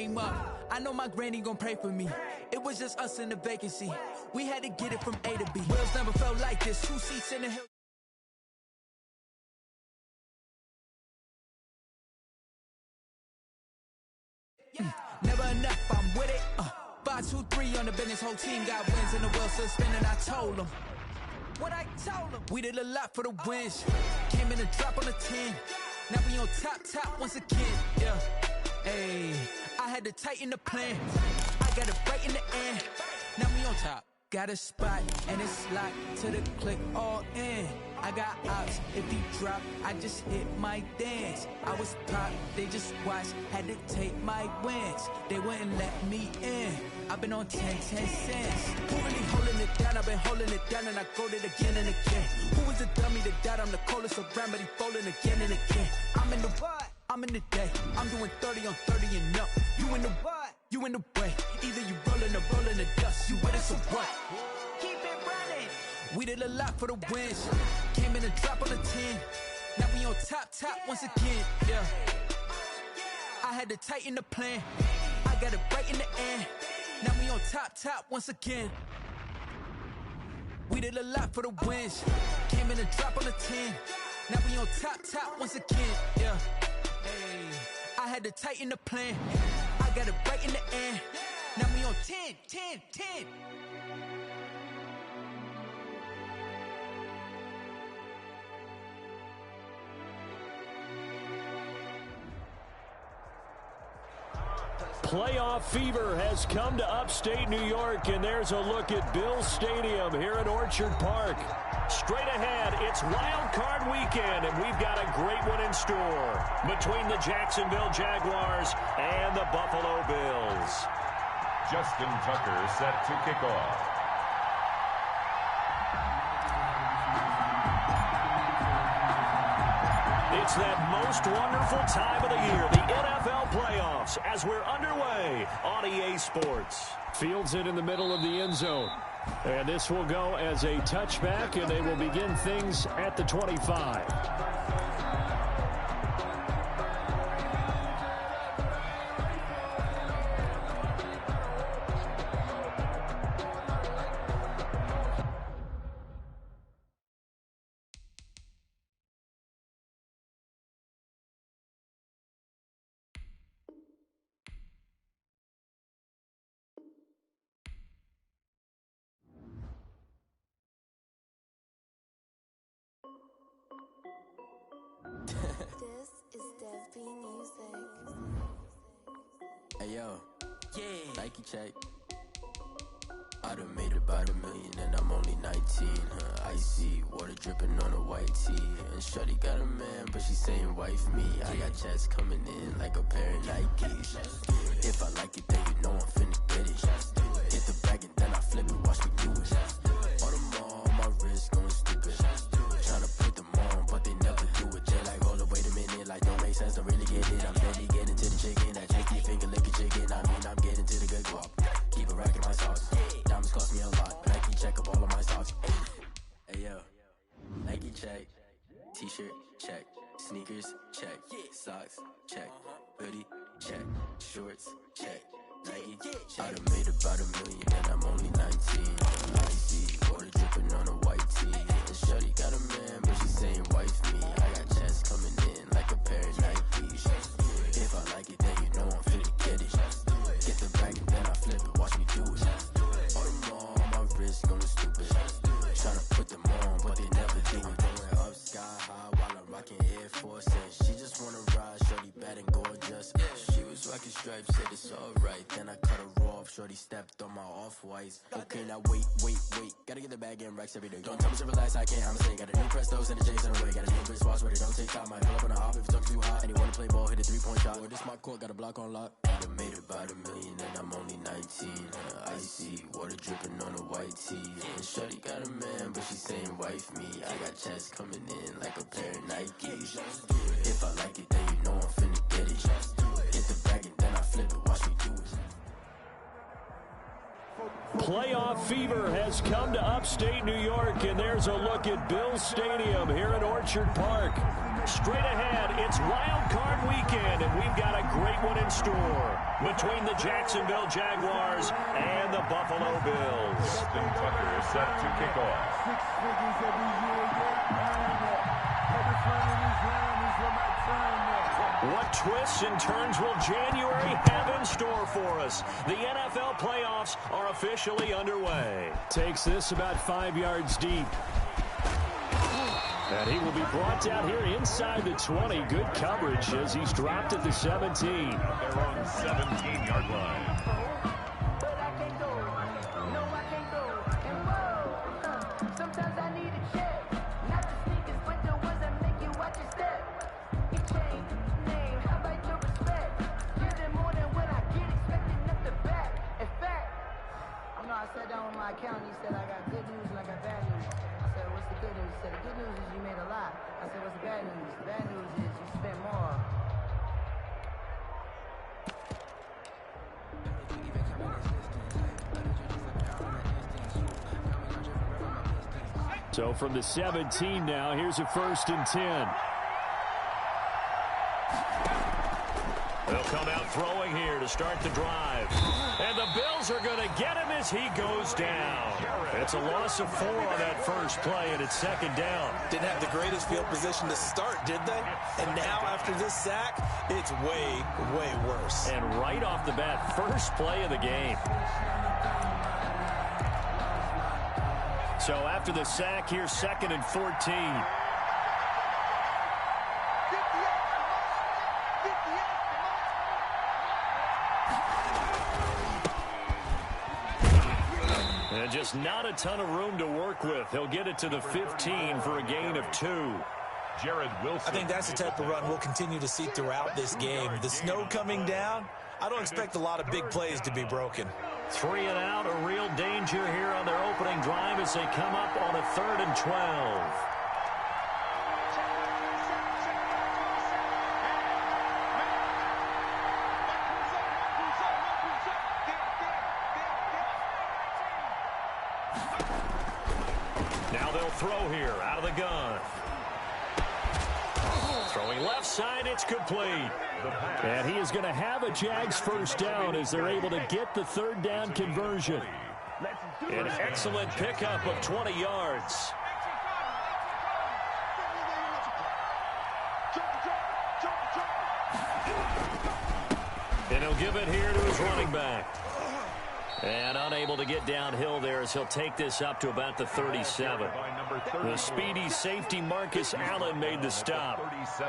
came up. I know my granny gon' pray for me. It was just us in the vacancy. We had to get it from A to B. Wheels never felt like this. 2 seats in the hill. Never enough, I'm with it. 5, 2, 3 on the business. Whole team got wins and the wheels still spinning. I told them what I told them. We did a lot for the wins. Came in a drop on the 10. Now we on top once again. Yeah. Hey, I had to tighten the plan. I got it right in the end. Now we on top. Got a spot and it's locked to the click all in. I got ops, if he drop, I just hit my dance. I was pop, they just watched, had to take my wins. They wouldn't let me in. I've been on 10 cents. Who really holding it down? I've been holding it down and I go it again and again. Who was the dummy that died? I'm the coldest around, but he folding again and again. I'm in the what? I'm in the day. I'm doing 30 on 30 and up. You in the what? You in the way. Either you rolling or rolling the dust. You with us or what? Keep it running. We did a lot for the wins. Came in a drop on the 10. Now we on top once again. Yeah. I had to tighten the plan. I got it right in the end. Now we on top once again. We did a lot for the wins. Came in a drop on the 10. Now we on top once again. Yeah. Hey, I had to tighten the plan. I got it right in the end. Now we on 10. Playoff fever has come to upstate New York, and there's a look at Bills Stadium here at Orchard Park. Straight ahead, it's Wild Card Weekend, and we've got a great one in store between the Jacksonville Jaguars and the Buffalo Bills. Justin Tucker set to kick off. It's that most wonderful time of the year, the NFL playoffs, as we're underway on EA Sports. Fields it in the middle of the end zone. And this will go as a touchback, and they will begin things at the 25. This is Dev B Music. Hey yo, yeah. Nike check. I done made about $1 million and I'm only 19. Icy water dripping on a white tee. And shorty got a man, but she saying wife me. I got checks coming in like a pair of Nikes. If I like it, then you know I'm finna get it. Hit the bag and then I flip it, watch me do it. On the mall, my wrist going stupid. Tryna put them on, but they never do it. They like, hold up, wait a minute, like don't make sense, don't really get it. I'm steady getting to the chicken, that janky finger licking chicken. I mean, I'm getting to the good guap. Keep it racking my sauce. Diamonds cost me a lot. Nike check up all of my socks. Hey yo, Nike check. T-shirt check. Sneakers check. Socks check. Hoodie check. Shorts check. Nike check. I done made about $1 million and I'm only 19. Icy water dripping on a white tee. And shorty got a man, but she saying wife me. I got checks coming in like a pair of Nikes. If I like it, then you know I'm finna get it. Get the bag and then I flip it, watch me do it. On the mall, my wrist going stupid. Tryna put them on, but they never do it. Going up sky high while I'm rocking Air Force. And she just wanna ride, shorty bad and gorgeous. She was rocking stripes, said it's alright. Then I cut her off, shorty stepped on my off-whites. Okay, now wait. Gotta get the bag and racks every day. Don't tell me to relax, I can't, I'm saying. Got a new Prestos and a Jason away. Got a new wristwatch where they don't take time. Might pull up on a hop if it's talking too hot. And he wanna play ball, hit a 3-point shot. Well, this my court, got a block on lock. I done made about $1 million and I'm only 19. Icy water dripping on a white tee. And shorty got a man, but she saying wife me. I got checks coming in like a pair of Nikes. If I like it, then you know I'm finna get it. Hit the bag and then I flip it, watch me do it. Playoff fever has come to upstate New York, and there's a look at Bill Stadium here at Orchard Park. Straight ahead, it's Wild Card Weekend, and we've got a great one in store between the Jacksonville Jaguars and the Buffalo Bills. Justin Tucker is set to kick off. What twists and turns will January have in store for us? The NFL playoffs are officially underway. Takes this about 5 yards deep. And he will be brought down here inside the 20. Good coverage as he's dropped at the 17. They're on the 17-yard line. I sat down with my accountant. He said, I got good news and I got bad news. I said, what's the good news? He said, the good news is you made a lot. I said, what's the bad news? The bad news is you spent more. So from the 17 now, here's a 1st and 10. They'll come out throwing here to start the drive. And the Bills are going to get him as he goes down. It's a loss of 4 on that first play, and it's 2nd down. Didn't have the greatest field position to start, did they? And now after this sack, it's way, way worse. And right off the bat, first play of the game. So after the sack, here's 2nd and 14. And just not a ton of room to work with. He'll get it to the 15 for a gain of 2. Jared Wilson. I think that's the type of run we'll continue to see throughout this game. The snow coming down, I don't expect a lot of big plays to be broken. 3 and out, a real danger here on their opening drive as they come up on a 3rd and 12. Now they'll throw here out of the gun. Throwing left side, it's complete. And he is going to have a Jags 1st down as they're able to get the 3rd down conversion. An excellent pickup of 20 yards. And he'll give it here to his running back. And unable to get downhill there as he'll take this up to about the 37. The speedy safety Marcus Allen made the stop.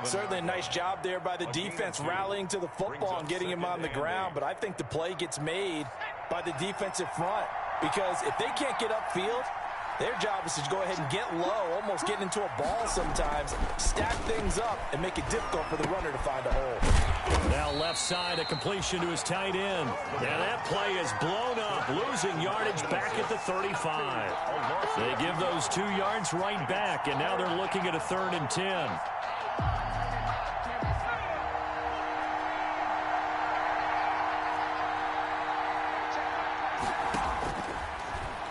Certainly a nice job there by the defense rallying to the football and getting him on the ground. But I think the play gets made by the defensive front. Because if they can't get upfield, their job is to go ahead and get low, almost get into a ball sometimes, stack things up, and make it difficult for the runner to find a hole. Now left side, a completion to his tight end. And that play is blown up, losing yardage back at the 35. They give those 2 yards right back, and now they're looking at a 3rd and 10.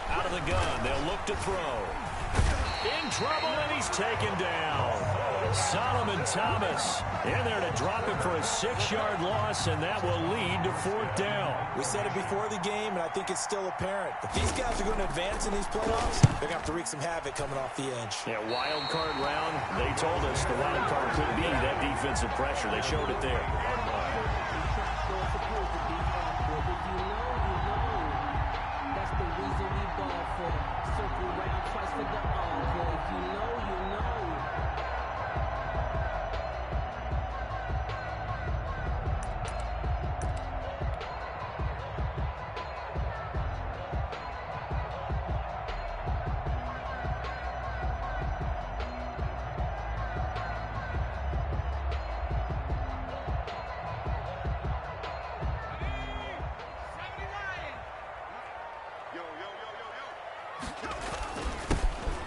Out of the gun, they'll look to throw. In trouble, and he's taken down. Solomon Thomas in there to drop him for a 6-yard loss, and that will lead to 4th down. We said it before the game, and I think it's still apparent. If these guys are going to advance in these playoffs, they're going to have to wreak some havoc coming off the edge. Yeah, wild card round. They told us the wild card could be that defensive pressure. They showed it there.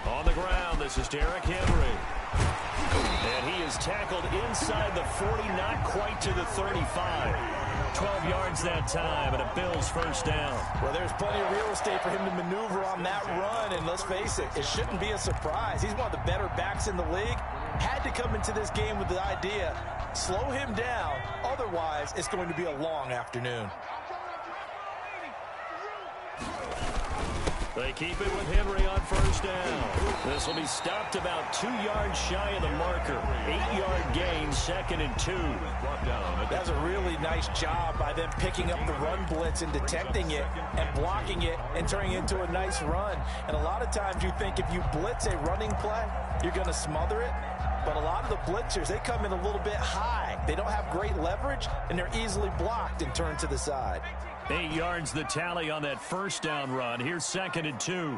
On the ground, this is Derrick Henry. And he is tackled inside the 40, not quite to the 35. 12 yards that time, and a Bills first down. Well, there's plenty of real estate for him to maneuver on that run, and let's face it, it shouldn't be a surprise. He's one of the better backs in the league. Had to come into this game with the idea, slow him down, otherwise it's going to be a long afternoon. They keep it with Henry on first down. This will be stopped about 2 yards shy of the marker. 8-yard gain, 2nd and 2. That's a really nice job by them picking up the run blitz and detecting it and blocking it and turning it into a nice run. And a lot of times you think if you blitz a running play, you're going to smother it. But a lot of the blitzers, they come in a little bit high. They don't have great leverage, and they're easily blocked and turned to the side. 8 yards the tally on that first down run. Here's 2nd and 2.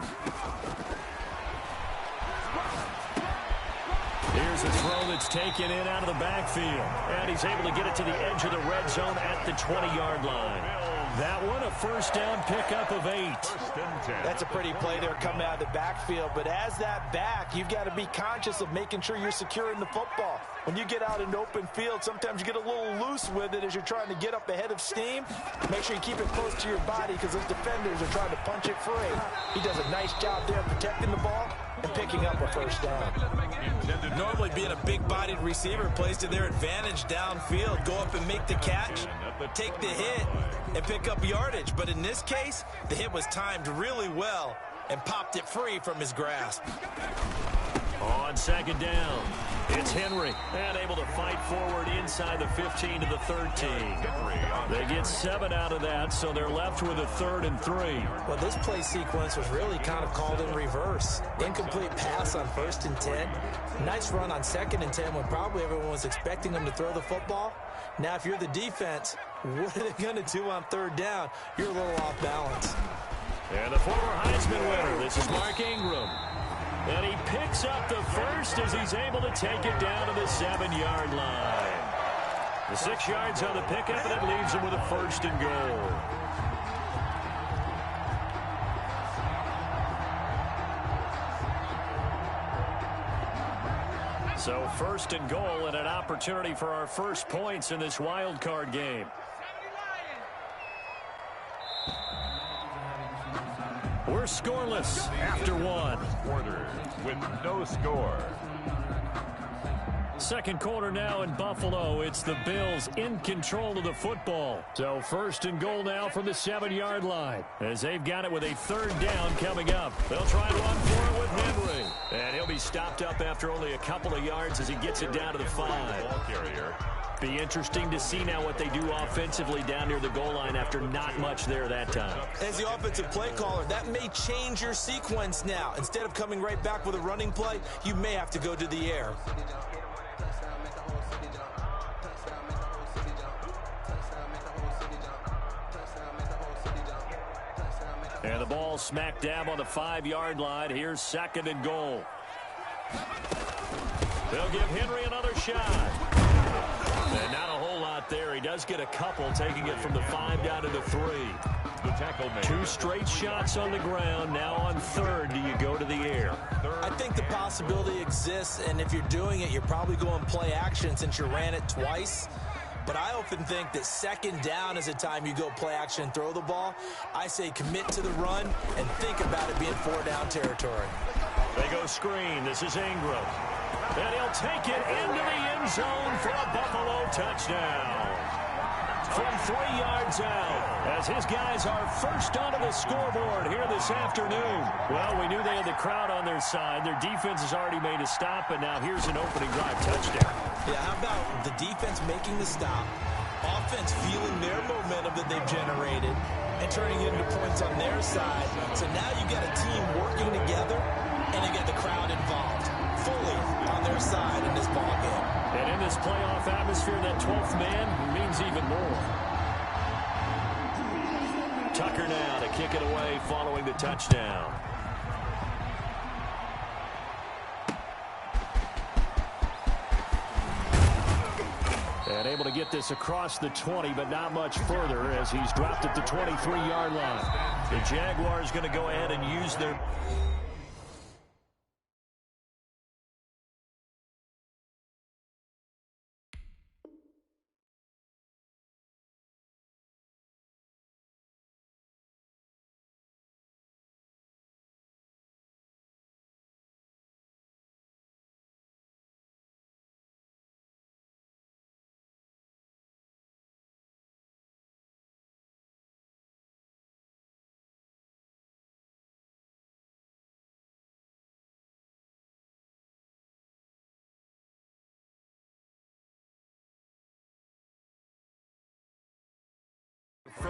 Here's a throw that's taken in out of the backfield. And he's able to get it to the edge of the red zone at the 20-yard line. That one, a first down pickup of 8. That's a pretty play there coming out of the backfield. But as that back, you've got to be conscious of making sure you're securing the football. When you get out in open field, sometimes you get a little loose with it as you're trying to get up ahead of steam. Make sure you keep it close to your body because those defenders are trying to punch it free. He does a nice job there protecting the ball and picking up a first down. Normally being a big-bodied receiver plays to their advantage downfield. Go up and make the catch, take the hit, and pick up yardage. But in this case, the hit was timed really well and popped it free from his grasp. On 2nd down, it's Henry, and able to fight forward inside the 15 to the 13. They get 7 out of that, so they're left with a 3rd and 3. Well, this play sequence was really kind of called in reverse. Incomplete pass on 1st and 10. Nice run on 2nd and 10 when probably everyone was expecting them to throw the football. Now, if you're the defense, what are they going to do on 3rd down? You're a little off balance. And the former Heisman winner, this is Mark Ingram. And he picks up the first as he's able to take it down to the 7-yard line. The 6 yards on the pickup, and it leaves him with a 1st and goal. So 1st and goal and an opportunity for our first points in this wild card game. We're scoreless after 1. Quarter with no score. 2nd quarter now in Buffalo. It's the Bills in control of the football. So 1st and goal now from the 7-yard line as they've got it with a 3rd down coming up. They'll try to run for it with Henry. And he'll be stopped up after only a couple of yards as he gets it down to the 5. Ball carrier. Be interesting to see now what they do offensively down near the goal line after not much there that time. As the offensive play caller, that may change your sequence now. Instead of coming right back with a running play, you may have to go to the air. And the ball smack dab on the 5-yard line. Here's 2nd and goal. They'll give Henry another shot. And not a whole lot there. He does get a couple, taking it from the 5 down to the 3. The tackle made. 2 straight shots on the ground. Now on 3rd, do you go to the air? I think the possibility exists, and if you're doing it, you're probably going play action since you ran it twice. But I often think that 2nd down is a time you go play action and throw the ball. I say commit to the run and think about it being 4-down territory. They go screen. This is Ingram. And he'll take it into the end zone for a Buffalo touchdown. From 3 yards out, as his guys are first onto the scoreboard here this afternoon. Well, we knew they had the crowd on their side. Their defense has already made a stop, and now here's an opening drive touchdown. Yeah, how about the defense making the stop, offense feeling their momentum that they've generated, and turning it into points on their side. So now you got a team working together, and you get the crowd involved fully on their side in this ball game. And in this playoff atmosphere, that 12th man means even more. Tucker now to kick it away following the touchdown. And able to get this across the 20, but not much further as he's dropped at the 23-yard line. The Jaguars going to go ahead and use their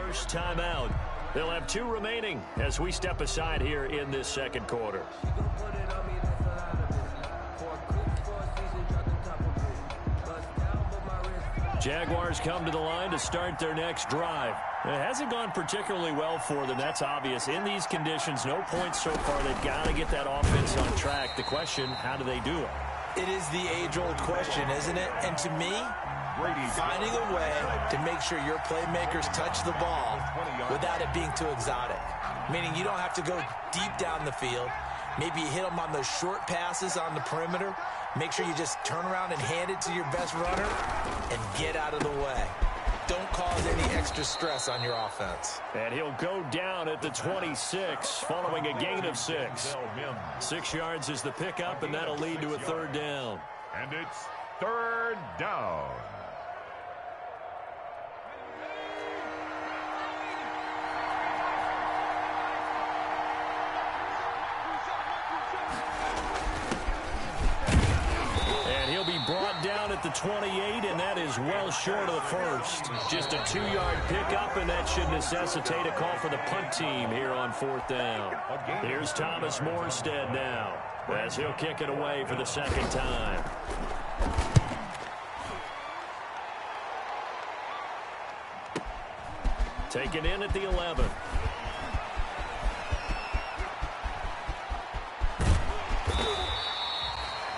first timeout. They'll have 2 remaining as we step aside here in this second quarter. Jaguars come to the line to start their next drive. It hasn't gone particularly well for them. That's obvious. In these conditions, no points so far. They've got to get that offense on track. The question, how do they do it? It is the age-old question, isn't it? And to me, finding a way to make sure your playmakers touch the ball without it being too exotic. Meaning you don't have to go deep down the field. Maybe you hit them on those short passes on the perimeter. Make sure you just turn around and hand it to your best runner and get out of the way. Don't cause any extra stress on your offense. And he'll go down at the 26 following a gain of 6. 6 yards is the pickup, and that'll lead to a third down. And it's third down. Brought down at the 28, and that is well short of the first. Just a 2-yard pickup, and that should necessitate a call for the punt team here on 4th down. Here's Thomas Morstead now, as he'll kick it away for the second time. Taken in at the 11.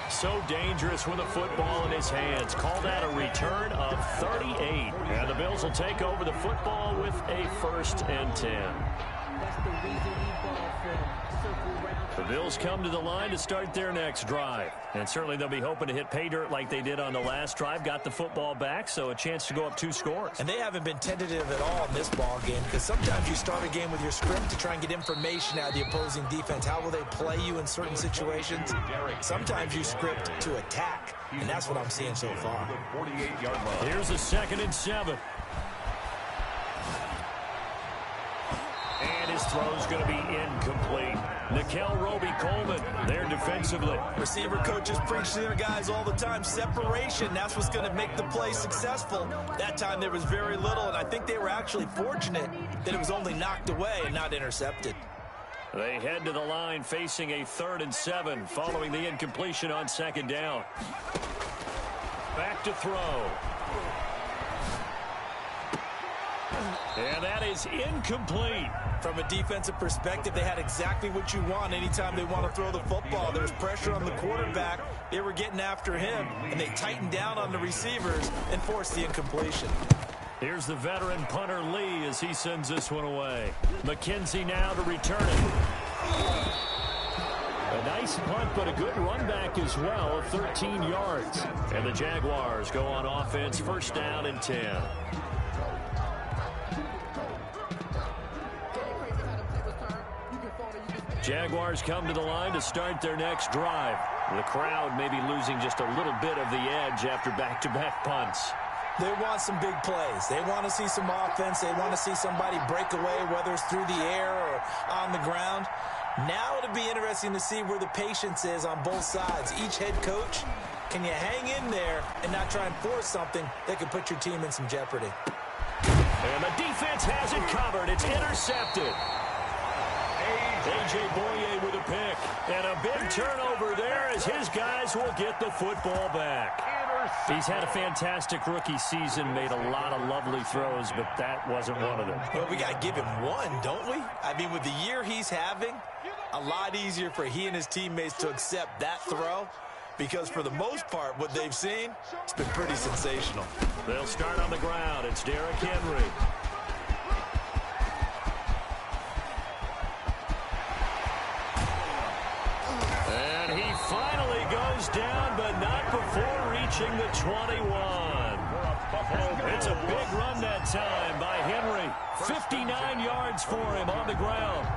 So dangerous with a football in his hands. Called that a return of 38. And the Bills will take over the football with a 1st and 10. The Bills come to the line to start their next drive. And certainly they'll be hoping to hit pay dirt like they did on the last drive. Got the football back, so a chance to go up 2 scores. And they haven't been tentative at all in this ball game, because sometimes you start a game with your script to try and get information out of the opposing defense. How will they play you in certain situations? Sometimes you script to attack, and that's what I'm seeing so far. Here's a 2nd and 7. And his throw's going to be incomplete. Nickel Roby-Coleman there defensively. Receiver coaches preach to their guys all the time. Separation, that's what's going to make the play successful. That time there was very little, and I think they were actually fortunate that it was only knocked away and not intercepted. They head to the line facing a 3rd and 7 following the incompletion on 2nd down. Back to throw. And that is incomplete. From a defensive perspective, they had exactly what you want anytime they want to throw the football. There's pressure on the quarterback. They were getting after him, and they tightened down on the receivers and forced the incompletion. Here's the veteran punter Lee as he sends this one away. McKenzie now to return it. A nice punt, but a good run back as well of 13 yards. And the Jaguars go on offense, 1st down and 10. Jaguars come to the line to start their next drive. The crowd may be losing just a little bit of the edge after back-to-back punts. They want some big plays. They want to see some offense. They want to see somebody break away, whether it's through the air or on the ground. Now it'll be interesting to see where the patience is on both sides. Each head coach, can you hang in there and not try and force something that could put your team in some jeopardy? And the defense has it covered. It's intercepted. A.J. Boye with a pick. And a big turnover there as his guys will get the football back. He's had a fantastic rookie season, made a lot of lovely throws, but that wasn't one of them. Well, we got to give him one, don't we? I mean, with the year he's having, a lot easier for he and his teammates to accept that throw, because for the most part, what they've seen, it's been pretty sensational. They'll start on the ground. It's Derrick Henry. And he finally goes down, but not before reaching the 21. It's a big run that time by Henry. 59 yards for him on the ground.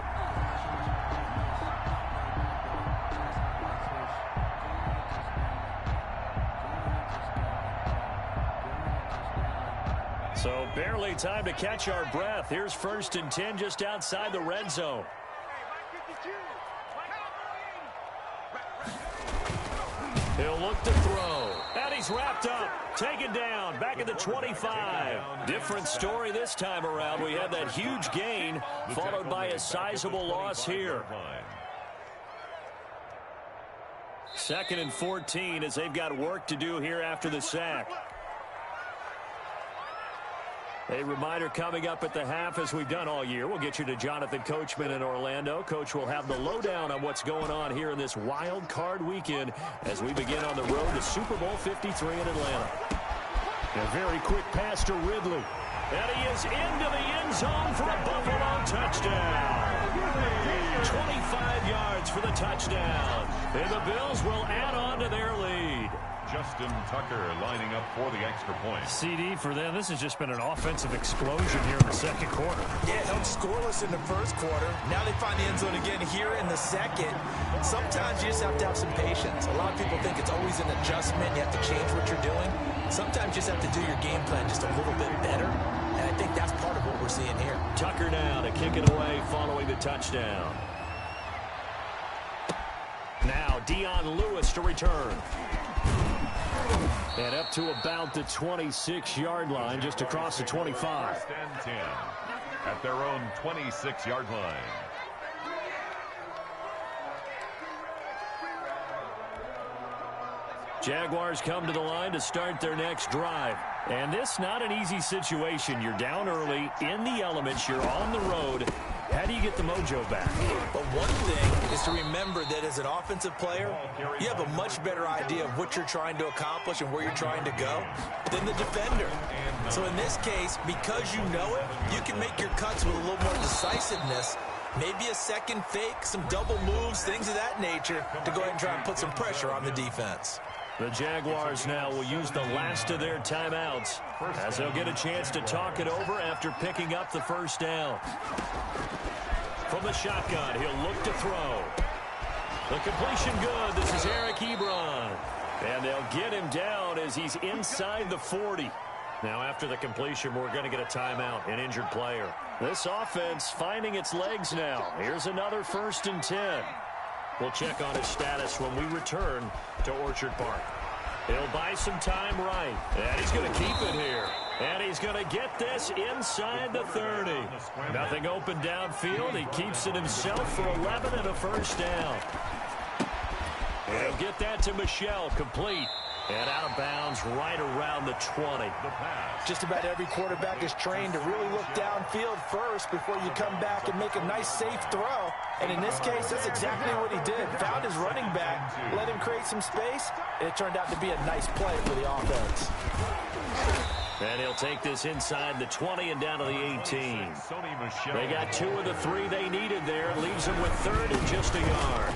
So barely time to catch our breath. Here's 1st and 10 just outside the red zone. He'll look to throw. And he he's wrapped up. Taken down. Back at the 25. Different story this time around. We had that huge gain followed by a sizable loss here. 2nd and 14 as they've got work to do here after the sack. A reminder coming up at the half, as we've done all year. We'll get you to Jonathan Coachman in Orlando. Coach will have the lowdown on what's going on here in this wild card weekend as we begin on the road to Super Bowl 53 in Atlanta. A very quick pass to Ridley. And he is into the end zone for a Buffalo touchdown. 25 yards for the touchdown. And the Bills will add on to their lead. Justin Tucker lining up for the extra point. CD for them. This has just been an offensive explosion here in the second quarter. Yeah, held scoreless in the first quarter. Now they find the end zone again here in the second. Sometimes you just have to have some patience. A lot of people think it's always an adjustment. You have to change what you're doing. Sometimes you just have to do your game plan just a little bit better. And I think that's part of what we're seeing here. Tucker now to kick it away following the touchdown. Now Dion Lewis to return. And up to about the 26-yard line, just across the 25. 1st and 10 at their own 26-yard line. Jaguars come to the line to start their next drive. And this not an easy situation. You're down early, in the elements, you're on the road. How do you get the mojo back? But one thing is to remember that as an offensive player, you have a much better idea of what you're trying to accomplish and where you're trying to go than the defender. So in this case, because you know it, you can make your cuts with a little more decisiveness. Maybe a second fake, some double moves, things of that nature to go ahead and try and put some pressure on the defense. The Jaguars now will use the last of their timeouts as they'll get a chance to talk it over after picking up the first down. From the shotgun, he'll look to throw. The completion good. This is Eric Ebron. And they'll get him down as he's inside the 40. Now after the completion, we're going to get a timeout, an injured player. This offense finding its legs now. Here's another 1st and 10. We'll check on his status when we return to Orchard Park. He'll buy some time right. And he's going to keep it here. And he's going to get this inside the 30. Nothing open downfield. He keeps it himself for 11 and a first down. And he'll get that to Michel, complete. And out of bounds right around the 20. Just about every quarterback is trained to really look downfield first before you come back and make a nice, safe throw. And in this case, that's exactly what he did. Found his running back, let him create some space, and it turned out to be a nice play for the offense. And he'll take this inside the 20 and down to the 18. They got 2 of the 3 they needed there. Leaves them with 3rd and just a yard.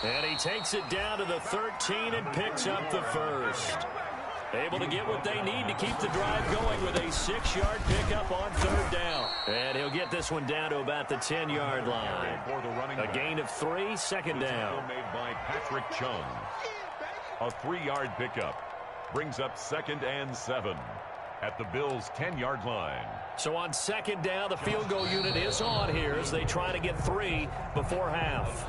And he takes it down to the 13 and picks up the first. Able to get what they need to keep the drive going with a 6-yard pickup on 3rd down. And he'll get this one down to about the 10-yard line. A gain of 3, 2nd down. Made by Patrick Chung. A 3-yard pickup brings up 2nd and 7 at the Bills' 10-yard line. So on 2nd down, the field goal unit is on here as they try to get 3 before half.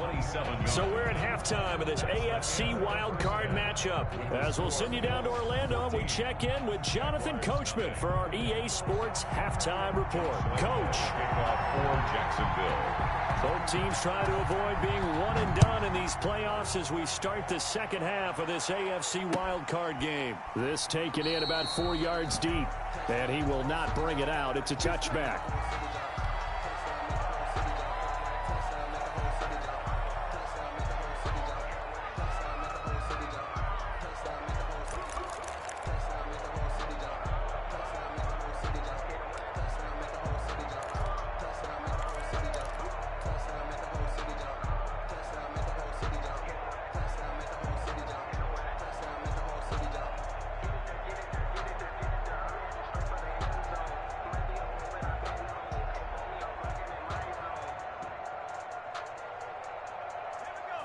So we're at halftime of this AFC wild card matchup. As we'll send you down to Orlando, we check in with Jonathan Coachman for our EA Sports halftime report. Coach. For Jacksonville. Both teams try to avoid being one and done in these playoffs as we start the second half of this AFC wild card game. This taken in about 4 yards deep, and he will not bring it out. It's a touchback.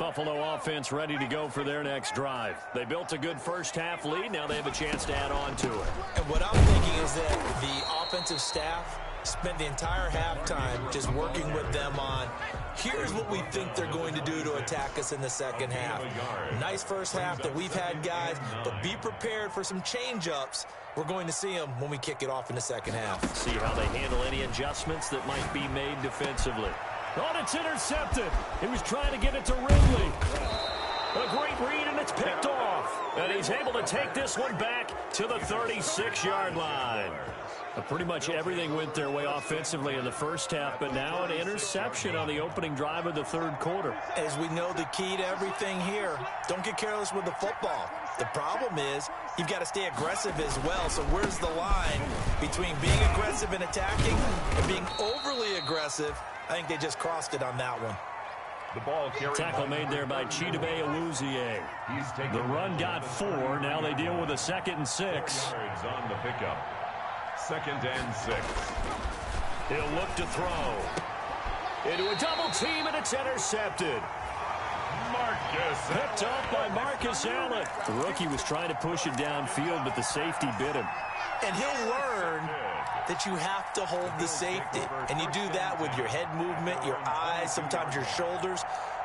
Buffalo offense ready to go for their next drive. They built a good first half lead. Now they have a chance to add on to it. And what I'm thinking is that the offensive staff spent the entire halftime just working with them on, here's what we think they're going to do to attack us in the second half. Nice first half that we've had, guys, but be prepared for some change-ups. We're going to see them when we kick it off in the second half. See how they handle any adjustments that might be made defensively. Oh, it's intercepted. He was trying to get it to Ridley. A great read, and it's picked off. And he's able to take this one back to the 36-yard line. Pretty much everything went their way offensively in the first half, but now an interception on the opening drive of the third quarter. As we know, the key to everything here, don't get careless with the football. The problem is you've got to stay aggressive as well. So where's the line between being aggressive and attacking and being overly aggressive? I think they just crossed it on that one. The ball tackle made there by Chidobe Awuzie. The run got 4. Now they deal with a 2nd and 6. On the pickup. 2nd and 6. He'll look to throw. Into a double team, and it's intercepted. Picked off by Marcus Allen. The rookie was trying to push it downfield, but the safety bit him. And he'll learn that you have to hold the safety. And you do that with your head movement, your eyes, sometimes your shoulders.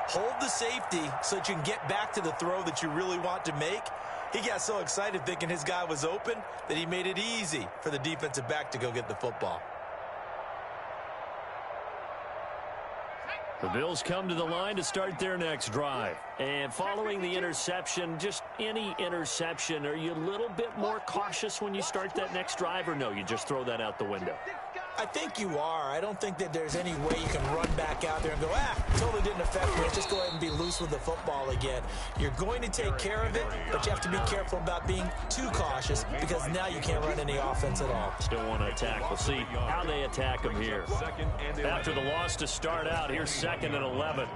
Hold the safety so that you can get back to the throw that you really want to make. He got so excited thinking his guy was open that he made it easy for the defensive back to go get the football. The Bills come to the line to start their next drive. And following the interception, just any interception, are you a little bit more cautious when you start that next drive, or no, you just throw that out the window? I think you are. I don't think that there's any way you can run back out there and go, totally didn't affect me. Let's just go ahead and be loose with the football again. You're going to take care of it, but you have to be careful about being too cautious because now you can't run any offense at all. Still want to attack. We'll see how they attack them here. After the loss to start out, here's 2nd and 11.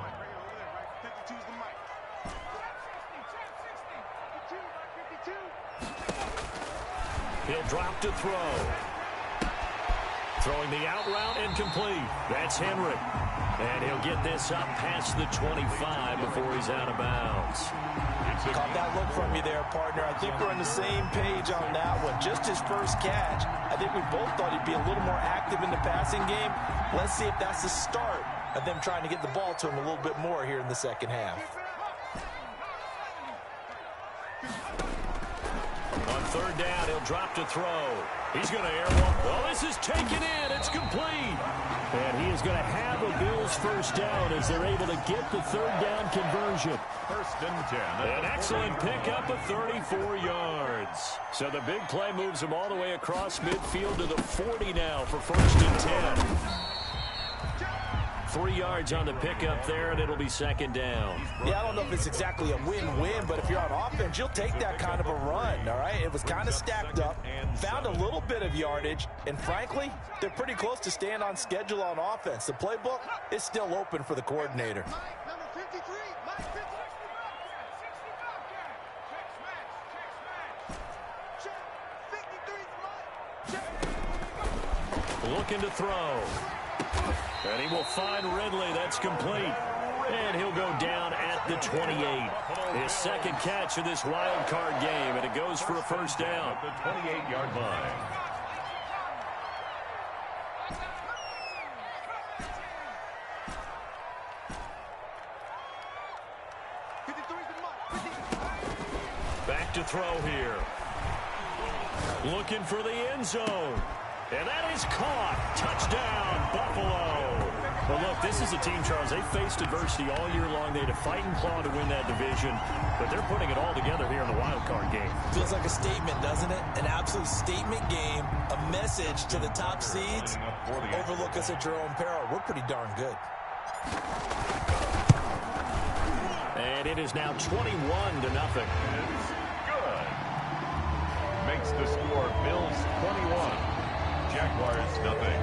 He'll drop to throw. Throwing the out route, incomplete. That's Henry. And he'll get this up past the 25 before he's out of bounds. Caught that look from you there, partner. I think we're on the same page on that one. Just his first catch. I think we both thought he'd be a little more active in the passing game. Let's see if that's the start of them trying to get the ball to him a little bit more here in the second half. On 3rd down, he'll drop to throw. He's going to air one. Well, this is taken in. It's complete. And he is going to have a Bills first down as they're able to get the 3rd down conversion. 1st and 10. An excellent pickup of 34 yards. So the big play moves him all the way across midfield to the 40 now for 1st and 10. 3 yards on the pickup there, and it'll be 2nd down. Yeah, I don't know if it's exactly a win-win, but if you're on offense, you'll take that kind of a run, all right? It was kind of stacked up, found a little bit of yardage, and frankly, they're pretty close to staying on schedule on offense. The playbook is still open for the coordinator. Looking to throw. And he will find Ridley. That's complete. And he'll go down at the 28. His 2nd catch of this wild card game, and it goes for a first down. The 28-yard line. Back to throw here. Looking for the end zone. And that is caught. Touchdown, Buffalo. Well, look, this is a team, Charles. They faced adversity all year long. They had to fight and claw to win that division, but they're putting it all together here in the wild card game. Feels like a statement, doesn't it? An absolute statement game, a message to the top seeds. Overlook us at your own peril. We're pretty darn good. And it is now 21-0. Good. Makes the score Bills 21. Jaguars nothing.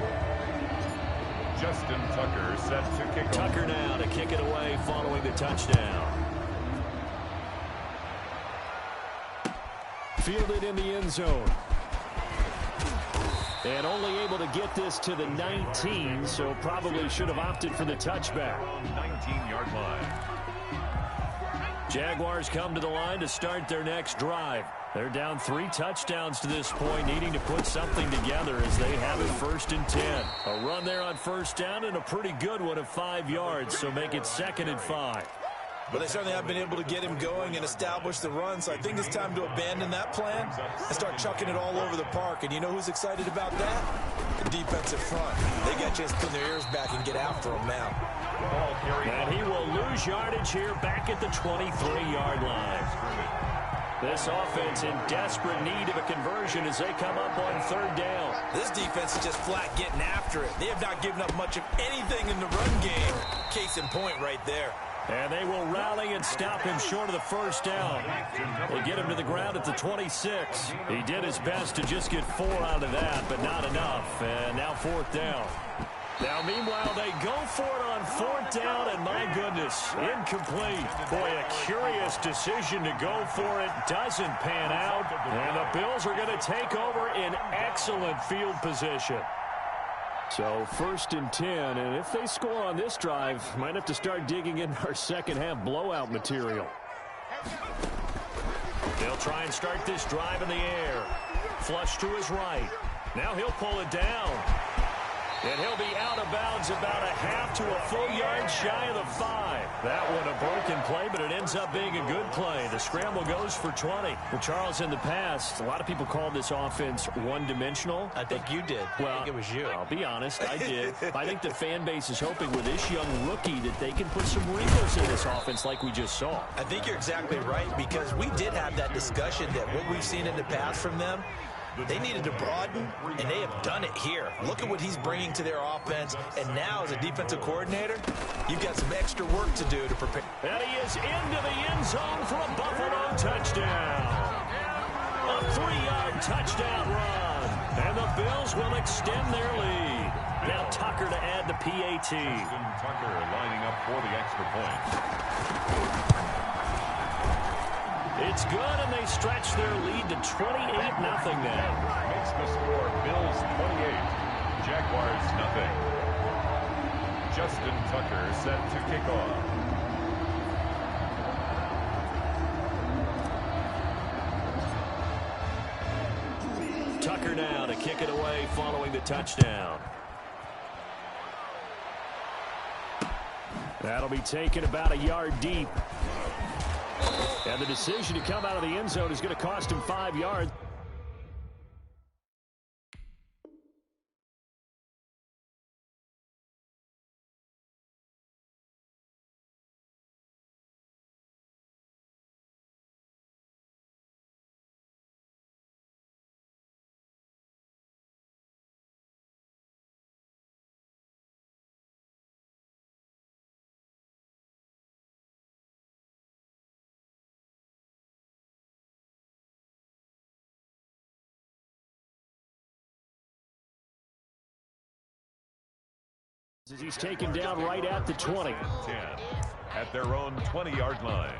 Justin Tucker set to kick. Tucker now to kick it away following the touchdown. Fielded in the end zone. And only able to get this to the 19, so probably should have opted for the touchback. 19-yard line. Jaguars come to the line to start their next drive. They're down 3 touchdowns to this point, needing to put something together as they have it 1st and 10. A run there on 1st down and a pretty good one of 5 yards, so make it 2nd and 5. But they certainly have been able to get him going and establish the run, so I think it's time to abandon that plan and start chucking it all over the park. And you know who's excited about that? The defensive front. They got a chance to put their ears back and get after him now. And he will lose yardage here back at the 23-yard line. This offense in desperate need of a conversion as they come up on 3rd down. This defense is just flat getting after it. They have not given up much of anything in the run game. Case in point right there. And they will rally and stop him short of the 1st down. They get him to the ground at the 26. He did his best to just get 4 out of that, but not enough. And now 4th down. Now, meanwhile, they go for it on 4th down, and my goodness, incomplete. Boy, a curious decision to go for it. Doesn't pan out, and the Bills are going to take over in excellent field position. So 1st and 10, and if they score on this drive, might have to start digging in our second-half blowout material. They'll try and start this drive in the air. Flush to his right. Now he'll pull it down. And he'll be out of bounds about a half to a full yard shy of the 5. That one a broken play, but it ends up being a good play. The scramble goes for 20. Well, Charles, in the past, a lot of people called this offense one-dimensional. I think you did. Well, I think it was you. I'll be honest, I did. I think the fan base is hoping with this young rookie that they can put some wrinkles in this offense like we just saw. I think you're exactly right, because we did have that discussion that what we've seen in the past from them, they needed to broaden, and they have done it here. Look at what he's bringing to their offense, and now as a defensive coordinator, you've got some extra work to do to prepare. And he is into the end zone for a Buffalo touchdown. A 3-yard touchdown run, and the Bills will extend their lead. Now Tucker to add the PAT. Tucker lining up for the extra point. It's good, and they stretch their lead to 28-0 now. Makes the score Bills 28, Jaguars nothing. Justin Tucker set to kick off. Tucker now to kick it away following the touchdown. That'll be taken about a yard deep. And the decision to come out of the end zone is going to cost him 5 yards. As he's taken down right at the 20. 10 at their own 20-yard line.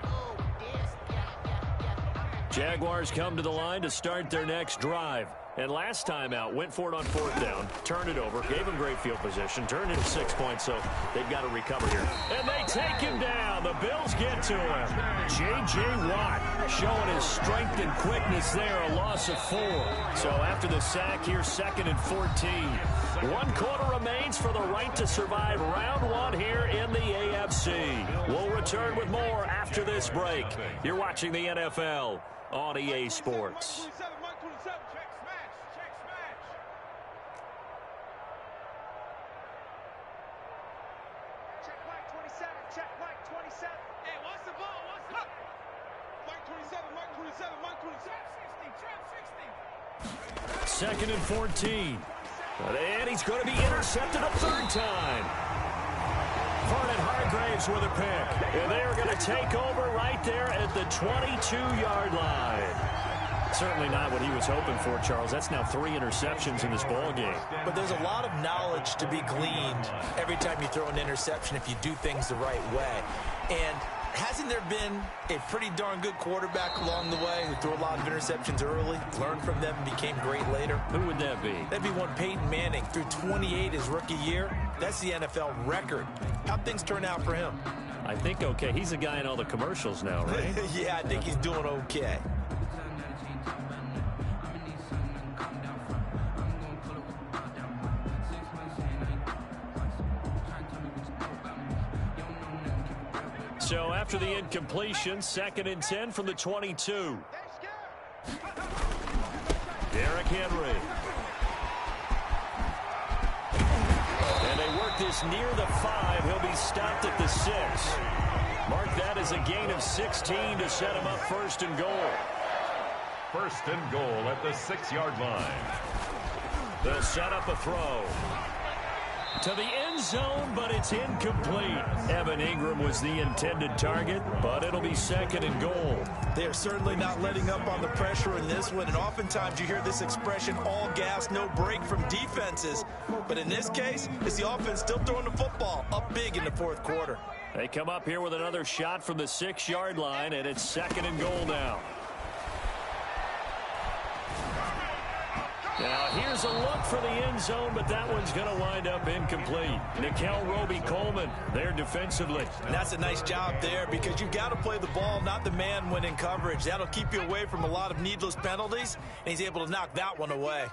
Jaguars come to the line to start their next drive. And last time out, went for it on 4th down, turned it over, gave him great field position, turned it 6 points, so they've got to recover here. And they take him down. The Bills get to him. J.J. Watt showing his strength and quickness there, a loss of 4. So after the sack here, 2nd and 14. 1 quarter remains for the right to survive round 1 here in the AFC. We'll return with more after this break. You're watching the NFL on EA Sports. Second and 14. And he's going to be intercepted a 3rd time. Vernon Hargraves with a pick. And they are going to take over right there at the 22-yard line. Certainly not what he was hoping for, Charles. That's now 3 interceptions in this ball game. But there's a lot of knowledge to be gleaned every time you throw an interception if you do things the right way. And hasn't there been a pretty darn good quarterback along the way who threw a lot of interceptions early, learned from them, and became great later? Who would that be? That'd be one Peyton Manning. Threw 28 his rookie year. That's the NFL record. How'd things turn out for him? I think okay. He's a guy in all the commercials now, right? Yeah, I think he's doing okay. So after the incompletion, 2nd and 10 from the 22. Derrick Henry. And they work this near the 5. He'll be stopped at the 6. Mark that as a gain of 16 to set him up 1st and goal. 1st and goal at the 6-yard line. They'll set up a throw to the end zone, but it's incomplete. Evan Ingram was the intended target, but it'll be 2nd and goal. They are certainly not letting up on the pressure in this one, and oftentimes you hear this expression, all gas, no break from defenses. But in this case, it's the offense still throwing the football up big in the 4th quarter. They come up here with another shot from the 6-yard line, and it's 2nd and goal now. Now, here's a look for the end zone, but that one's going to wind up incomplete. Nikel Roby-Coleman there defensively. And that's a nice job there because you've got to play the ball, not the man when in coverage. That'll keep you away from a lot of needless penalties, and he's able to knock that one away.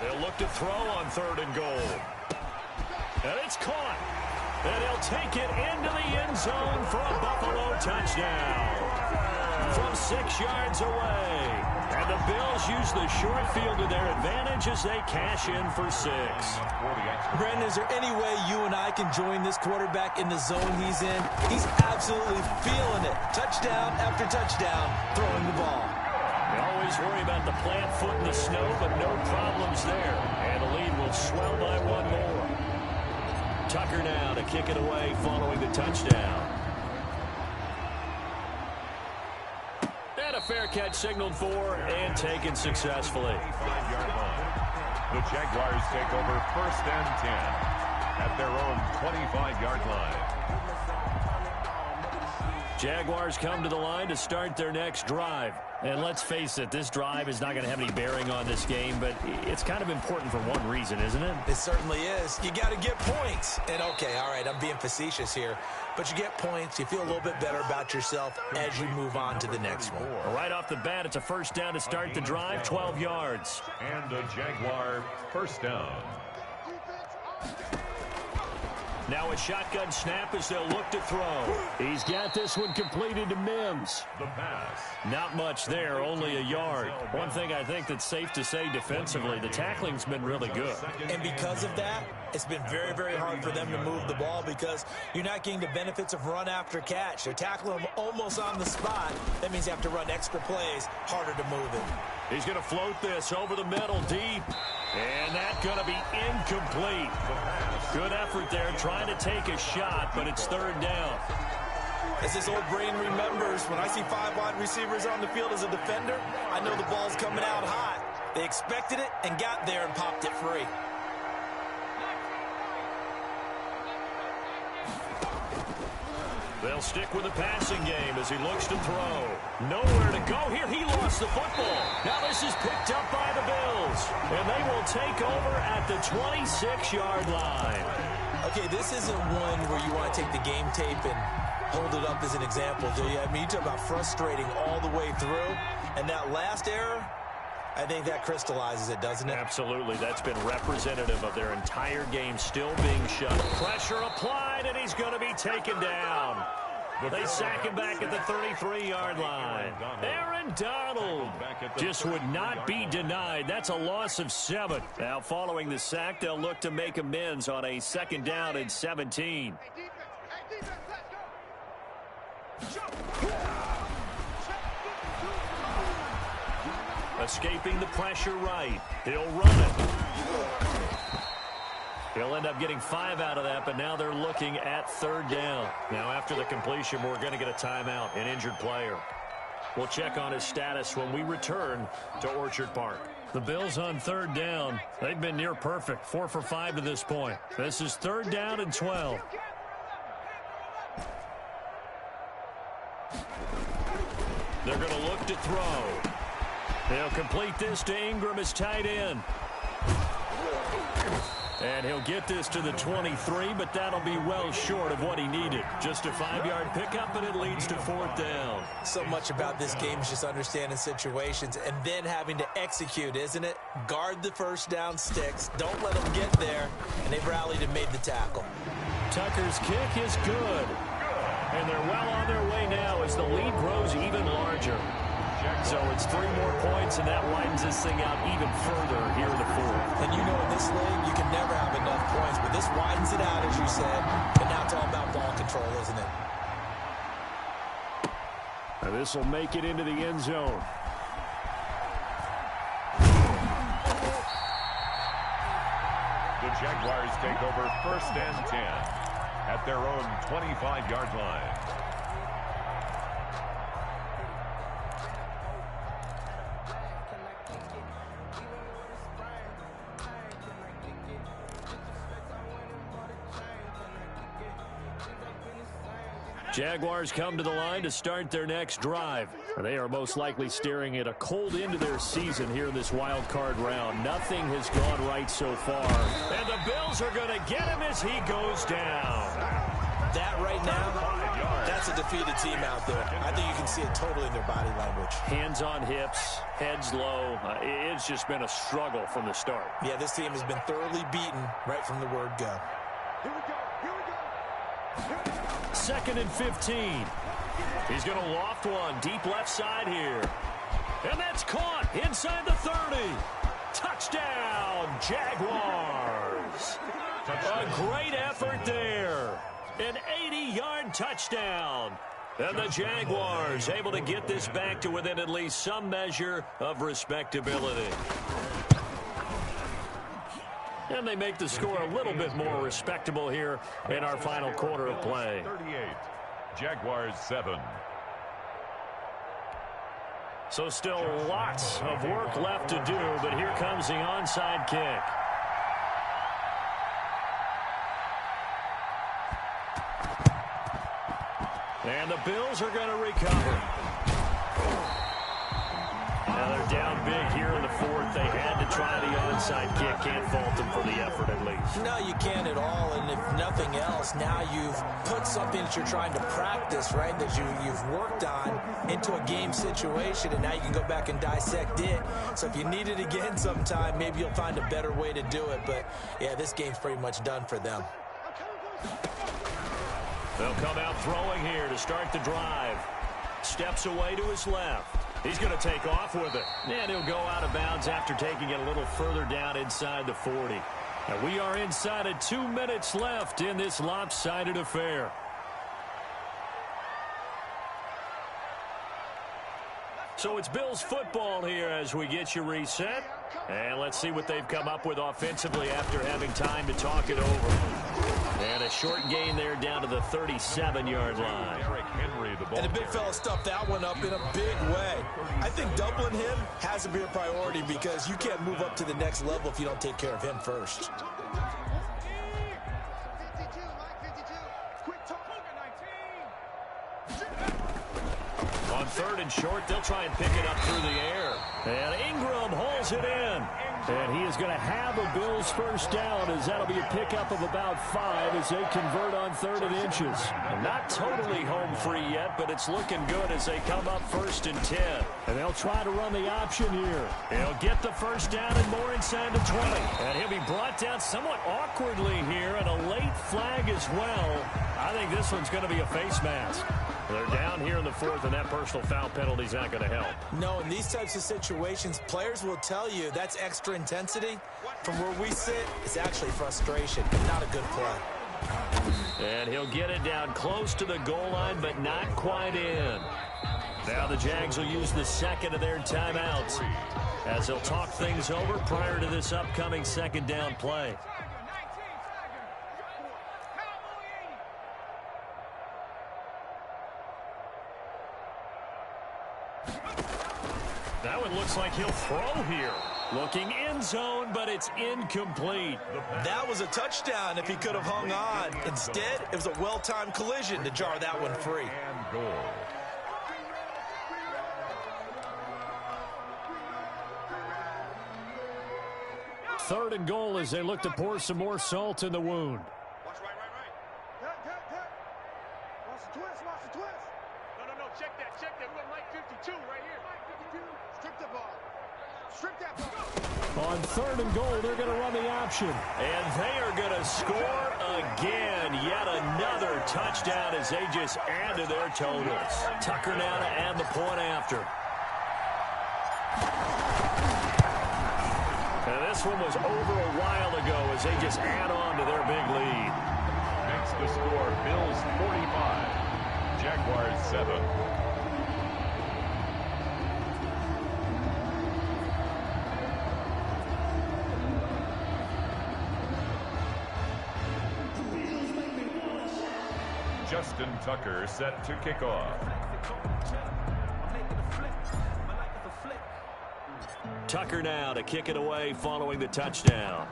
They'll look to throw on 3rd and goal. And it's caught. And he'll take it into the end zone for a Buffalo touchdown. From 6 yards away. And the Bills use the short field to their advantage as they cash in for 6. Brandon, is there any way you and I can join this quarterback in the zone he's in? He's absolutely feeling it. Touchdown after touchdown, throwing the ball. They always worry about the plant foot in the snow, but no problems there. And the lead will swell by 1 more. Tucker now to kick it away following the touchdown. And a fair catch signaled for and taken successfully. 5-yard line. The Jaguars take over 1st and 10 at their own 25-yard line. Jaguars come to the line to start their next drive. And let's face it, this drive is not going to have any bearing on this game, but it's kind of important for one reason, isn't it? It certainly is. You got to get points. And, okay, all right, I'm being facetious here. But you get points, you feel a little bit better about yourself as you move on to the next one. Right off the bat, it's a 1st down to start the drive, 12 yards. And a Jaguar 1st down. Now a shotgun snap as they'll look to throw. He's got this one completed to Mims. The pass. Not much there, only a yard. One thing I think that's safe to say defensively, the tackling's been really good. And because of that, it's been very, very hard for them to move the ball because you're not getting the benefits of run after catch. They're tackling them almost on the spot. That means you have to run extra plays, harder to move it. He's going to float this over the middle deep. And that's going to be incomplete. Good effort there trying to take a shot, but it's 3rd down. As this old brain remembers, when I see 5 wide receivers on the field as a defender, I know the ball's coming out hot. They expected it and got there and popped it free. They'll stick with the passing game as he looks to throw. Nowhere to go here. He lost the football. Now this is picked up by the Bills. And they will take over at the 26-yard line. Okay, this isn't one where you want to take the game tape and hold it up as an example, do you? I mean, you talk about frustrating all the way through. And that last error, I think that crystallizes it, doesn't it? Absolutely. That's been representative of their entire game still being shut. Pressure applied, and he's going to be taken down. They sack him back at the 33-yard line. Aaron Donald just would not be denied. That's a loss of 7. Now, following the sack, they'll look to make amends on a 2nd down and 17. Escaping the pressure right. He'll run it. He'll end up getting 5 out of that, but now they're looking at 3rd down. Now, after the completion, we're going to get a timeout, an injured player. We'll check on his status when we return to Orchard Park. The Bills on 3rd down. They've been near perfect, 4 for 5 to this point. This is 3rd down and 12. They're going to look to throw. They'll complete this to Ingram as tight end. And he'll get this to the 23, but that'll be well short of what he needed. Just a 5-yard pickup, and it leads to 4th down. So much about this game is just understanding situations and then having to execute, isn't it? Guard the first down sticks. Don't let them get there. And they've rallied and made the tackle. Tucker's kick is good. And they're well on their way now as the lead grows even larger. So it's 3 more points, and that widens this thing out even further here in the 4th. And you know in this league, you can never have enough points, but this widens it out, as you said. And now it's all about ball control, isn't it? And this will make it into the end zone. The Jaguars take over 1st and 10 at their own 25-yard line. Jaguars come to the line to start their next drive. They are most likely staring at a cold end to their season here in this wild card round. Nothing has gone right so far. And the Bills are going to get him as he goes down. That right now, that's a defeated team out there. I think you can see it totally in their body language. Hands on hips, heads low. It's just been a struggle from the start. Yeah, this team has been thoroughly beaten right from the word go. Here we go. 2nd and 15. He's going to loft one deep left side here. And that's caught inside the 30. Touchdown, Jaguars. A great effort there. An 80-yard touchdown. And the Jaguars able to get this back to within at least some measure of respectability. And they make the score a little bit more respectable here in our final quarter of play. 38, Jaguars 7. So still lots of work left to do, but here comes the onside kick. And the Bills are going to recover. Now they're down big here in the 4th. They had to try the onside kick. Can't fault them for the effort at least. No, you can't at all. And if nothing else, now you've put something that you're trying to practice, right, that you've worked on into a game situation, and now you can go back and dissect it. So if you need it again sometime, maybe you'll find a better way to do it. But, yeah, this game's pretty much done for them. They'll come out throwing here to start the drive. Steps away to his left. He's going to take off with it. And he'll go out of bounds after taking it a little further down inside the 40. And we are inside of 2 minutes left in this lopsided affair. So it's Bills football here as we get you reset. And let's see what they've come up with offensively after having time to talk it over. And a short gain there down to the 37-yard line. And the big fella stuffed that one up in a big way. I think doubling him has to be a priority because you can't move up to the next level if you don't take care of him first. On 3rd and short, they'll try and pick it up through the air. And Ingram holds it in. And he is going to have a Bills first down as that'll be a pickup of about 5 as they convert on 3rd and inches. Not totally home free yet, but it's looking good as they come up 1st and 10. And they'll try to run the option here. He'll get the first down and more inside the 20. And he'll be brought down somewhat awkwardly here, and a late flag as well. I think this one's going to be a face mask. They're down here in the 4th, and that personal foul penalty is not going to help. No, in these types of situations, players will tell you that's extra intensity. From where we sit, it's actually frustration, not a good play. And he'll get it down close to the goal line, but not quite in. Now the Jags will use the 2nd of their timeouts as they'll talk things over prior to this upcoming 2nd down play. That one looks like he'll throw here. Looking end zone, but it's incomplete. That was a touchdown if he could have hung on. Instead, it was a well-timed collision to jar that one free. And goal. 3rd and goal as they look to pour some more salt in the wound. Watch right. Watch the twist. No. Check that. We got Mike 52 right here. Mike 52. Strip that ball. On 3rd and goal, they're going to run the option. And they are going to score again. Yet another touchdown as they just add to their totals. Tucker now to add the point after. And this one was over a while ago as they just add on to their big lead. Makes the score Bills 45, Jaguars 7. Justin Tucker set to kick off. Tucker now to kick it away following the touchdown.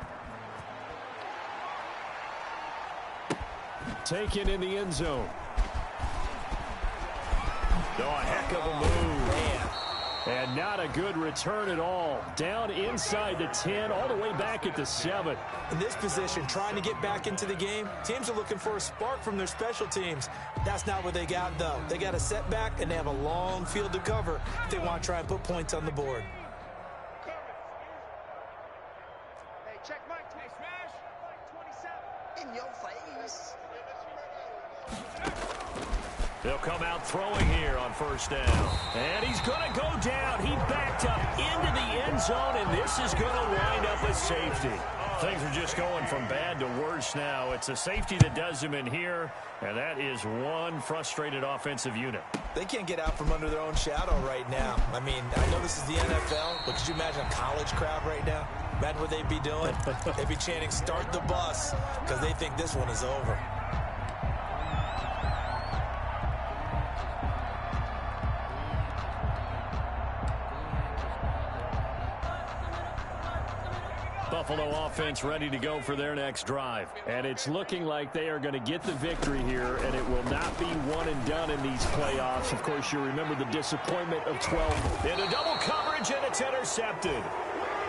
Taken in the end zone. Oh, a heck of a move. Man. And not a good return at all. Down inside the 10, all the way back at the 7. In this position, trying to get back into the game, teams are looking for a spark from their special teams. That's not what they got, though. They got a setback, and they have a long field to cover if they want to try and put points on the board. Hey, check Mike. Hey, smash. Mike 27. In your face. They'll come out throwing here on 1st down. And he's going to go down. He backed up into the end zone, and this is going to wind up a safety. Things are just going from bad to worse now. It's a safety that does them in here, and that is one frustrated offensive unit. They can't get out from under their own shadow right now. I mean, I know this is the NFL, but could you imagine a college crowd right now? Imagine what they'd be doing. They'd be chanting, "Start the bus," because they think this one is over. Buffalo offense ready to go for their next drive. And it's looking like they are going to get the victory here, and it will not be one and done in these playoffs. Of course, you remember the disappointment of 12. Into double coverage, and it's intercepted.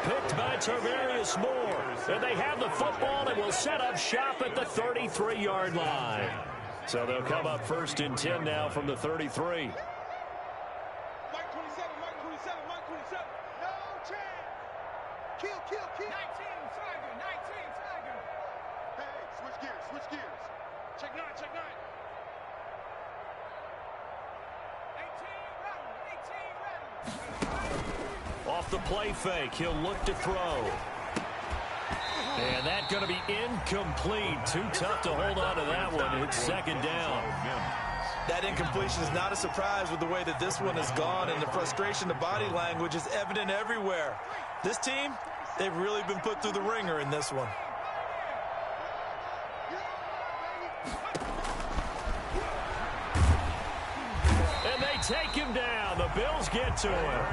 Picked by Tarvarius Moore. And they have the football and will set up shop at the 33-yard line. So they'll come up 1st and 10 now from the 33. Mike 27. No chance. Kill. 19, Tiger. Hey, switch gears. Check 9. 18 ready. Off the play fake, he'll look to throw. And that's going to be incomplete. Too tough to hold on to that one. It's 2nd down. That incompletion is not a surprise with the way that this one has gone, and the frustration, the body language is evident everywhere. This team, they've really been put through the ringer in this one. And they take him down. The Bills get to him.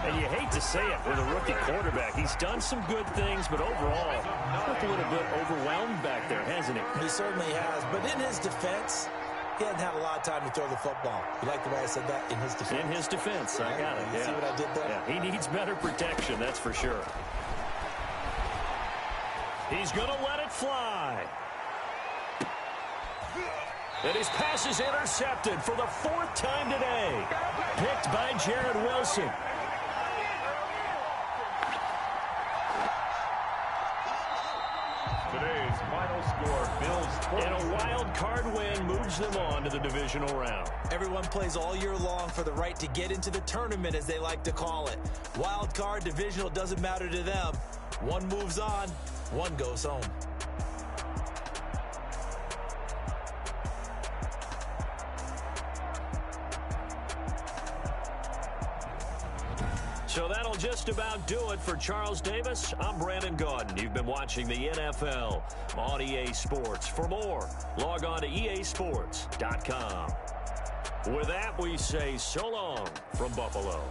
And you hate to say it with a rookie quarterback. He's done some good things, but overall, looked a little bit overwhelmed back there, hasn't he? He certainly has. But in his defense, he hasn't had a lot of time to throw the football. You like the way I said that? In his defense? In his defense, I got it. You see what I did there? Yeah, he needs better protection, that's for sure. He's going to let it fly. And his pass is intercepted for the 4th time today. Picked by Jared Wilson. Today's final score, Bills 20. And a wild card win moves them on to the divisional round. Everyone plays all year long for the right to get into the tournament, as they like to call it. Wild card, divisional, doesn't matter to them. One moves on, one goes home. So that'll just about do it for Charles Davis. I'm Brandon Gaudin. You've been watching the NFL on EA Sports. For more, log on to easports.com. With that, we say so long from Buffalo.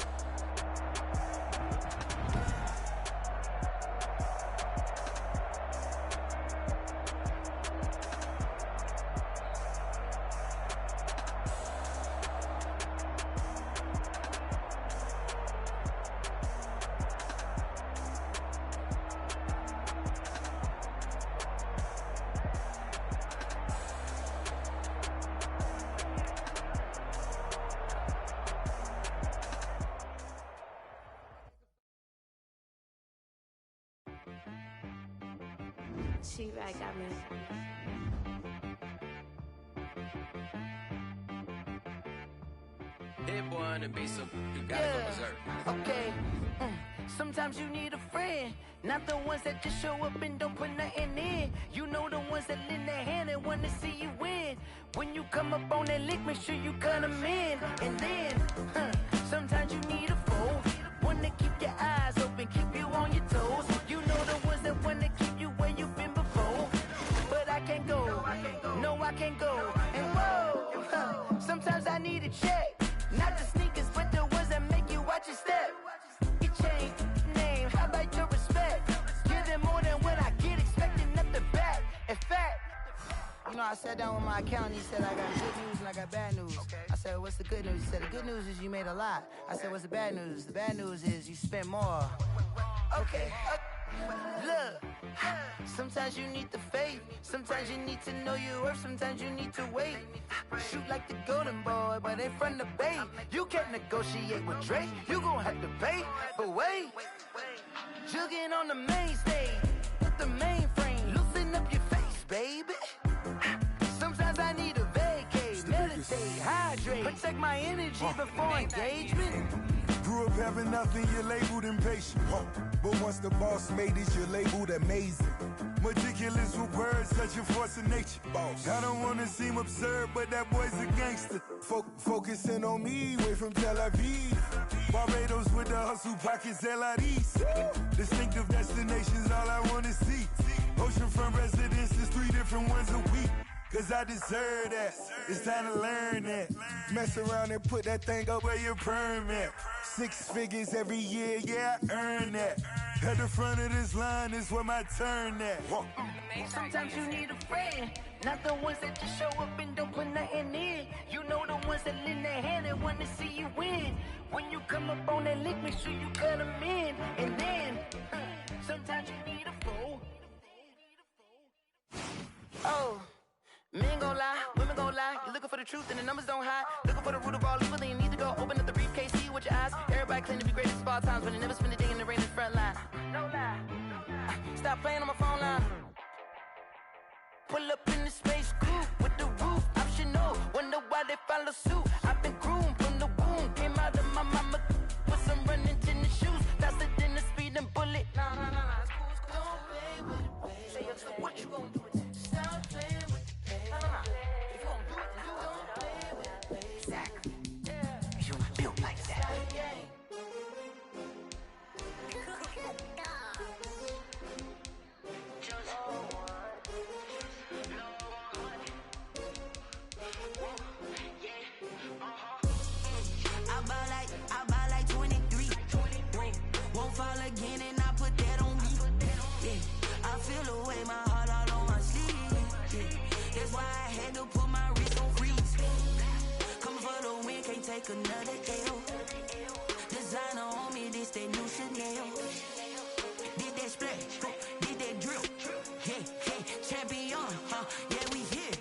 She right, got me. Hit boy on the beat, so you gotta go berserk. Okay. Sometimes you need a friend, not the ones that just show up and don't put nothing in. You know the ones that lend their hand and want to see you win. When you come up on that lick, make sure you cut them in. And then, sometimes you need a foe, one to keep your eyes open, keep you on your toes. You know the ones that want to keep you where you've been before. But I can't go, no I can't go. And whoa, sometimes I need a check, not the sneakers, but the ones that make you watch your step. Your chain, name, how about your respect? Give them more than what I get, expecting nothing back. In fact, you know, I sat down with my accountant, he said I got good news and I got bad news. I said, what's the good news? He said, the good news is you made a lot. I said, what's the bad news? The bad news is you spent more. Okay, look, sometimes you need the faith, sometimes you need to know your worth, sometimes you need to wait. Shoot like the golden boy, but ain't from the bay. You can't negotiate with Drake, you gon' have to pay. But wait, jugging on the main stage, with the mainframe, loosen up your face, baby. Sometimes I need a vacate, meditate, hydrate, protect my energy before engagement. Grew up having nothing, you're labeled impatient. But once the boss made it, you're labeled amazing. Meticulous with words, such a force of nature. I don't wanna seem absurd, but that boy's a gangster. Focusing on me, way from Tel Aviv. Barbados with the hustle pockets, LIDs. Distinctive destinations, all I wanna see. Oceanfront residences, 3 different ones a week. Cause I deserve that, it's time to learn that. Mess around and put that thing up where your perm at. 6 figures every year, yeah, I earn that. At the front of this line is where my turn at. Sometimes you need a friend, not the ones that just show up and don't put nothing in. You know the ones that lend their hand and want to see you win. When you come up on that lick, make sure you cut them in. And then, sometimes you need a fool. Oh. Men gon' lie, women gon' lie. You're looking for the truth and the numbers don't hide. Looking for the root of all evil, then you need to go open up the briefcase, see with your eyes. Everybody claim to be greatest of all times, but they never spend a day in the rain in the front line. No lie. Stop playing on my phone line. Pull up in the space coupe with the roof optional. Wonder why they follow suit. I've been groomed from the womb. Came out of my mama with some running tennis shoes. Faster than the speeding bullet. Nah. It's cool. Don't play with it, baby. Say so what you gon' do with it? Stop playing with it. If you gon' do it, then you don't play with it, baby. Exactly. Yeah. You built like that. I buy like 23. Won't fall again and I put that on me. Yeah. I feel the way my heart all on my sleeve. Yeah. That's why I had to put my wrist on freeze. Coming for the win, can't take another L. Designer on me, this that new Chanel. Did that splash, did that drill. Yeah, champion, yeah, we here.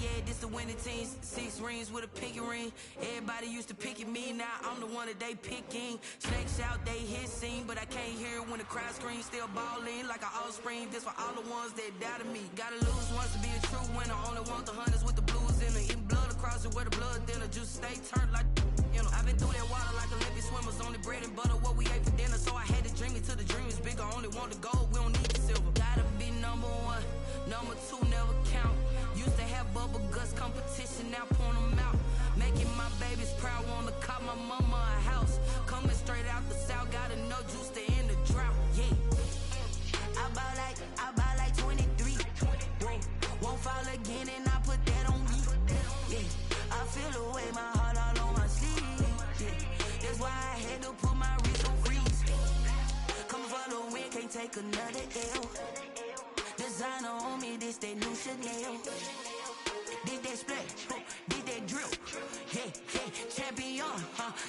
Yeah, this the winning team. 6 rings with a pinky ring. Everybody used to pick at me, now I'm the one that they picking. Snakes out, they hit scene, but I can't hear it when the crowd screams. Still balling like an offspring. This for all the ones that doubted me. Gotta lose once to be a true winner. Only want the hunters with the blues in it. Eating blood across it where the blood thinner. Juice stay turned like, you know. I've been through that water like Olympic swimmers. Only bread and butter, what we ate for dinner. So I had to dream it till the dream is bigger. Only want the gold, we don't need the silver. Gotta be number 1, number 2 never count. Used to have bubble guts competition, now point them out. Making my babies proud, wanna cop my mama a house. Coming straight out the south, gotta know juice to end the drought. Yeah. I buy like 23. Won't fall again and I put that on me. Yeah. I feel the way my heart all on my sleeve. Yeah. That's why I had to put my wrist on freeze. Coming for the win, can't take another L. Designer on me, this that new Chanel. Did that splash, did that drill. Yeah, champion,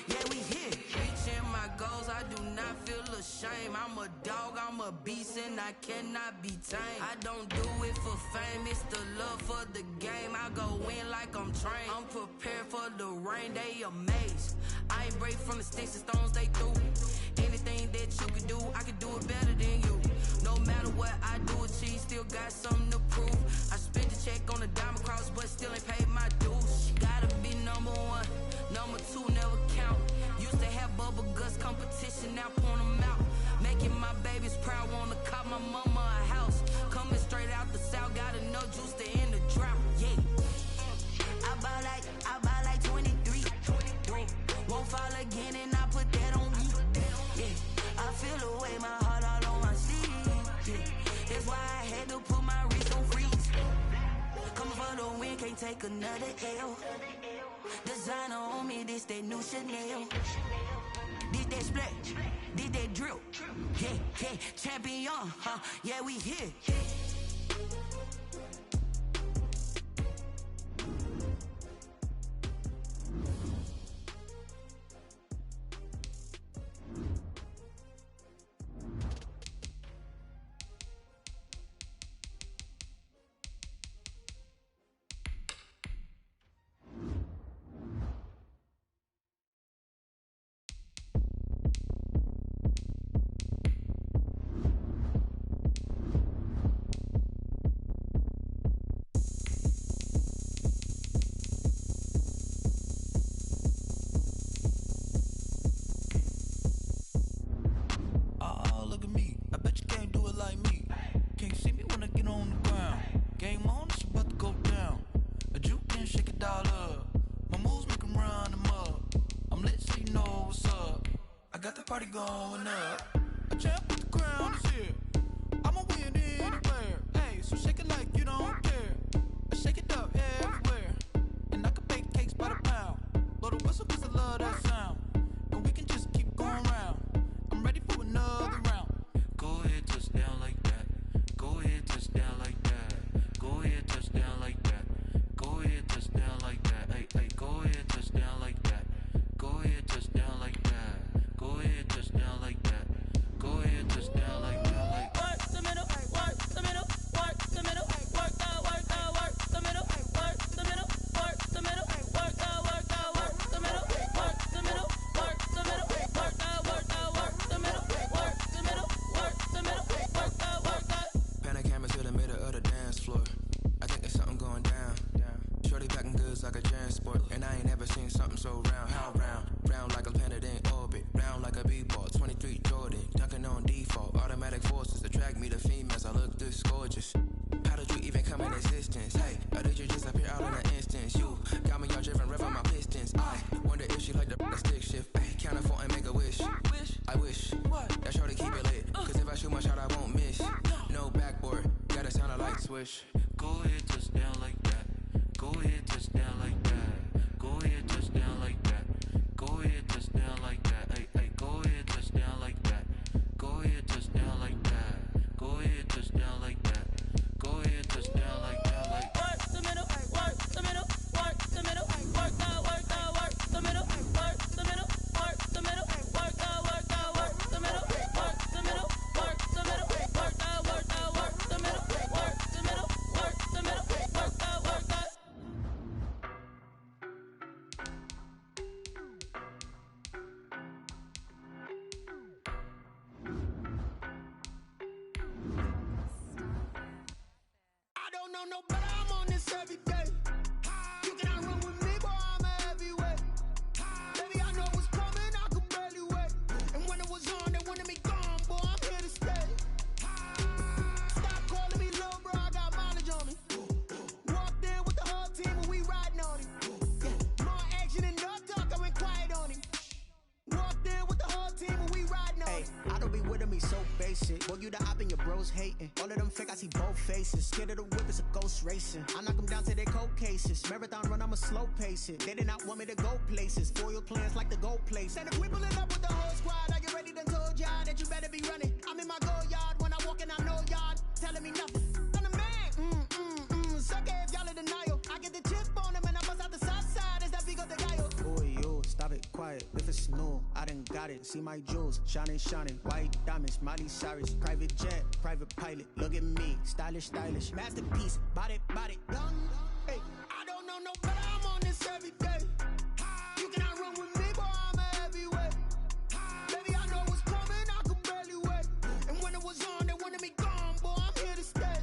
yeah, we here. Reaching my goals, I do not feel ashamed. I'm a dog, I'm a beast, and I cannot be tamed. I don't do it for fame, it's the love for the game. I go in like I'm trained. I'm prepared for the rain, they amazed. I ain't break from the sticks and stones they threw. Anything that you can do, I can do it better than you. No matter what I do, achieve, still got can't take another L. Designer on me, this that new Chanel. This that splat, this that drill. Yeah, champion, yeah, we here. Party going up. A champ with the crown is here. I'ma win anywhere. Hey, so shake it like you don't care. I shake it up everywhere. And I can bake cakes by the pound. Blow the whistle cause I love that sound. And we can just keep going round. I'm ready for another round. Go ahead, touch down like that. Go ahead, touch down like that. Go ahead, touch down like that. Go ahead, touch down like that. Hey, go ahead, touch down like that. Go ahead, touch down like that. Go ahead, touch down like that. Go ahead, touch down like that. Like work the middle, work the middle, work the middle, work the middle, work the middle, work the middle, work the middle, work the middle, work the middle, work the middle, work the middle, work the middle, work the. Pan a camera to the middle of the dance floor. I think there's something going down. Shorty packing goods like a transport, and I ain't never seen something so round. How round? Round like a planet in orbit, round like a b-ball. 23 Jordan, dunking on default. Automatic forces attract me to females. I look this gorgeous. How did you even come in existence? Hey, or did you just appear out in an instance? You got me all driven, revving my pistons. I wonder if she like the stick shift. Hey, count it 4 and make a wish. I wish that shorty keep it lit. Cause if I shoot my shot, I won't miss. No backboard, gotta sound a light switch. go ahead, touch down like that. Go ahead, touch down like that. Go ahead, touch down like that. Go ahead, touch down like that. Hey, go ahead, touch down like that. Go ahead, touch down like that. Go ahead, touch down like that. Go ahead, touch down like that. Like work the middle, work the middle, work the middle, work the middle, work the middle, work the middle, work the middle, work the middle, work the middle, work the middle, work the middle, work the middle, work the middle, work the middle, work the middle, work the. I don't know no better, I'm on this every day. You cannot run with me, boy, I'm a heavyweight. Baby, I know what's coming, I could barely wait. And when it was on, they wanted me gone, boy, I'm here to stay. Stop calling me little bro, I got mileage on me. Walked in with the whole team and we riding on him. More action and no talk, I went quiet on him. Walked in with the whole team and we riding on him. I don't be with him, he's so basic. Boy, you the op and your bros hating. All of them fake, I see both faces. Scared of the whip, it's a ghost racing. I knock them down to their cold cases. Marathon run, I'ma slow pace it. They did not want me to go places. Foil plans like the go place. And if we pulling up with the whole squad, are you ready? Done told y'all that you better be running. I'm in my go yard when I walk in, I know y'all telling me nothing. I'm the man, suck it if y'all in denial. I get the chip on them and I bust out the south side. Is that Vigo de Gallo? Boy, yo, stop it, quiet. If it's new, I done got it. See my jewels, shining, shining. White diamonds, Miley Cyrus. Private jet, private pilot. Look at me, stylish, stylish. Masterpiece, body, done. Hey, I don't know no better, I'm on this every day. You cannot run with me, boy, I'm a heavyweight. Baby, I know what's coming, I could barely wait. And when it was on, they wanted me gone, boy, I'm here to stay.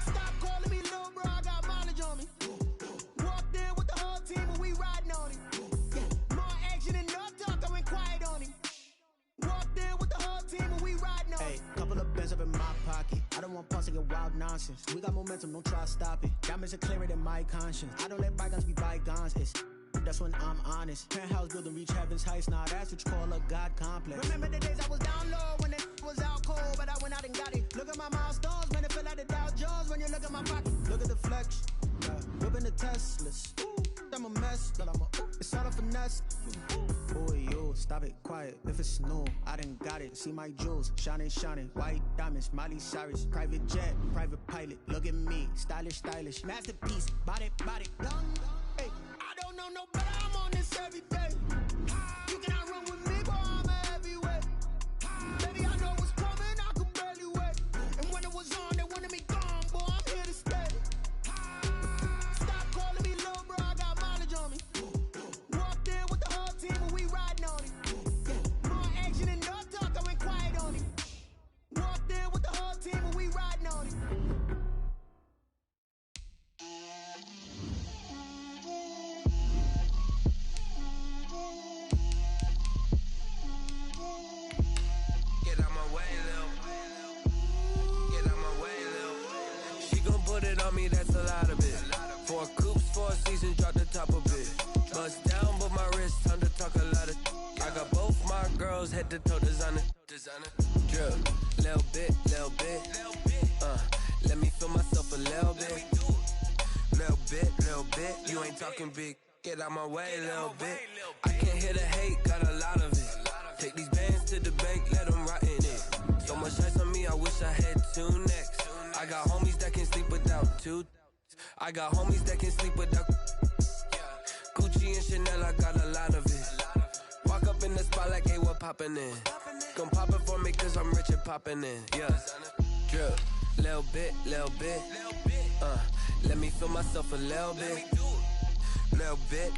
Stop calling me little bro, I got mileage on me. Walked in with the whole team and we riding on him. More action and no talk, I went quiet on him. Walked in with the whole team and we riding on him. Hey, couple of bands up in my pocket. I don't want pause to get wild nonsense. We got momentum, don't try to stop it. Diamonds are clearer than my conscience. I don't let bygones be bygones. That's when I'm honest. Penthouse building, reach heaven's heights. Nah, that's what you call a God complex. Remember the days I was down low when it was out cold, but I went out and got it. Look at my milestones, man, it feel like the Dow Jones when you look at my pocket. Look at the flex. stop it, quiet. If it's new, I done got it. See my jewels, shining, shining. White diamonds, Miley Cyrus. Private jet, private pilot. Look at me, stylish, stylish. Masterpiece, body, body, young. Hey, I don't know no better. I'm on this every day. You cannot run with me, boy. I'm a heavyweight. Baby, I know what's coming. I could barely wait. And when it was on, they wanted me gone, boy. I'm here to stay. Stop calling me little bro. I got mileage on me. Walked in with the whole team and we riding on it. More action and no talk. I went quiet on it. Walked in with the whole team and we riding on it. Get out my way, Lil. Get out my way, Lil. She gon' put it on me, that's a lot of it. 4 coops, 4 seasons, drop the top a bit. Bust down, but my wrist, time to talk a lot of. I got both my girls head to toe designer. Drip, little bit, little bit. Let me feel myself a little bit. Little bit. You ain't talking big. Get out my way, little bit. I can't hear the hate, got a lot of it. Take these bands to the bank, let them rot in it. So much ice on me, I wish I had 2 necks. I got homies that can sleep without 2. I got homies that can sleep without Gucci and Chanel, I got a lot of it. Walk up in the spot like, hey, what poppin' in? Gon' pop it for me cause I'm rich and poppin' in, yeah. Drip, little bit. Let me feel myself a little bit. Little bit.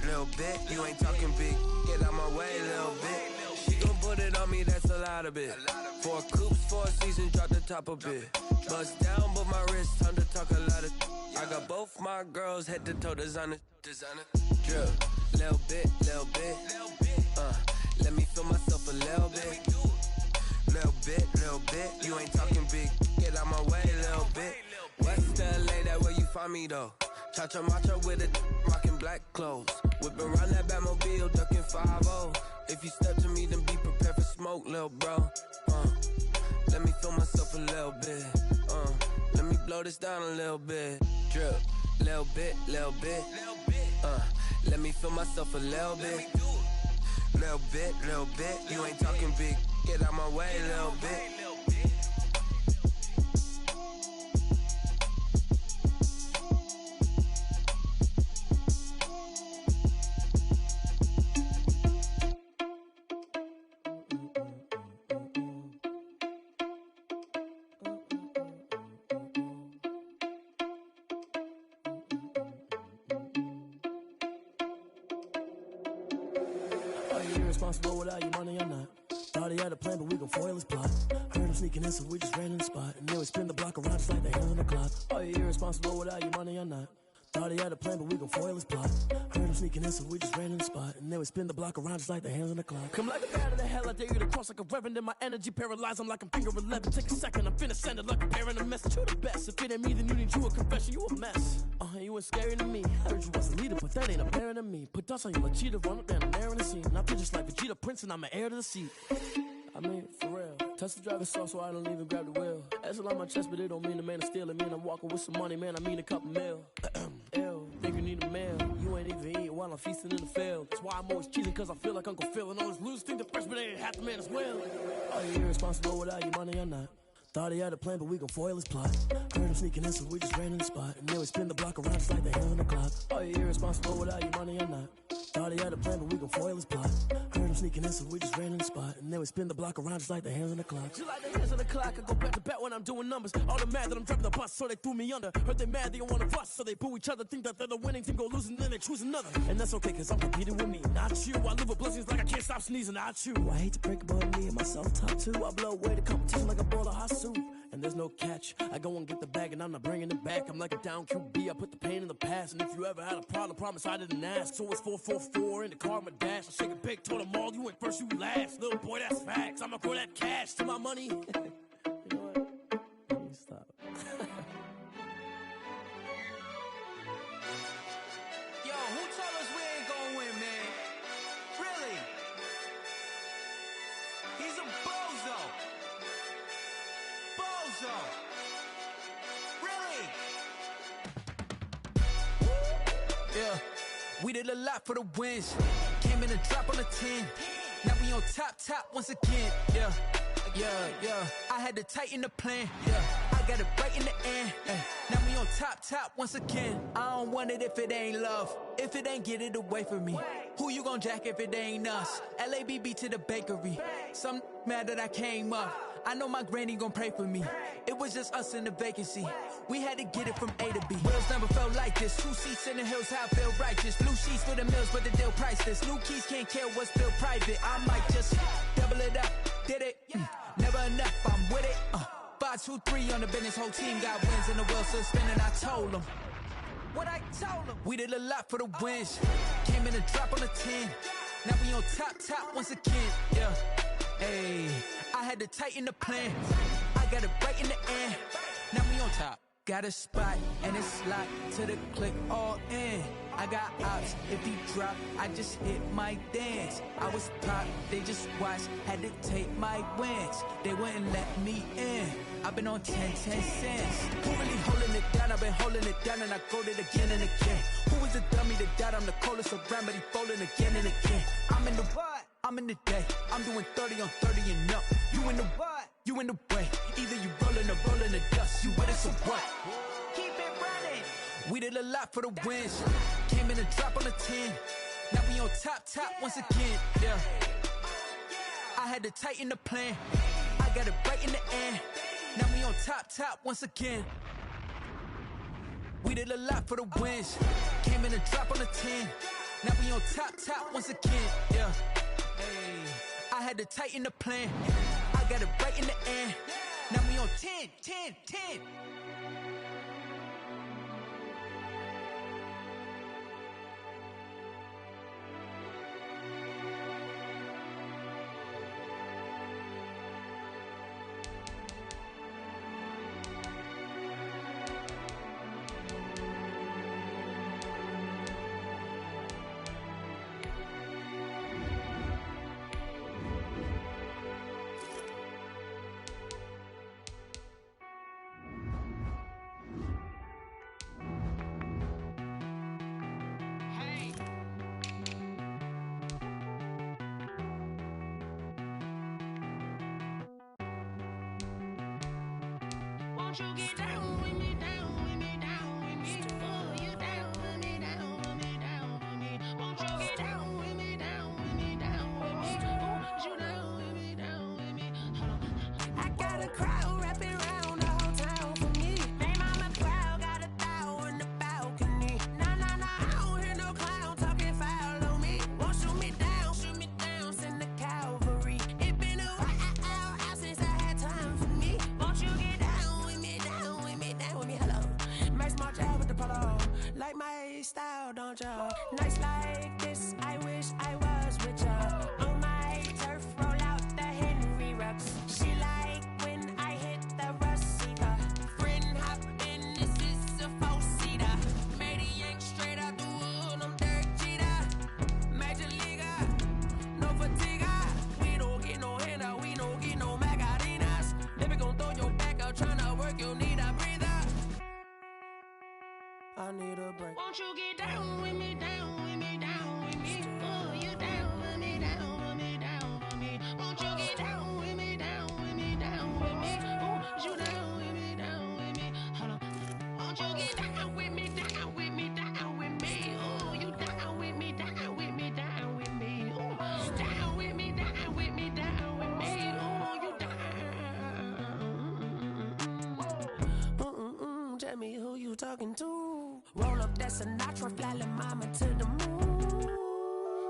You ain't talking big. Get out my way, little bit. She gon' put it on me, that's a lot of it. 4 coops, 4 seasons, drop the top a bit. Bust down, but my wrist, time to talk a lot of. I got both my girls head to toe designer. Drip, little bit. Let me feel myself a little bit. Little bit. You ain't talking big. Get out my way, little bit. West LA, that where you find me though. Cha-cha matcha with a rockin' black clothes. Whippin' around that Batmobile, duckin' 5-0. If you step to me, then be prepared for smoke, lil' bro. Let me feel myself a little bit. Let me blow this down a little bit. Drip, little bit. Let me feel myself a little bit. Little bit. You ain't talking big. Get out my way, little bit. Irresponsible without your money or not. Thought he had a plan, but we gon' foil his plot. Heard him sneaking in, so we just ran in the spot. And then we spin the block around just like the hands on the clock. Are you irresponsible without your money or not? Thought he had a plan, but we gon' foil his plot. Heard him sneaking in, so we just ran in the spot. And then we spin the block around just like the hands on the clock. Come like a bat of the hell, I dare you to cross like a reverend. In my energy paralyzed, I'm like I'm finger 11. Take a second, I'm finna send it like a parent a message. You the best, if it ain't me, then you need you a confession. You a mess, you ain't scary to me. Heard you was a leader, but that ain't apparent to me. Put dust on you like cheetah, run up down and air in the scene. And I feel just like Vegeta Prince, and I'm an heir to the seat. I mean, for real. Touch the driver's soft so I don't even grab the wheel. That's on my chest, but it don't mean the man is stealing. Mean I'm walking with some money, man, I mean a couple mil. Ew, think you need a meal. You ain't even eating while I'm feasting in the field. That's why I'm always cheating, cause I feel like Uncle Phil. And all this loose think the freshman ain't half the man as well. Are you irresponsible without your money or not? Thought he had a plan, but we gon' foil his plot. Heard him sneaking in, so we just ran in the spot. And then we spin the block around just like the hands on the clock. Are you irresponsible without your money or not? Thought he had a plan, but we gon' foil his plot. Heard him sneaking in, so we just ran in the spot. And then we spin the block around just like the hands on the clock. Just like the hands on the clock, I go back to back when I'm doing numbers. All the mad that I'm driving the bus, so they threw me under. Heard they mad, they don't wanna fuss, so they boo each other. Think that they're the winning team, go losing, then they choose another. And that's okay, cause I'm competing with me, not you. I live with blessings like I can't stop sneezing, not you. I hate to break it, but me and myself top too. I blow away the competition like a bowl of hot soup. And there's no catch. I go and get the bag and I'm not bringing it back. I'm like a down QB, I put the pain in the past. And if you ever had a problem, promise I didn't ask. So it's 444 in the car, my dash. I shake it big, told them all, you went first, you last. Little boy, that's facts. I'ma throw that cash to my money. You know what? Let me stop. Yo, who told us we ain't gonna win, man? Really? He's a bozo. Bozo. Really? Yeah. We did a lot for the wins. Came in and drop on the 10. Now we on top once again, yeah. I had to tighten the plan, yeah. I got it right in the end, now we on top once again. I don't want it if it ain't love. If it ain't, get it away from me. Who you gon' jack if it ain't us? LABB to the bakery. Some mad that I came up. I know my granny gon' pray for me. It was just us in the vacancy. We had to get it from A to B. Wheels never felt like this. 2 seats in the hills, how I feel righteous. Blue sheets for the mills, but the deal priceless. New keys can't care what's still private. I might just double it up. Did it? Never enough, I'm with it. 5, 2, 3 on the business. Whole team got wins and the wheels still spinning. I told them what I told them. We did a lot for the wins. Came in a drop on the 10. Now we on top once again, yeah. Hey, I had to tighten the plan. I got it right in the end. Now we on top. Got a spot and it's locked to the click all in. I got ops, if he drop, I just hit my dance. I was pop, they just watched, had to take my wins. They wouldn't let me in. I've been on 10 cents. Who really holding it down? I've been holding it down and I go it again and again. Who is the dummy that died? I'm the coldest around, but he falling again and again. I'm in the what? I'm in the day. I'm doing 30 on 30 and up. You in the what? You in the way. Either you rolling or rolling the dust. You with us or what? Keep it running. We did a lot for the wins. Came in a drop on the 10. Now we on top once again, yeah. I had to tighten the plan. I got it right in the end. Now we on top once again. We did a lot for the wins. Came in a drop on the 10. Now we on top once again, yeah. Hey, I had to tighten the plan. I got it right in the end. Now we on 10. Won't you get down with me, down with me, down with me? Oh, you down with me, down with me, down with me. Won't you get down with me, down with me, down with me? Oh, you down with me, down with me? Hold on. I got a crowd wrapping around the whole town for me. Hey, mama, crowd got a thou on the balcony. Nah, I don't hear no clown talking foul on me. Won't shoot me down, send the cavalry. It been a while since I had time for me. Won't you get down with me, down with me, down with me? Hello. Max March out with the polo. Like my style, don't ya? Nights like this, I wish I was with ya. On my turf, roll out the Henry Rux. She like when I hit the Rosita. Friend hop in, this is a four-seater. Made a yank straight out the wood, I'm Derek Jeter. Major Leaguer, no fatigue. We don't get no handout, we don't get no Macarinas. Never gon' throw your back out, tryna work, you need a breather. I need a break. Won't you get down with me, down with me, down with me? Oh, you down with me, down with me, down with me? Won't you get down with me, down with me, down with me? Oh, you down with me, down with me? Hold on. Won't you get down with me, down with me, down with me? Oh, you down with me, down with me, down with me? Oh, down with me, down with me, down with me? Oh, you down. Tell me who you talking to. Roll up that Sinatra, fly la mama to the moon.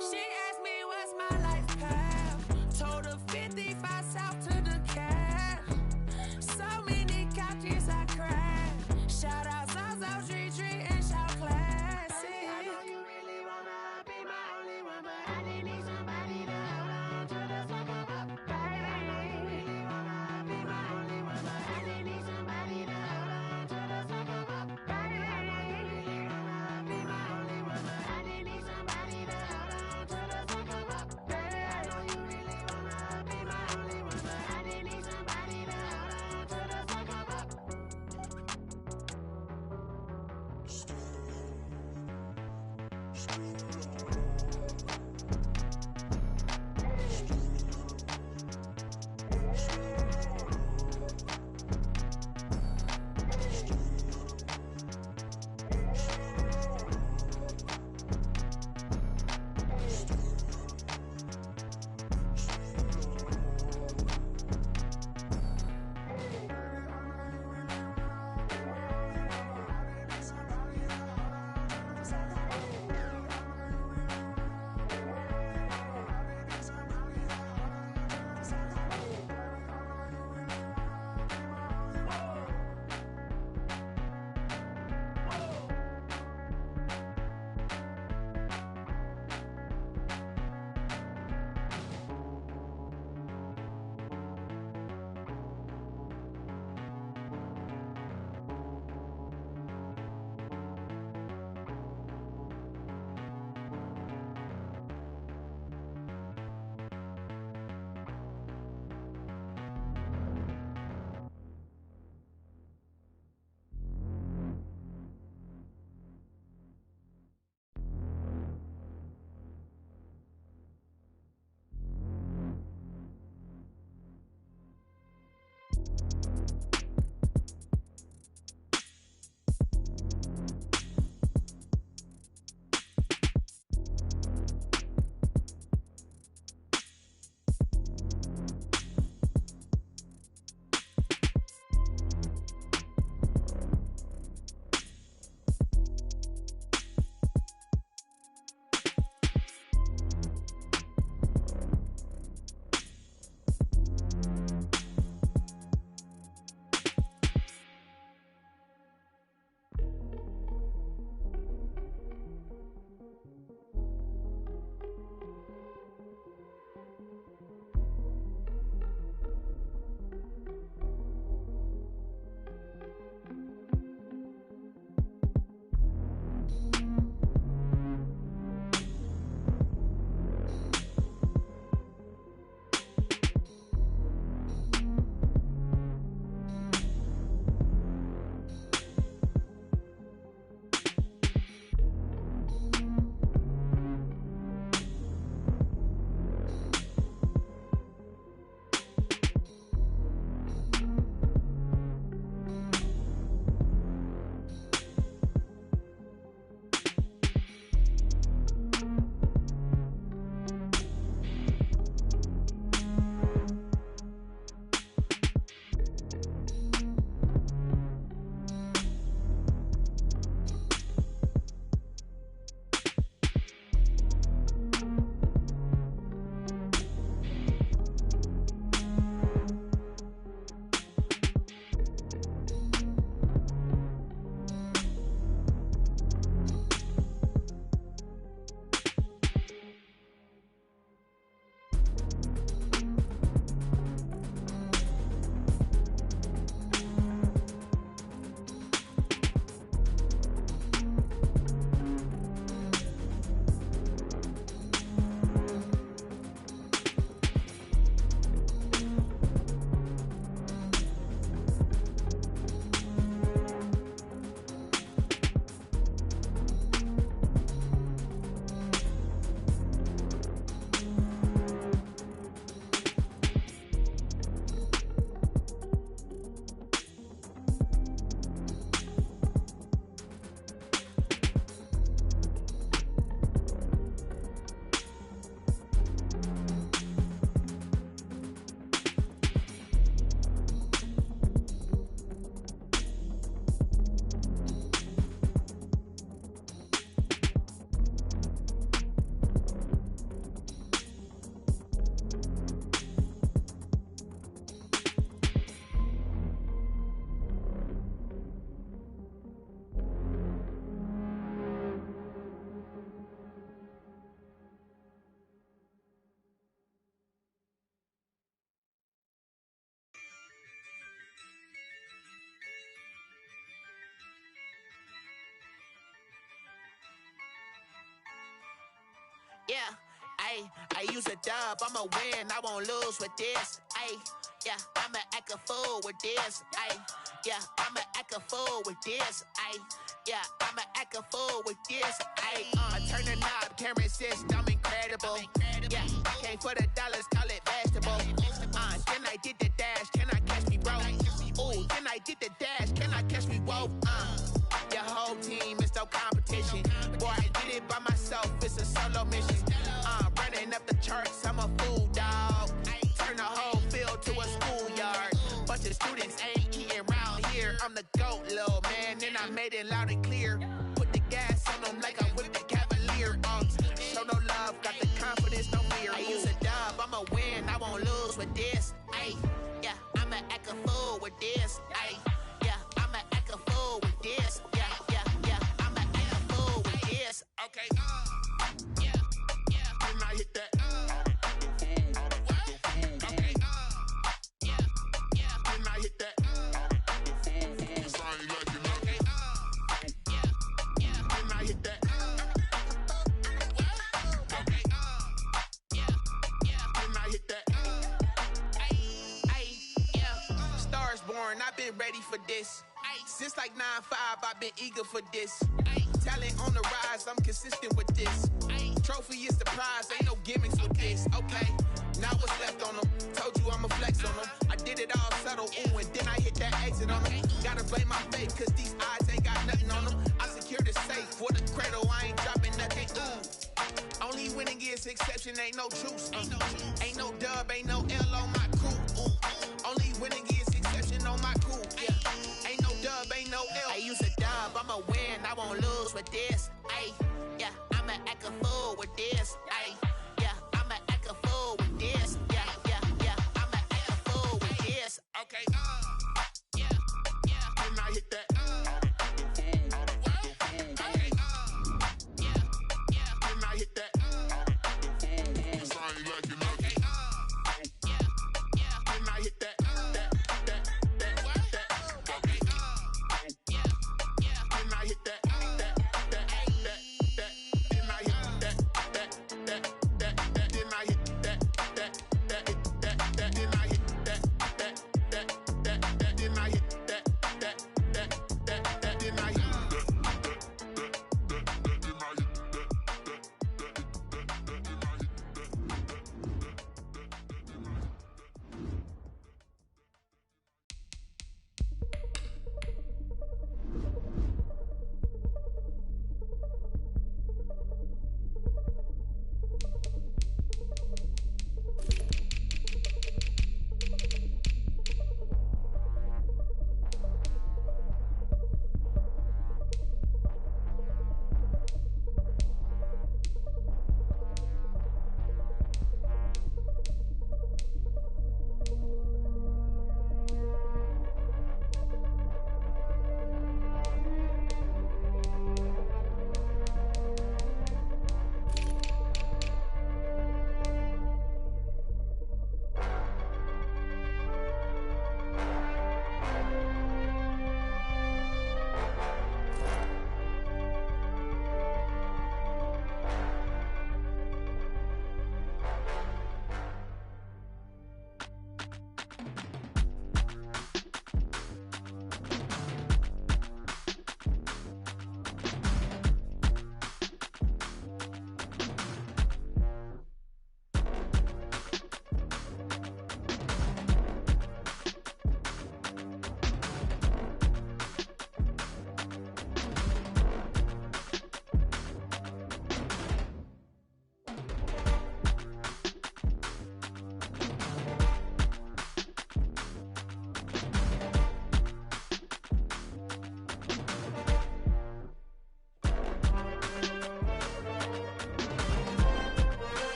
She asked me what's my life path. Told her 55 south to the cab. So many couches I cried. Shout out South Street and shout classy. I know you really wanna be my only one, but I didn't need somebody to hold on to the second up. Baby, I know you really wanna be my only one, but I didn't need somebody to hold on to the second up. Baby, I know you really wanna be my only one, but I didn't need somebody to hold on to the second up. Baby, I know you really wanna be my only one, but I didn't need somebody to hold on to the second up. yeah. Ayy, I use a dub, I'ma win, I won't lose with this. Ayy, yeah, I'ma act a fool with this. Ayy, yeah, I'ma act a fool with this. Ayy, yeah, I'ma act a fool with this. Ayy, I turn the knob, camera assist, I'm incredible. Yeah, came for the dollars, call it vegetable. Then I did the dash, can I catch me, bro? Ooh, then I did the dash, can I catch me, whoa? Your whole team is no competition. Boy, I did it by myself, it's a solo mission. Running up the charts, I'm a fool, dog. Turn the whole field to a schoolyard. Bunch of students ain't eating round here. I'm the GOAT, little man, and I made it loud and clear. Put the gas on them like I'm with the Cavalier. Show no love, got the confidence, no fear. I use a dub, I'ma win, I won't lose with this. Ay, yeah, I'ma act a fool with this. Ay, yeah, I'ma act a fool with this. Yeah, yeah, yeah, I'ma act a fool with this. Okay, yeah, yeah, when I hit that. Okay, yeah, yeah, when I hit that. I've been ready for this. Since like 9-5, I've been eager for this. Talent on the rise, I'm consistent with this. Trophy is the prize, ain't no gimmicks with this. Okay, now what's left on them? Told you I'ma flex on them. I did it all subtle, ooh, and then I hit that exit on them. Gotta blame my faith, cause these eyes ain't got nothing on them. I secured the safe for the cradle, I ain't dropping nothing, ooh. Only winning is exception, ain't no truce. Ain't no dub, ain't no L on my crew. Ooh. Only winning is exception on my crew. Yeah. Ain't no dub, ain't no L. I use a dub, I'ma win, I won't lose with this. Ay, yeah, I'ma act a fool with this. Ay, yeah, I'ma act a fool with this. Yeah, yeah, yeah, I'ma act a fool with this. Okay, yeah, yeah, when I hit that. Okay, yeah, yeah, when I hit that.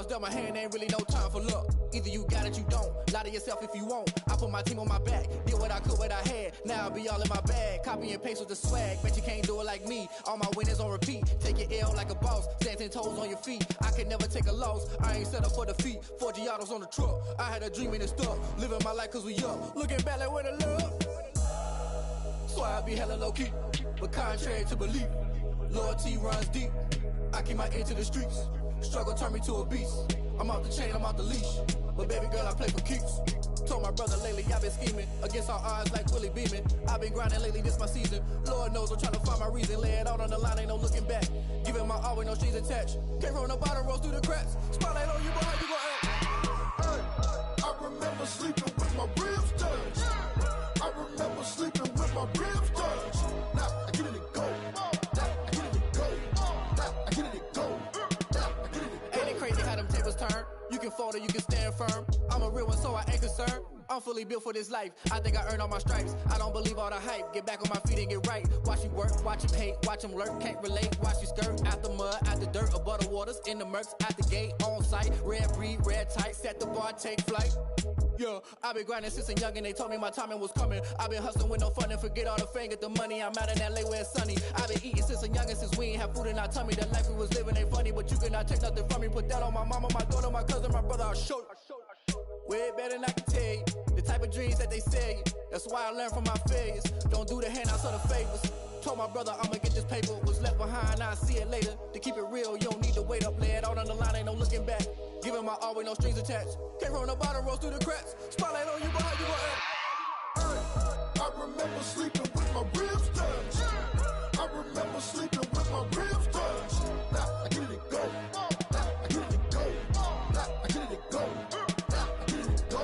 cards dealt my hand, ain't really no time for luck. Either you got it, you don't. Lie to yourself if you won't. I put my team on my back, did what I could, what I had. Now I be all in my bag, copy and paste with the swag. Bet you can't do it like me. All my winners on repeat. Take your L like a boss, stand 10 toes on your feet. I can never take a loss. I ain't set up for defeat. 4 Giottos on the truck. I had a dream and it stuck. Living my life cause we up. Looking back like where the love. So I be hella low key, but contrary to belief, loyalty runs deep. I keep my ear to the streets. Struggle turned me to a beast. I'm off the chain, I'm off the leash. But baby girl, I play for keeps. Told my brother lately, I've been scheming against all odds like Willie Beeman. I've been grinding lately, this my season. Lord knows I'm trying to find my reason. Lay it out on the line, ain't no looking back. Giving my all with no strings attached. Came from the bottom, rose through the cracks. Spotlight on you, boy, how you gon' act? Hey, I remember sleeping with my ribs touched. I remember sleeping with my ribs touched. Now I get it and go. Now I get it and go. Now I get it and go. Now I get it and go. Ain't it crazy how them tables turn? You can fold or you can stand firm. I'm a real one, so I ain't concerned. I'm fully built for this life. I think I earned all my stripes. I don't believe all the hype. Get back on my feet and get right. Watch you work, watch him hate, watch him lurk. Can't relate, watch you skirt. Out the mud, out the dirt, above the waters, in the murks, out the gate, on site. Red breed, red tight, set the bar, take flight. Yeah, I've been grinding since a young and they told me my timing was coming. I've been hustling with no fun and forget all the fame, get the money. I'm out in LA where it's sunny. I've been eating since a young and since we ain't have food in our tummy. The life we was living ain't funny, but you cannot take nothing from me. Put that on my mama, my daughter, my cousin, my brother, I'll show you. Way better than I can tell you. The type of dreams that they sell you. That's why I learned from my failures. Don't do the handouts or the favors. Told my brother I'ma get this paper. Was left behind, I'll see it later. To keep it real, you don't need to wait up. Lay it out on the line, ain't no looking back. Giving my all with no strings attached. Came from the bottom, rose through the cracks. Spotlight on you, boy, how you gon' act? I remember sleeping with my ribs touched. I remember sleeping with my ribs touched. Now I get it and go. Now I get it and go. Now I get it and go. Now I get it and go.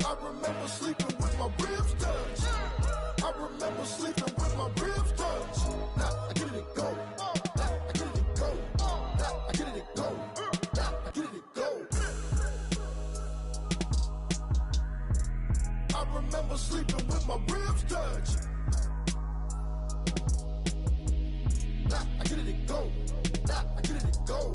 I remember sleeping with my ribs touched. I remember sleeping with my ribs touched. Now I get it and go. Now I get it and go. Now I get it and go. Now I get it and go. I remember sleeping with my ribs touched. Now I get it and go. Now I get it and go.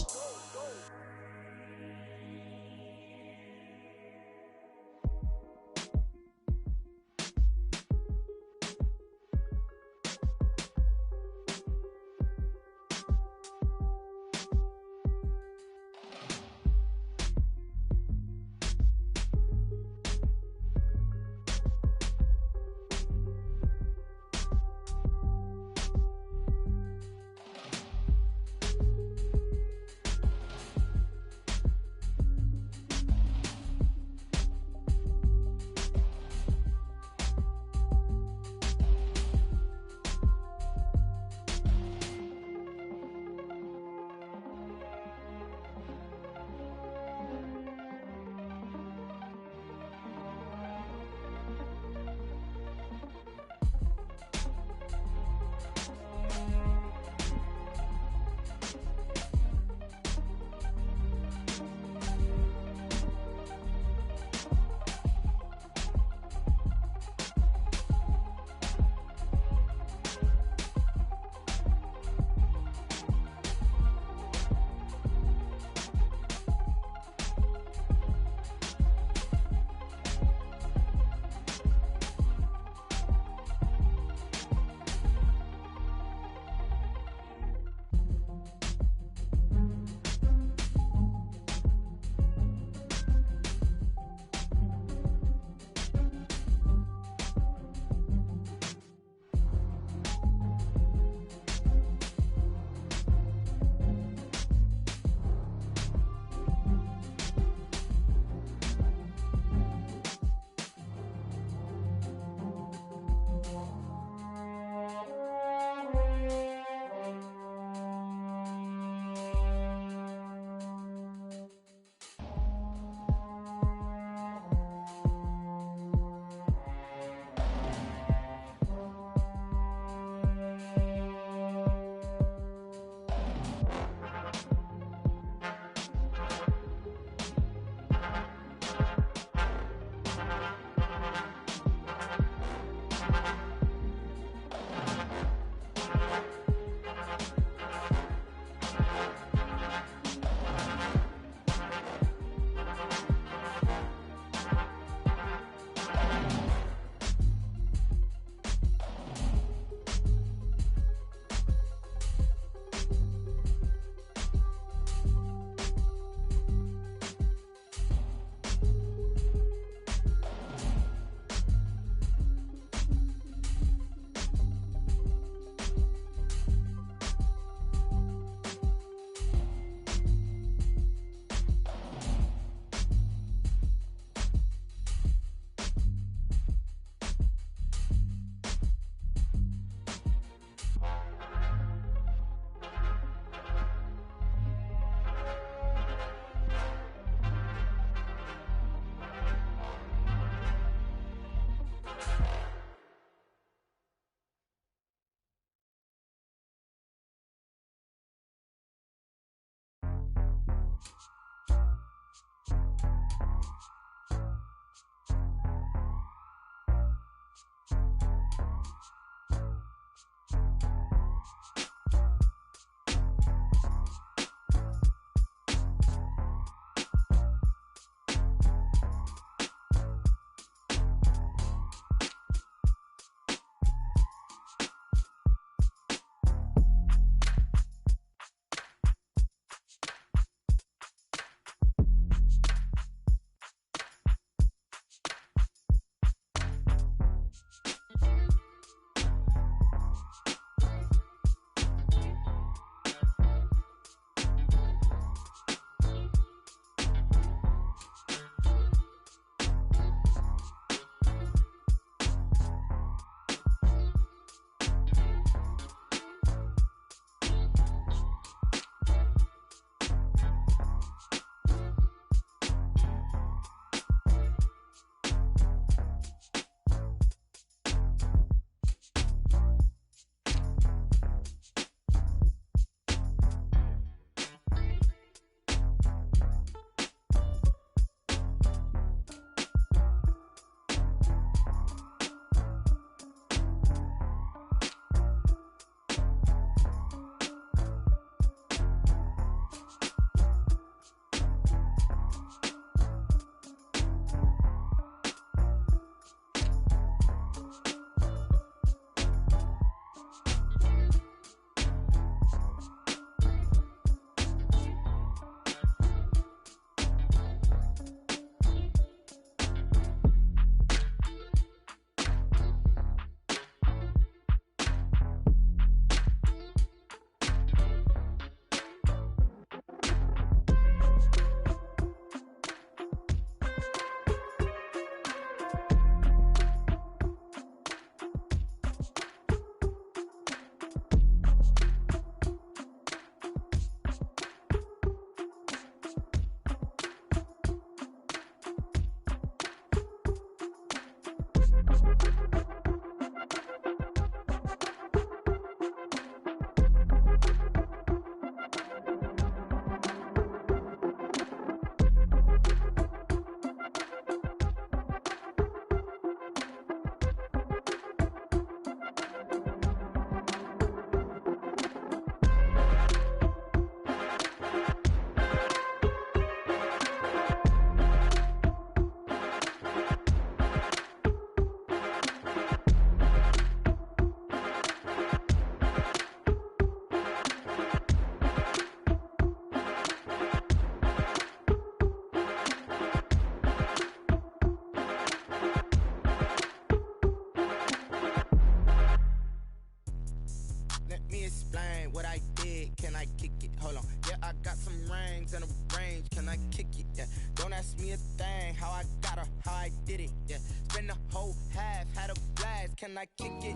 a thing, how I got her, how I did it, yeah. Spend the whole half, had a blast, can I kick it?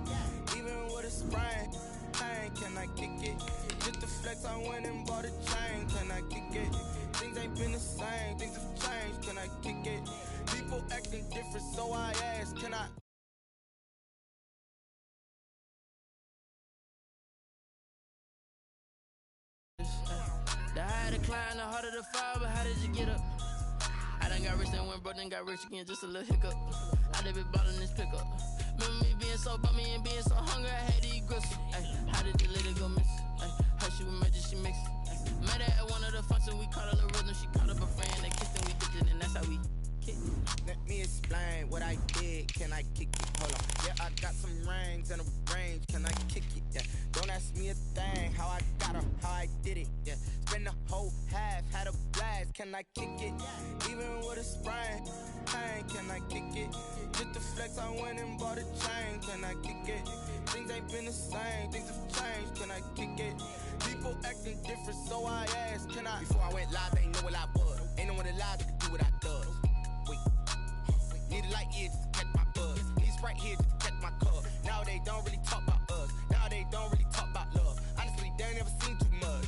Even with a sprain, pain, can I kick it? Just to flex, I went and bought a chain, can I kick it? Things ain't been the same, things have changed, can I kick it? People acting different, so I ask, can I? The higher the climb, the harder the fall, but how did you get up? I done got rich, then went broke, then got rich again, just a little hiccup. I done been ballin' this pickup. Remember me being so bummy and being so hungry, I had to eat gristle. Ay, how did the lady go miss? Ay, her she was magic, she mixed. Met her at one of the functions, we caught a little rhythm, she caught up a friend, they kissed and we dipped it, and that's how we kicked. Let me explain what I did, can I kick it? Hold on, yeah, I got some rings and a range, can I kick it? Yeah, don't ask me a thing, how I got her, how I did it, yeah. Spend the whole half, had a blast, can I kick it? Even with a sprain, pain, can I kick it? Just to flex, I went and bought a chain, can I kick it? Things ain't been the same, things have changed, can I kick it? People acting different, so I asked, can I? Before I went live, ain't know what I was. Ain't no one alive that could do what I does. Wait, need a light here just to catch my buzz. Need Sprite here just to catch my cup. Now they don't really talk about us. Now they don't really talk about love. Honestly, they ain't never seen too much.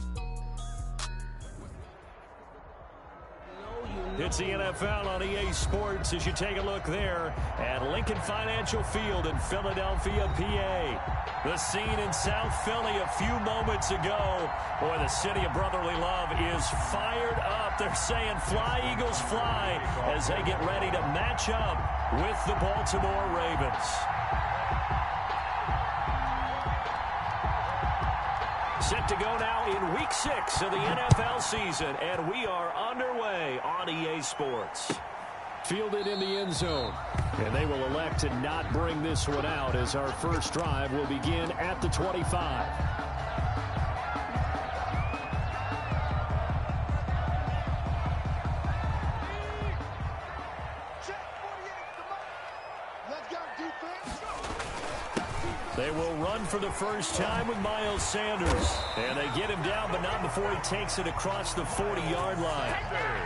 It's the NFL on EA Sports as you take a look there at Lincoln Financial Field in Philadelphia, PA. The scene in South Philly a few moments ago. Boy, the city of brotherly love is fired up. They're saying fly, Eagles, fly as they get ready to match up with the Baltimore Ravens. Set to go now in Week 6 of the NFL season, and we are underway on EA Sports. Fielded in the end zone, and they will elect to not bring this one out as our first drive will begin at the 25. They will run for the first time with Miles Sanders. And they get him down, but not before he takes it across the 40-yard line.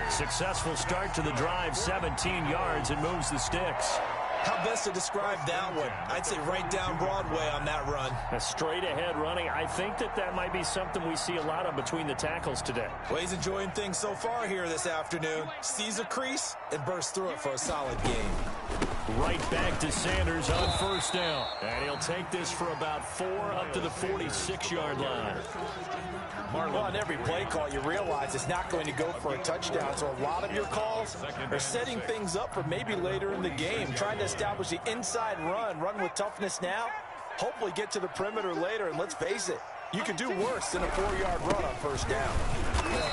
Successful start to the drive, 17 yards, and moves the sticks. How best to describe that one? I'd say right down Broadway on that run. A straight-ahead running. I think that might be something we see a lot of between the tackles today. Well, he's enjoying things so far here this afternoon. Sees a crease and bursts through it for a solid game. Right back to Sanders on first down. And he'll take this for about 4 up to the 46-yard line. Well, on every play call, you realize it's not going to go for a touchdown. So a lot of your calls are setting things up for maybe later in the game, trying to establish the inside run with toughness now, hopefully get to the perimeter later. And let's face it, you could do worse than a 4-yard run on first down.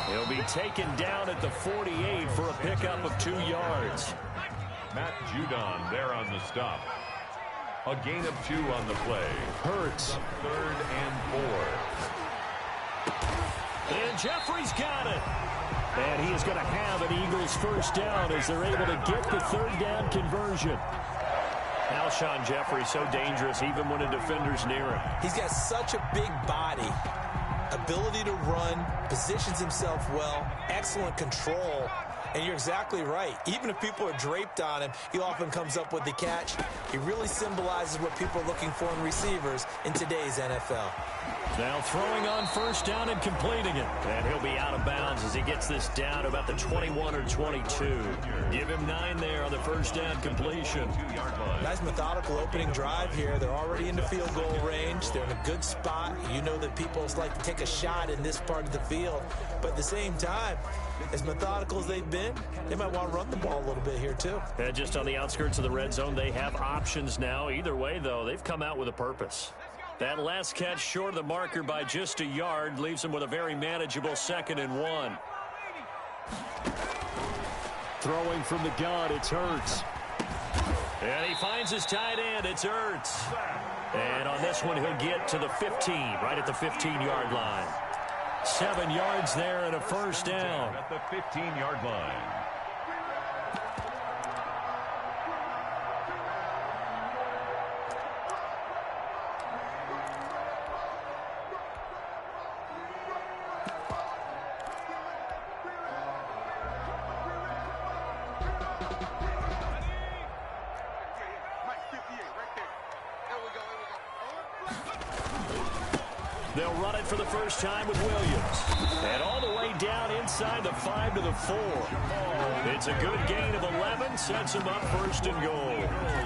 He'll be taken down at the 48 for a pickup of 2 yards. Matt Judon there on the stop. A gain of 2 on the play. Hurts. 3rd and 4. And Jeffrey's got it. And he is going to have an Eagles first down as they're able to get the 3rd down conversion. Alshon Jeffrey so dangerous even when a defender's near him. He's got such a big body, ability to run, positions himself well, excellent control. And you're exactly right. Even if people are draped on him, he often comes up with the catch. He really symbolizes what people are looking for in receivers in today's NFL. Now throwing on first down and completing it. And he'll be out of bounds as he gets this down to about the 21 or 22. Give him 9 there on the first down completion. Nice methodical opening drive here. They're already in the field goal range. They're in a good spot. You know that people like to take a shot in this part of the field. But at the same time, as methodical as they've been, they might want to run the ball a little bit here too. And just on the outskirts of the red zone, they have options now. Either way, though, they've come out with a purpose. That last catch short of the marker by just a yard leaves them with a very manageable 2nd and 1. Throwing from the gun, it's Hurts. And he finds his tight end. It's Hurts. And on this one, he'll get to the 15, right at the 15-yard line. 7 yards there and a first down. At the 15-yard line. They'll run it for the first time with Williams. And all the way down inside the 5 to the 4. It's a good gain of 11, sets them up first and goal.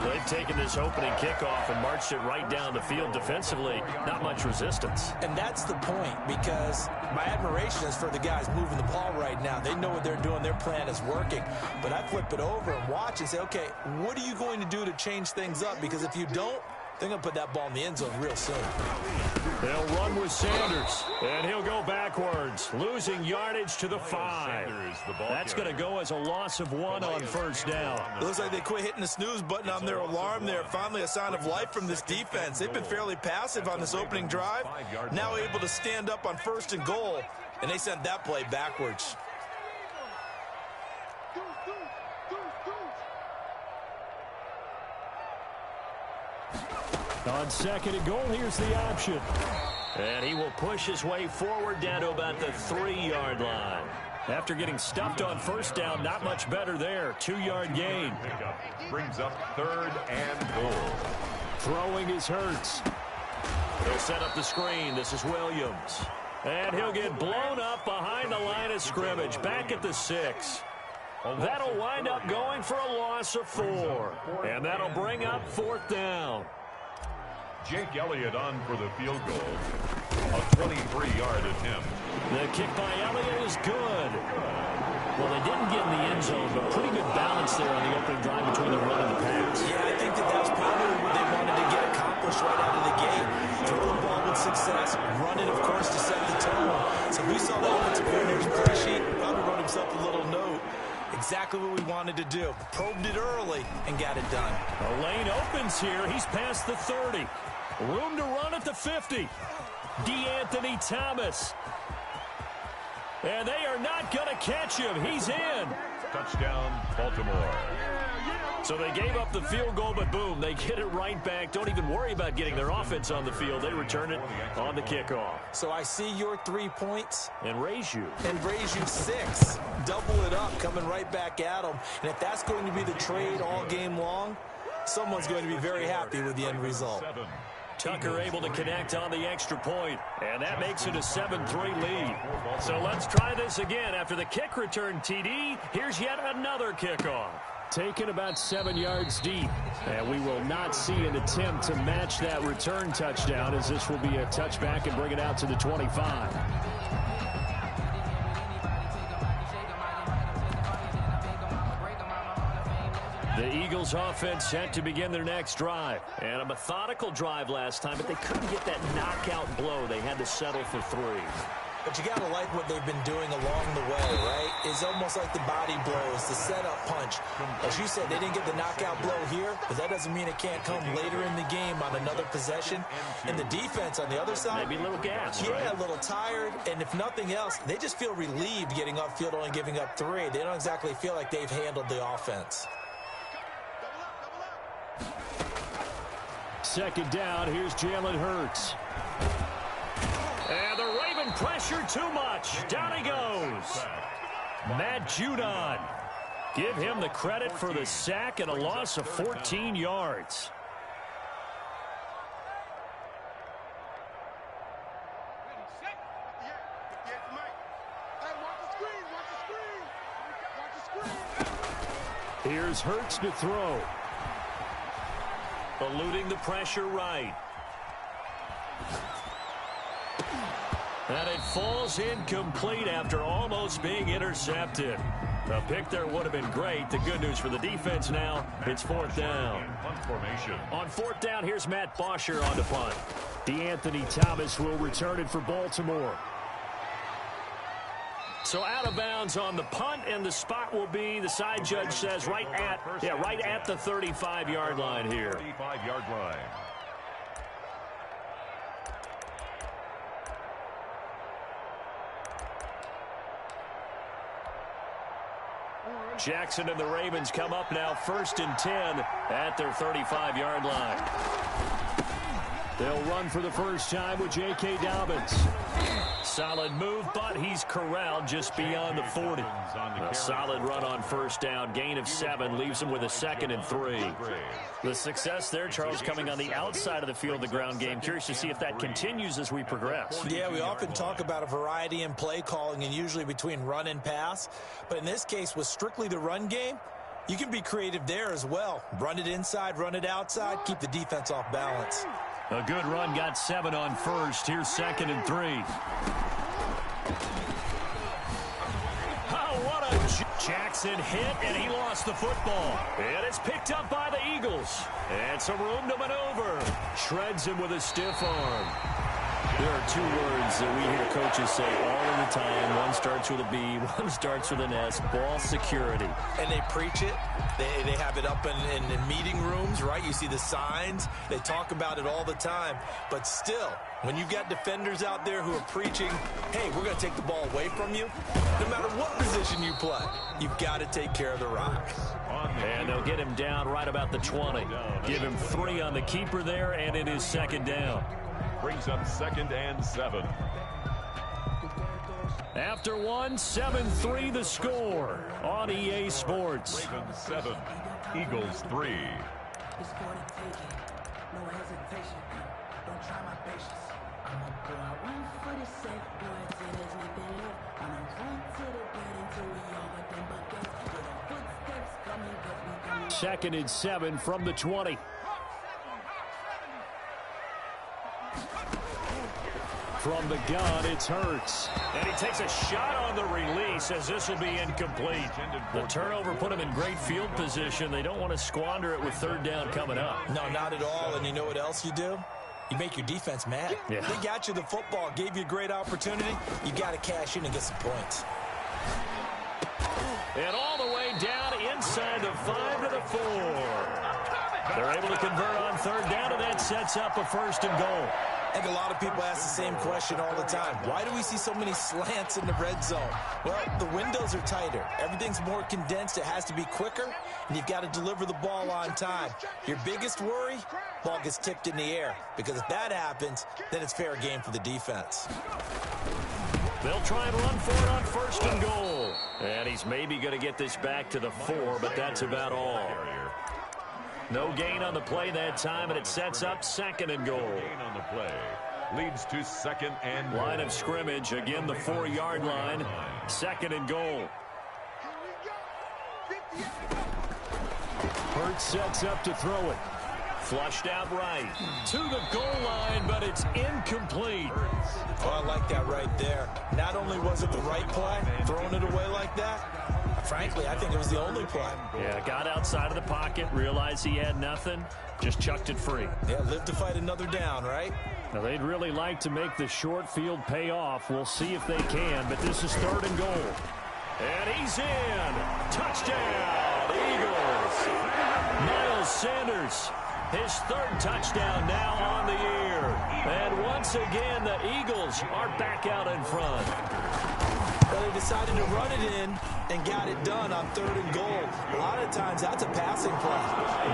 They've taken this opening kickoff and marched it right down the field defensively. Not much resistance. And that's the point, because my admiration is for the guys moving the ball right now. They know what they're doing. Their plan is working. But I flip it over and watch and say, okay, what are you going to do to change things up? Because if you don't, they're going to put that ball in the end zone real soon. They'll run with Sanders, and he'll go backwards, losing yardage to the 5. That's going to go as a loss of 1 on first down. It looks like they quit hitting the snooze button on their alarm there. Finally a sign of life from this defense. They've been fairly passive on this opening drive. Now able to stand up on first and goal, and they sent that play backwards. On second and goal, here's the option. And he will push his way forward down to about the 3-yard line. After getting stuffed on first down, not much better there. 2-yard gain. Brings up 3rd and goal. Throwing is Hurts. He'll set up the screen. This is Williams. And he'll get blown up behind the line of scrimmage, back at the 6. That'll wind up going for a loss of 4. And that'll bring up 4th down. Jake Elliott on for the field goal. A 23-yard attempt. The kick by Elliott is good. Well, they didn't get in the end zone, but pretty good balance there on the opening drive between the run and the pass. Yeah, I think that's probably what they wanted to get accomplished right out of the gate. Throw the ball with success, run it, of course, to set the tone. So we saw the offensive coordinator's play sheet, probably wrote himself a little note. Exactly what we wanted to do. Probed it early and got it done. A lane opens here. He's past the 30. Room to run at the 50. DeAnthony Thomas. And they are not going to catch him. He's in. Touchdown, Baltimore. So they gave up the field goal, but boom, they get it right back. Don't even worry about getting their offense on the field. They return it on the kickoff. So I see your 3 points. And raise you. And raise you 6. Double it up, coming right back at them. And if that's going to be the trade all game long, someone's going to be very happy with the end result. Tucker able to connect on the extra point, and that makes it a 7-3 lead. So let's try this again. After the kick return TD, here's yet another kickoff. Taken about 7 yards deep, and we will not see an attempt to match that return touchdown, as this will be a touchback and bring it out to the 25. The Eagles offense set to begin their next drive. And a methodical drive last time, but they couldn't get that knockout blow. They had to settle for 3. But you got to like what they've been doing along the way, right? It's almost like the body blows, the setup punch. As you said, they didn't get the knockout blow here, but that doesn't mean it can't come later in the game on another possession. And the defense on the other side, maybe a little gas, yeah, right? A little tired. And if nothing else, they just feel relieved getting upfield, only giving up 3. They don't exactly feel like they've handled the offense. Second down, here's Jalen Hurts. And the Raven pressure too much. Down he goes. Matt Judon. Give him the credit for the sack and a loss of 14 yards. Here's Hurts to throw. Eluding the pressure right. And it falls incomplete after almost being intercepted. A pick there would have been great. The good news for the defense now, it's 4th down. On 4th down, here's Matt Bosher on the punt. DeAnthony Thomas will return it for Baltimore. So out of bounds on the punt, and the spot will be, the side judge says, right at the 35-yard line here. 35-yard line. Jackson and the Ravens come up now 1st and 10 at their 35-yard line. They'll run for the first time with J.K. Dobbins. Solid move, but he's corralled just beyond the 40. A solid run on first down. Gain of 7 leaves him with a 2nd and 3. The success there, Charles, coming on the outside of the field, the ground game. Curious to see if that continues as we progress. Yeah, we often talk about a variety in play calling and usually between run and pass. But in this case, with strictly the run game, you can be creative there as well. Run it inside, run it outside, keep the defense off balance. A good run, got 7 on first. Here's 2nd and 3. Oh, what a... Jackson hit, and he lost the football. And it's picked up by the Eagles. And some room to maneuver. Shreds him with a stiff arm. There are 2 words that we hear coaches say all of the time. One starts with a B, one starts with an S. Ball security. And they preach it. They have it up in meeting rooms, right? You see the signs. They talk about it all the time. But still, when you've got defenders out there who are preaching, hey, we're going to take the ball away from you, no matter what position you play, you've got to take care of the rock. And they'll get him down right about the 20. Give him 3 on the keeper there, and it is 2nd down. Brings up 2nd and 7. After 1, 7-3 the score on EA Sports. Ravens 7, Eagles 3. It's for the taking, no hesitation. Don't try my patience. I'm a boy, I run for the safe boy till there's nothing left. I'm a run to the bed until we all got them buckets. Till the footsteps coming, cause we coming. 2nd and 7 from the 20. From the gun, it's Hurts. And he takes a shot on the release as this will be incomplete. The turnover put him in great field position. They don't want to squander it with 3rd down coming up. No, not at all. And you know what else you do? You make your defense mad. Yeah. They got you the football, gave you a great opportunity. You got to cash in and get some points. And all the way down inside the 5 to the 4. They're able to convert on 3rd down, and that sets up a 1st and goal. I think a lot of people ask the same question all the time. Why do we see so many slants in the red zone? Well, the windows are tighter. Everything's more condensed. It has to be quicker, and you've got to deliver the ball on time. Your biggest worry, ball gets tipped in the air, because if that happens, then it's fair game for the defense. They'll try and run for it on 1st and goal. And he's maybe going to get this back to the 4, but that's about all. No gain on the play that time, and it sets up 2nd and goal. Gain on the play leads to 2nd and goal. Line of scrimmage, again the 4-yard line. 2nd and goal. Hurts sets up to throw it. Flushed out right. To the goal line, but it's incomplete. Oh, I like that right there. Not only was it the right play, throwing it away like that, frankly, I think it was the only play. Yeah, got outside of the pocket, realized he had nothing, just chucked it free. Yeah, live to fight another down, right? Now, they'd really like to make the short field pay off. We'll see if they can, but this is 3rd and goal. And he's in. Touchdown, Eagles. Miles Sanders, his 3rd touchdown now on the year. And once again, the Eagles are back out in front. Well, they decided to run it in and got it done on 3rd and goal. A lot of times, that's a passing play.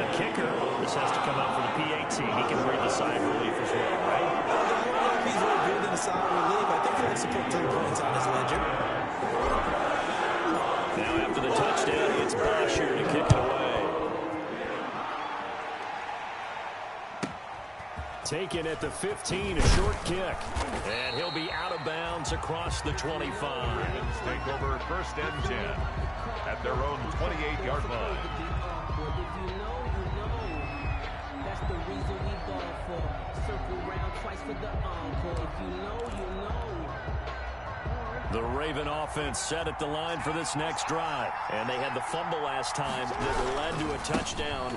The kicker, this has to come out for the PAT. He can read the sign relief as well, right? I don't know if he's really good in the sign relief. I think he likes to put 3 points on his ledger. Now after the touchdown, it's Bosher to kick it away. Taken at the 15, a short kick. And he'll be out of bounds across the 25. Ravens take over 1st and 10 at their own 28-yard line. If you know, you know. That's the reason we ball for. Circle round twice for the encore. If you know, you know. The Raven offense set at the line for this next drive. And they had the fumble last time that led to a touchdown.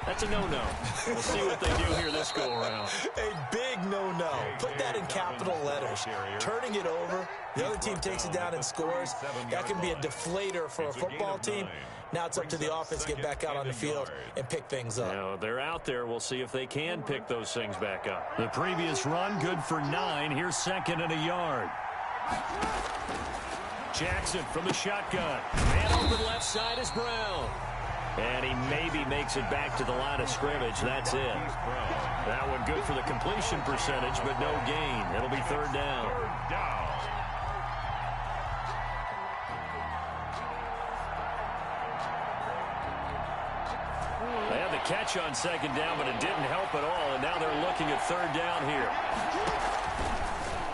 That's a no-no. We'll see what they do here this go-around. A big no-no. Put that in capital letters. Turning it over, the other team takes it down and scores. That can be a deflator for a football team. Now it's up to the offense to get back out on the field and pick things up. Now, they're out there. We'll see if they can pick those things back up. The previous run, good for 9. Here's 2nd and a yard. Jackson from the shotgun. Man open left side is Brown. And he maybe makes it back to the line of scrimmage. That's it. That one good for the completion percentage, but no gain. It'll be third down. They had the catch on second down, but it didn't help at all. And now they're looking at third down here.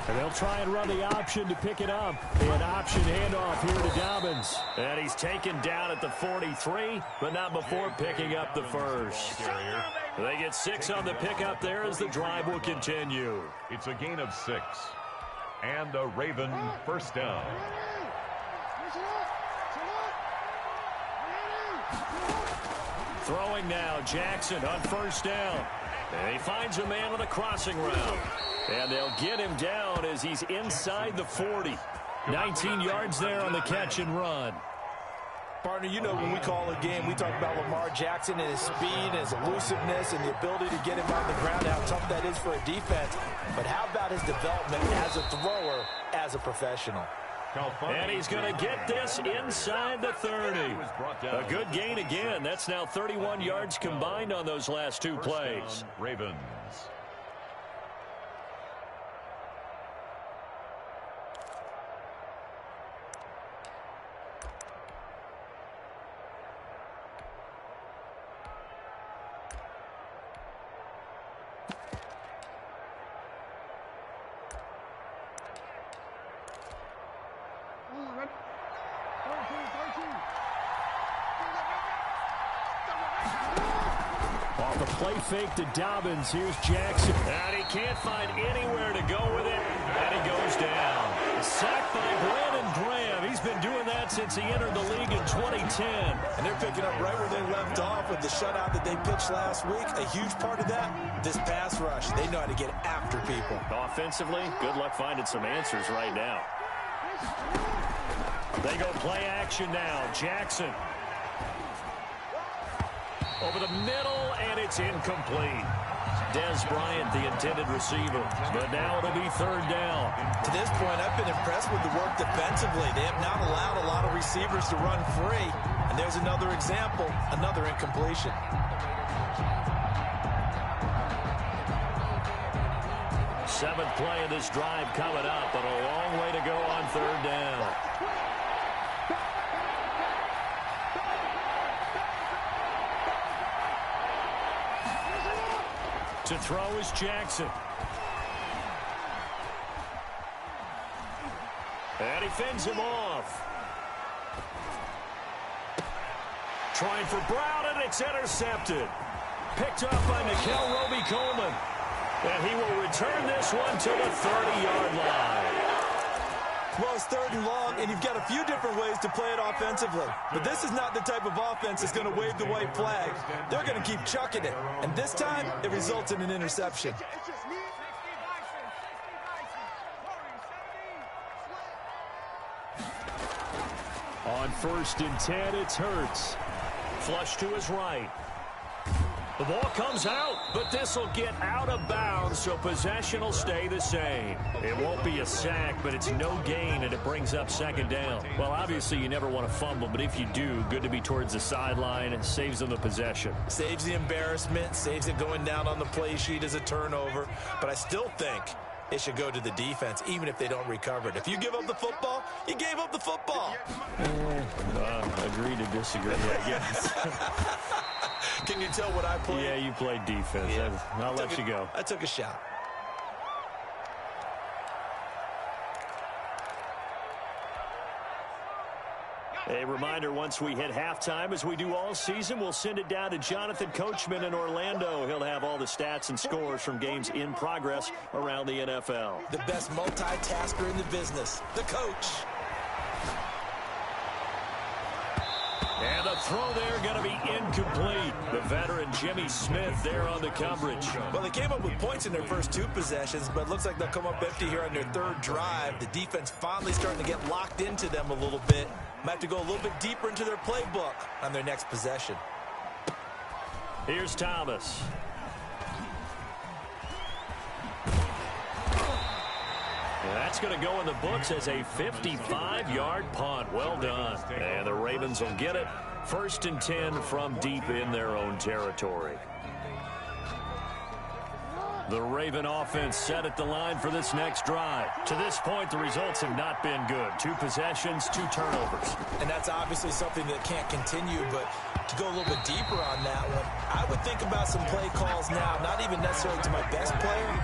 And they'll try and run the option to pick it up. An option handoff here to Dobbins. And he's taken down at the 43, but not before picking up the first. They get 6 on the pickup there as the drive will continue. It's a gain of 6. And a Raven first down. Throwing now, Jackson on first down. And he finds a man on the crossing route. And they'll get him down as he's inside the 40. 19 yards there on the catch and run. Partner, you know when we call a game, we talk about Lamar Jackson and his speed and his elusiveness and the ability to get him on the ground, how tough that is for a defense. But how about his development as a thrower, as a professional? And he's going to get this inside the 30. A good gain again. That's now 31 yards combined on those last 2 plays. Ravens. Off the play fake to Dobbins. Here's Jackson. And he can't find anywhere to go with it. And he goes down. Sacked by Brandon Graham. He's been doing that since he entered the league in 2010. And they're picking up right where they left off with the shutout that they pitched last week. A huge part of that, this pass rush. They know how to get after people. Offensively, good luck finding some answers right now. They go play action now. Jackson. Over the middle, and it's incomplete. Des Bryant, the intended receiver. But now it'll be third down. To this point, I've been impressed with the work defensively. They have not allowed a lot of receivers to run free. And there's another example, another incompletion. Seventh play of this drive coming up, but a long way to go on third down. To throw is Jackson. And he fends him off. Trying for Brown, and it's intercepted. Picked up by Nickel Roby-Coleman. And he will return this one to the 30-yard line. Well, it's third and long, and you've got a few different ways to play it offensively. But this is not the type of offense that's going to wave the white flag. They're going to keep chucking it. And this time, it results in an interception. On 1st and 10, it's Hurts. Flush to his right. The ball comes out, but this will get out of bounds, so possession will stay the same. It won't be a sack, but it's no gain, and it brings up second down. Well, obviously, you never want to fumble, but if you do, good to be towards the sideline and saves them the possession. Saves the embarrassment, saves it going down on the play sheet as a turnover. But I still think it should go to the defense, even if they don't recover it. If you give up the football, you gave up the football. Agree to disagree, I guess. Can you tell what I played? Yeah, you played defense. Yeah. I'll let you go. I took a shot. A reminder, once we hit halftime, as we do all season, we'll send it down to Jonathan Coachman in Orlando. He'll have all the stats and scores from games in progress around the NFL. The best multitasker in the business, the coach. And the throw there going to be incomplete. The veteran Jimmy Smith there on the coverage. Well, they came up with points in their first 2 possessions, but it looks like they'll come up empty here on their third drive. The defense finally starting to get locked into them a little bit. Might have to go a little bit deeper into their playbook on their next possession. Here's Thomas. That's going to go in the books as a 55-yard punt. Well done. And the Ravens will get it 1st and 10 from deep in their own territory. The Raven offense set at the line for this next drive. To this point, the results have not been good. 2 possessions, 2 turnovers. And that's obviously something that can't continue, but to go a little bit deeper on that one, I would think about some play calls now, not even necessarily to my best player,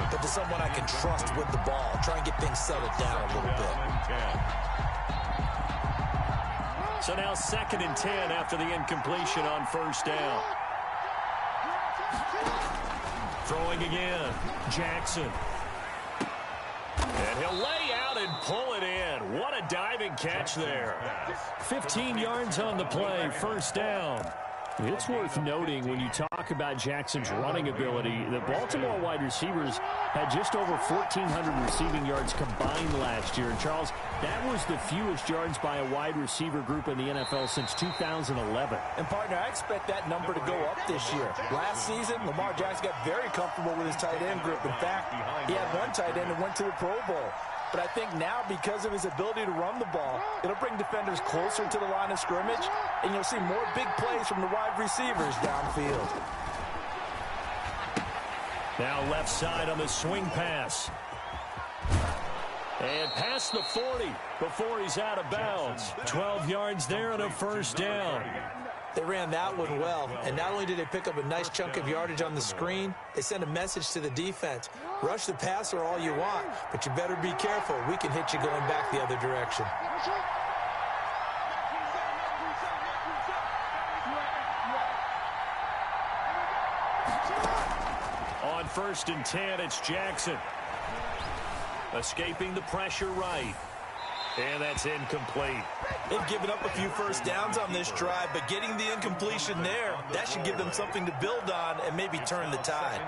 but to someone I can trust with the ball. Try and get things settled down a little bit. So now 2nd and 10 after the incompletion on 1st down. Throwing again, Jackson. And he'll lay out and pull it in. What a diving catch there. 15 yards on the play, 1st down. It's worth noting when you talk about Jackson's running ability, the Baltimore wide receivers had just over 1,400 receiving yards combined last year. And Charles, that was the fewest yards by a wide receiver group in the NFL since 2011. And partner, I expect that number to go up this year. Last season, Lamar Jackson got very comfortable with his tight end group. In fact, he had one tight end that went to the Pro Bowl. But I think now, because of his ability to run the ball, it'll bring defenders closer to the line of scrimmage, and you'll see more big plays from the wide receivers downfield. Now left side on the swing pass. And past the 40 before he's out of bounds. 12 yards there and a 1st down. They ran that one well, and not only did they pick up a nice chunk of yardage on the screen, they sent a message to the defense. Rush the passer all you want, but you better be careful. We can hit you going back the other direction. On 1st and 10, it's Jackson. Escaping the pressure right. And that's incomplete. They've given up a few 1st downs on this drive, but getting the incompletion there, that should give them something to build on and maybe turn the tide.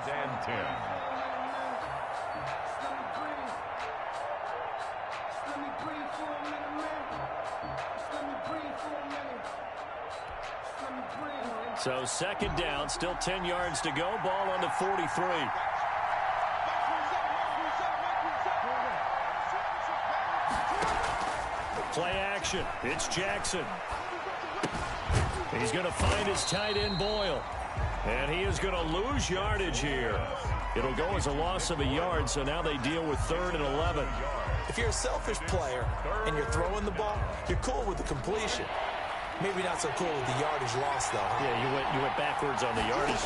So 2nd down, still 10 yards to go. Ball on the 43. Play action. It's Jackson. He's going to find his tight end Boyle. And he is going to lose yardage here. It'll go as a loss of a yard, so now they deal with 3rd and 11. If you're a selfish player and you're throwing the ball, you're cool with the completion. Maybe not so cool with the yardage loss, though. Huh? Yeah, you went backwards on the yardage.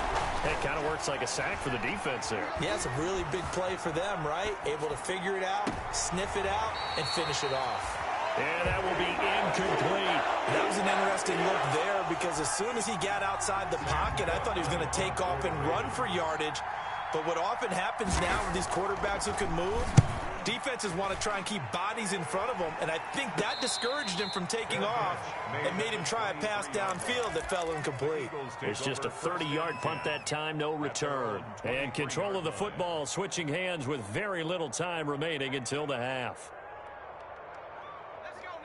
It kind of works like a sack for the defense there. Yeah, it's a really big play for them, right? Able to figure it out, sniff it out, and finish it off. And that will be incomplete. That was an interesting look there because as soon as he got outside the pocket, I thought he was going to take off and run for yardage. But what often happens now with these quarterbacks who can move, defenses want to try and keep bodies in front of them, and I think that discouraged him from taking off and made him try a pass downfield that fell incomplete. It's just a 30-yard punt that time, no return. And control of the football switching hands with very little time remaining until the half.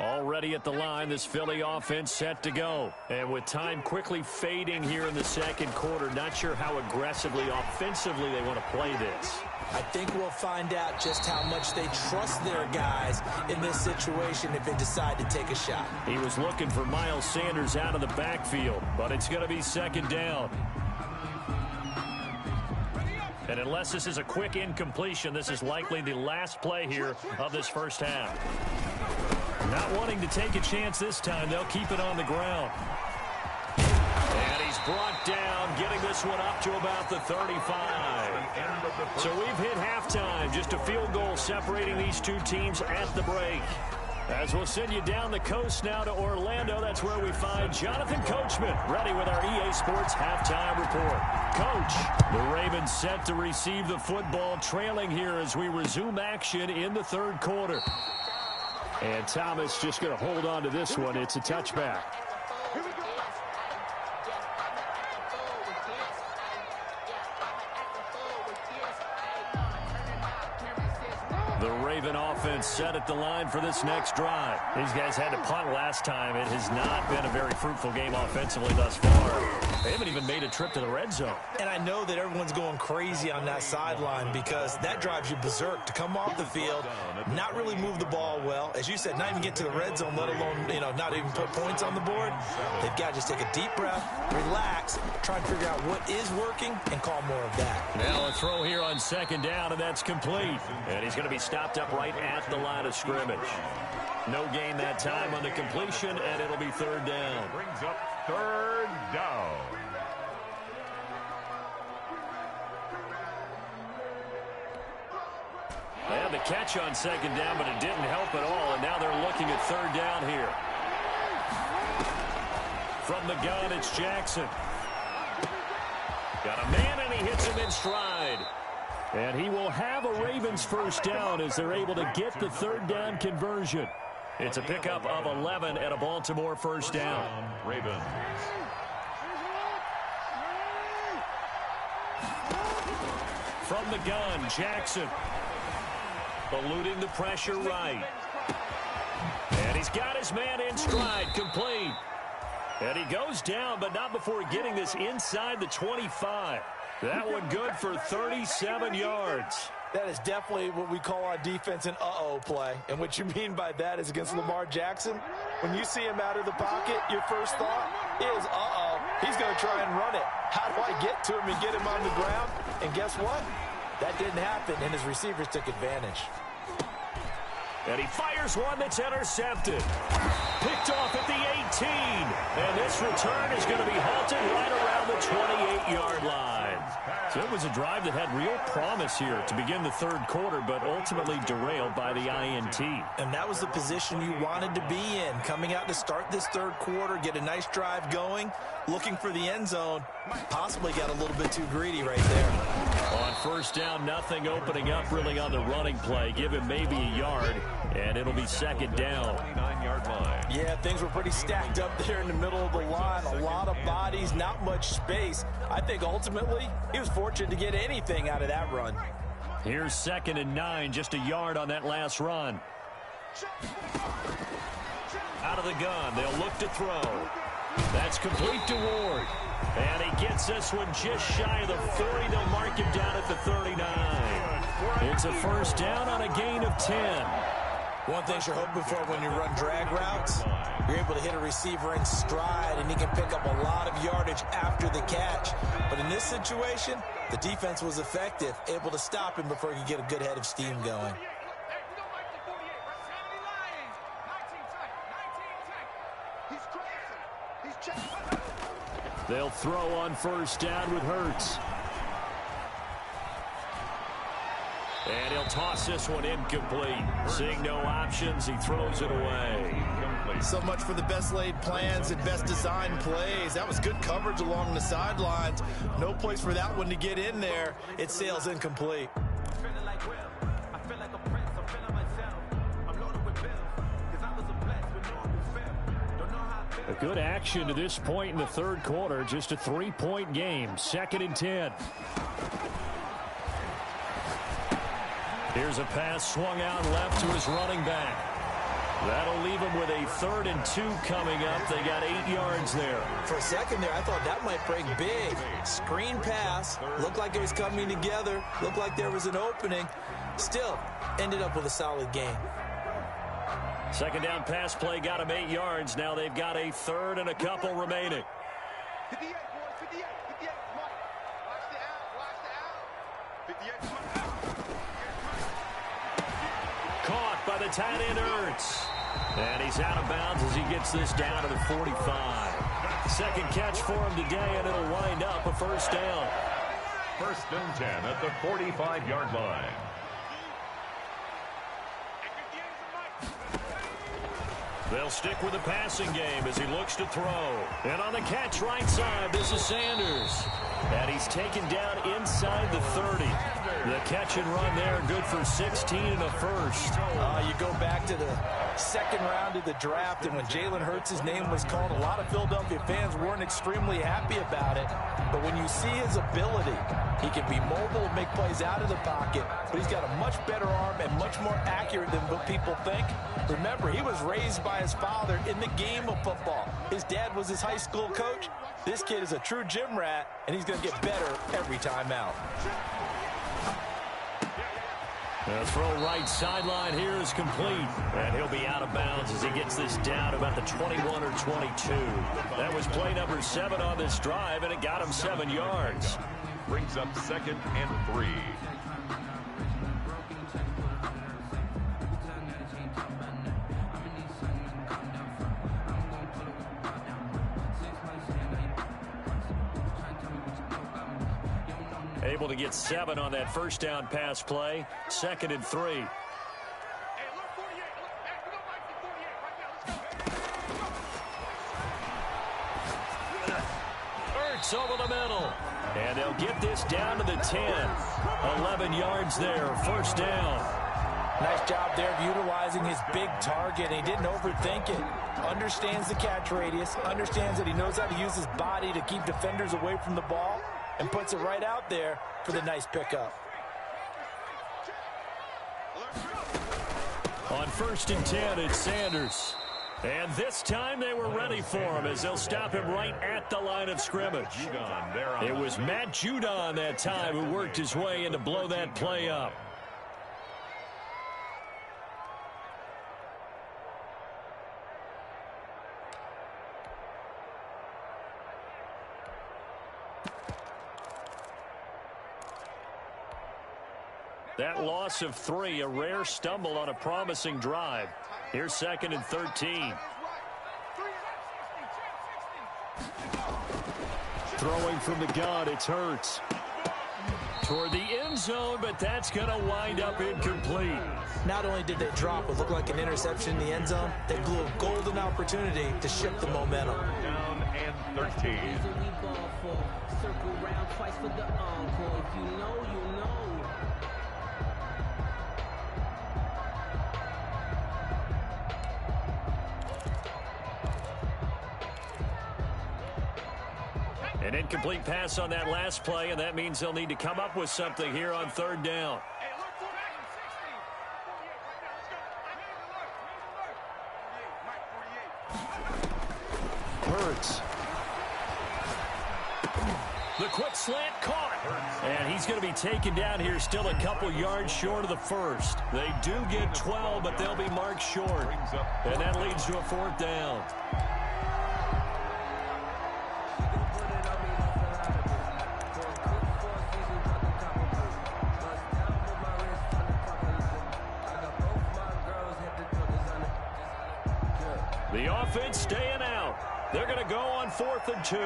Already at the line, this Philly offense set to go. And with time quickly fading here in the 2nd quarter, not sure how aggressively, offensively they want to play this. I think we'll find out just how much they trust their guys in this situation if they decide to take a shot. He was looking for Miles Sanders out of the backfield, but it's going to be 2nd down. And unless this is a quick incompletion, this is likely the last play here of this 1st half. Not wanting to take a chance this time, they'll keep it on the ground. And he's brought down, getting this one up to about the 35. So we've hit halftime, just a field goal separating these two teams at the break. As we'll send you down the coast now to Orlando, that's where we find Jonathan Coachman, ready with our EA Sports halftime report. Coach, the Ravens set to receive the football, trailing here as we resume action in the 3rd quarter. And Thomas just going to hold on to this one. It's a touchback. The Raven offense set at the line for this next drive. These guys had to punt last time. It has not been a very fruitful game offensively thus far. They haven't even made a trip to the red zone. And I know that everyone's going crazy on that sideline because that drives you berserk to come off the field, not really move the ball well. As you said, not even get to the red zone, let alone, not even put points on the board. They've got to just take a deep breath, relax, try and figure out what is working, and call more of that. Now a throw here on second down, and that's complete. And he's going to be stopped up right at the line of scrimmage. No gain that time on the completion, and it'll be third down. Brings up third down. They had the catch on second down, but it didn't help at all, and now they're looking at third down here. From the gun, it's Jackson. Got a man, and he hits him in stride. And he will have a Ravens first down as they're able to get the third down conversion. It's a pickup of 11 and a Baltimore first down. Ravens. From the gun, Jackson. Eluding the pressure right. And he's got his man in stride, complete. And he goes down, but not before getting this inside the 25. That one good for 37 yards. That is definitely what we call on defense an uh-oh play. And what you mean by that is against Lamar Jackson, when you see him out of the pocket, your first thought is, uh-oh, he's going to try and run it. How do I get to him and get him on the ground? And guess what? That didn't happen, and his receivers took advantage. And he fires one that's intercepted. Picked off at the 18. And this return is going to be halted right around the 28-yard line. So it was a drive that had real promise here to begin the third quarter, but ultimately derailed by the INT. And that was the position you wanted to be in. Coming out to start this third quarter, get a nice drive going, looking for the end zone. Possibly got a little bit too greedy right there. On first down, nothing opening up really on the running play. Give him maybe a yard, and it'll be second down. 29-yard line. Yeah, things were pretty stacked up there in the middle of the line. A lot of bodies, not much space. I think ultimately he was fortunate to get anything out of that run. Here's 2nd and 9, just a yard on that last run. Out of the gun, they'll look to throw. That's complete to Ward. And he gets this one just shy of the 40. They'll mark him down at the 39. It's a first down on a gain of 10. One thing you're hoping for when you run drag routes, you're able to hit a receiver in stride, and he can pick up a lot of yardage after the catch. But in this situation, the defense was effective, able to stop him before he could get a good head of steam going. They'll throw on first down with Hurts. And he'll toss this one incomplete. Seeing no options, he throws it away. So much for the best laid plans and best designed plays. That was good coverage along the sidelines. No place for that one to get in there. It sails incomplete. A good action to this point in the third quarter. Just a 3-point game. 2nd and 10. Here's a pass swung out left to his running back. That'll leave him with a 3rd and 2 coming up. They got 8 yards there. For a second there, I thought that might break big. Screen pass. Looked like it was coming together. Looked like there was an opening. Still, ended up with a solid game. Second down pass play got him 8 yards. Now they've got a 3rd and a couple remaining. 58, boys, 58, 58. Come on. Watch the out, watch the out. 58, come on. Caught by the tight end Ertz. And he's out of bounds as he gets this down to the 45. Second catch for him today, and it'll wind up a first down. 1st and 10 at the 45-yard line. They'll stick with the passing game as he looks to throw. And on the catch right side, this is Sanders. And he's taken down inside the 30. The catch and run there, good for 16 and a first. You go back to the second round of the draft, and when Jalen Hurts' name was called, a lot of Philadelphia fans weren't extremely happy about it. But when you see his ability, he can be mobile and make plays out of the pocket, but he's got a much better arm and much more accurate than what people think. Remember, he was raised by his father in the game of football. His dad was his high school coach. This kid is a true gym rat, and he's going to get better every time out. The throw right sideline here is complete. And he'll be out of bounds as he gets this down about the 21 or 22. That was play number 7 on this drive, and it got him 7 yards. Brings up 2nd and 3. Able to get 7 on that first down pass play. 2nd and 3. Ertz over the middle. And they'll get this down to the 10. 11 yards there, first down. Nice job there of utilizing his big target. He didn't overthink it. Understands the catch radius. Understands that he knows how to use his body to keep defenders away from the ball. And puts it right out there for the nice pickup. On 1st and 10, it's Sanders. And this time they were ready for him as they'll stop him right at the line of scrimmage. It was Matt Judon that time who worked his way in to blow that play up. That loss of 3, a rare stumble on a promising drive. Here's 2nd and 13. Throwing from the gun, it's Hurts. Toward the end zone, but that's going to wind up incomplete. Not only did they drop what looked like an interception in the end zone, they blew a golden opportunity to shift the momentum. Down and 13. Circle round twice for the encore. If you know, you know. An incomplete pass on that last play, and that means they'll need to come up with something here on 3rd down. Hurts. The quick slant caught. And he's going to be taken down here still a couple yards short of the first. They do get 12, but they'll be marked short. And that leads to a 4th down. The offense staying out. They're going to go on 4th and 2.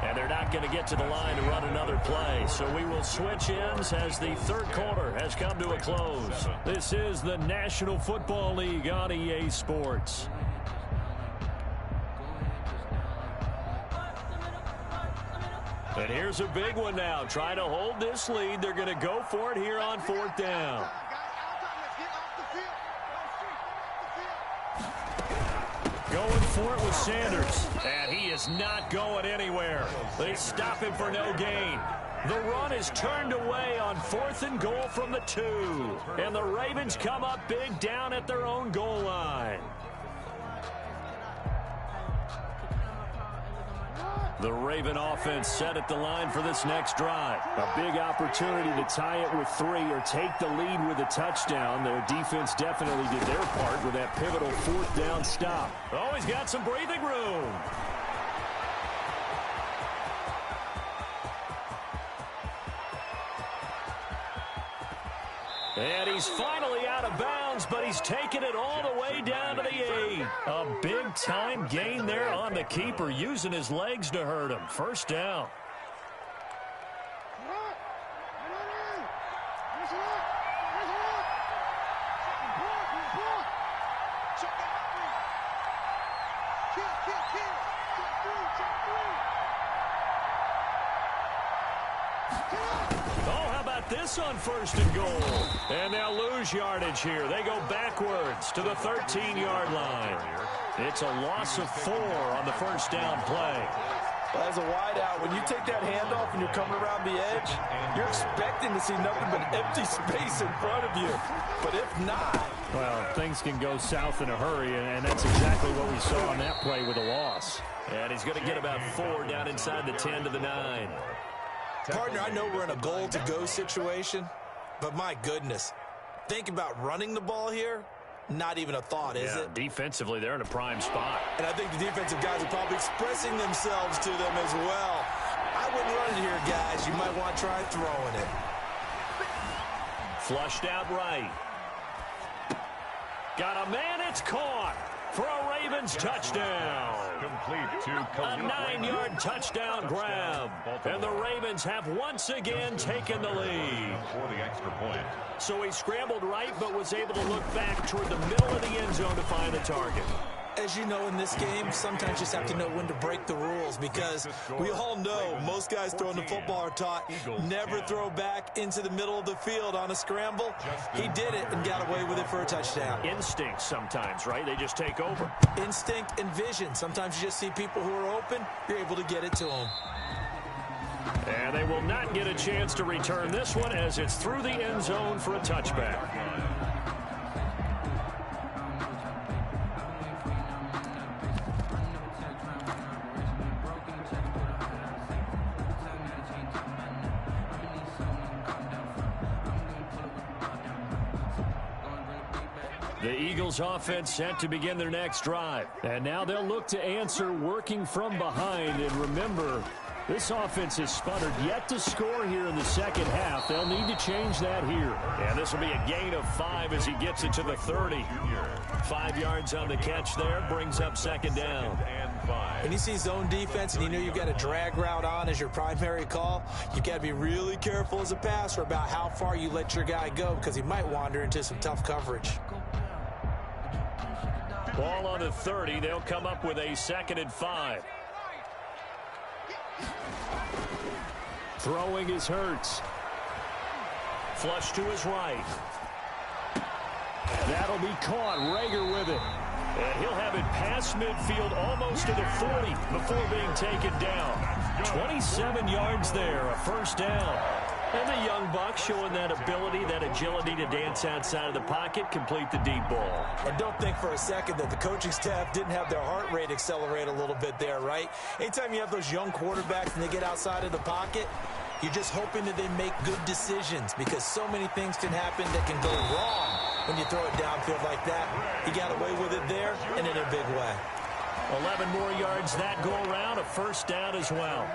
And they're not going to get to the line to run another play. So we will switch ends as the 3rd quarter has come to a close. This is the National Football League on EA Sports. And here's a big one now. Trying to hold this lead. They're going to go for it here on 4th down. Going for it with Sanders. And he is not going anywhere. They stop him for no gain. The run is turned away on 4th and goal from the 2. And the Ravens come up big down at their own goal line. The Raven offense set at the line for this next drive. A big opportunity to tie it with 3 or take the lead with a touchdown. Their defense definitely did their part with that pivotal 4th down stop. Oh, he's got some breathing room. And he's finally out of bounds, but he's taken it all the way down to the 8. A big-time gain there on the keeper, using his legs to hurt him. First down. Oh, how about this on 1st and goal? And they'll lose yardage here. They go backwards to the 13-yard line. It's a loss of 4 on the first down play. Well, as a wideout, when you take that handoff and you're coming around the edge, you're expecting to see nothing but empty space in front of you. But if not... Well, things can go south in a hurry, and that's exactly what we saw on that play with a loss. And he's going to get about 4 down inside the 10 to the 9. Partner, I know we're in a goal-to-go situation, but my goodness, think about running the ball here. Not even a thought, is it? Defensively, they're in a prime spot. And I think the defensive guys are probably expressing themselves to them as well. I wouldn't run it here, guys. You might want to try throwing it. Flushed out right. Got a man, it's caught for a Ravens touchdown. Complete to a 9-yard touchdown grab. And the Ravens have once again taken the lead. For the extra point. So he scrambled right, but was able to look back toward the middle of the end zone to find the target. As you know, in this game, sometimes you just have to know when to break the rules, because we all know most guys throwing the football are taught never throw back into the middle of the field on a scramble. He did it and got away with it for a touchdown. Instinct sometimes, right? They just take over. Instinct and vision. Sometimes you just see people who are open, you're able to get it to them. And they will not get a chance to return this one as it's through the end zone for a touchback. The Eagles offense set to begin their next drive. And now they'll look to answer working from behind. And remember, this offense has sputtered yet to score here in the second half. They'll need to change that here. And this will be a gain of 5 as he gets it to the 30. 5 yards on the catch there, brings up second down. When you see zone defense and you know you've got a drag route on as your primary call, you've got to be really careful as a passer about how far you let your guy go, because he might wander into some tough coverage. Ball on the 30. They'll come up with a 2nd and 5. Throwing is Hurts. Flush to his right. That'll be caught. Rager with it. And he'll have it past midfield almost to the 40 before being taken down. 27 yards there, a first down. And the young buck showing that ability, that agility to dance outside of the pocket, complete the deep ball. And don't think for a second that the coaching staff didn't have their heart rate accelerate a little bit there, right? Anytime you have those young quarterbacks and they get outside of the pocket, you're just hoping that they make good decisions, because so many things can happen that can go wrong when you throw it downfield like that. He got away with it there and in a big way. 11 more yards that go around, a first down as well.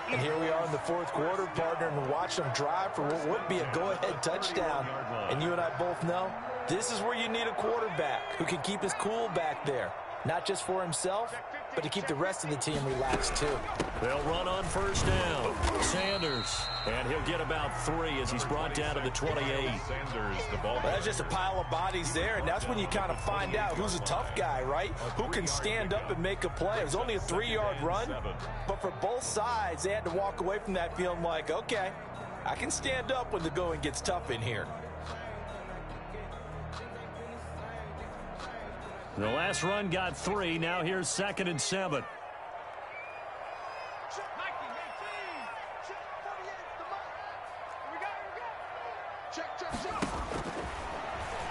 And here we are in the 4th quarter, partner, and watch them drive for what would be a go-ahead touchdown. And you and I both know this is where you need a quarterback who can keep his cool back there. Not just for himself, but to keep the rest of the team relaxed too. They'll run on first down. Sanders. And he'll get about 3 as he's brought down to the 28. Sanders, the ball. That's just a pile of bodies there, and that's when you kind of find out who's a tough guy, right? Who can stand up and make a play. It was only a 3-yard run, but for both sides, they had to walk away from that feeling like, okay, I can stand up when the going gets tough in here. The last run got 3. Now here's 2nd and 7.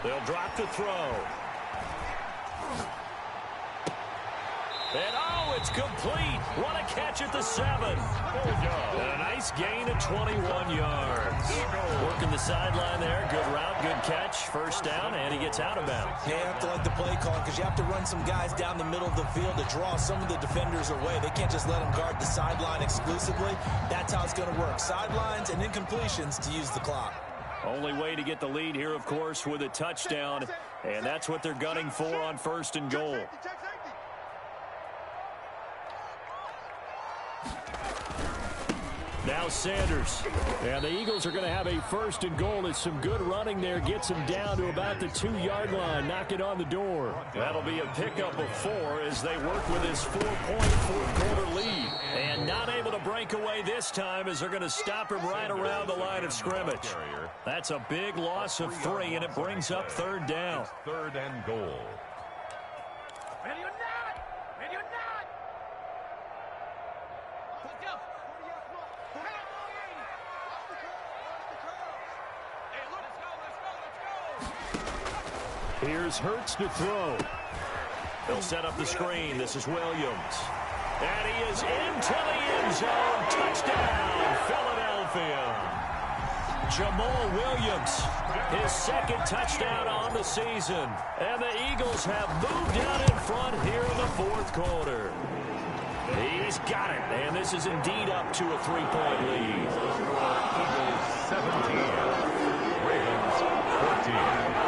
They'll drop to throw. And oh, it's complete. What a catch at the 7. And a nice gain of 21 yards. Working the sideline there. Good route, good catch. First down, and he gets out of bounds. Yeah, you have to like the play call, because you have to run some guys down the middle of the field to draw some of the defenders away. They can't just let them guard the sideline exclusively. That's how it's going to work. Sidelines and incompletions to use the clock. Only way to get the lead here, of course, with a touchdown. And that's what they're gunning for on 1st and goal. Now Sanders. And the Eagles are going to have a 1st and goal. It's some good running there. Gets him down to about the 2-yard line. Knock it on the door. That'll be a pickup of 4 as they work with his 4-point fourth-quarter lead. And not able to break away this time as they're going to stop him right around the line of scrimmage. That's a big loss of 3, and it brings up 3rd down. 3rd and goal. Ready or not! Ready or not! Let's go! Hey, look, let's go! Here's Hurts to throw. They'll set up the screen. This is Williams. And he is into the end zone. Touchdown, Philadelphia. Jamal Williams, his 2nd touchdown on the season. And the Eagles have moved down in front here in the 4th quarter. He's got it, and this is indeed up to a 3-point lead. Eagles 17, Ravens 14.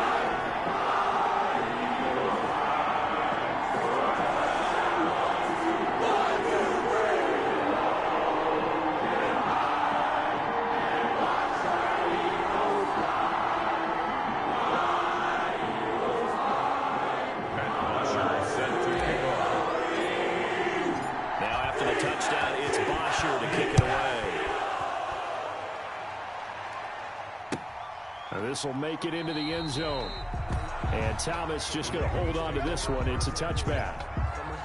This will make it into the end zone. And Thomas just going to hold on to this one. It's a touchback.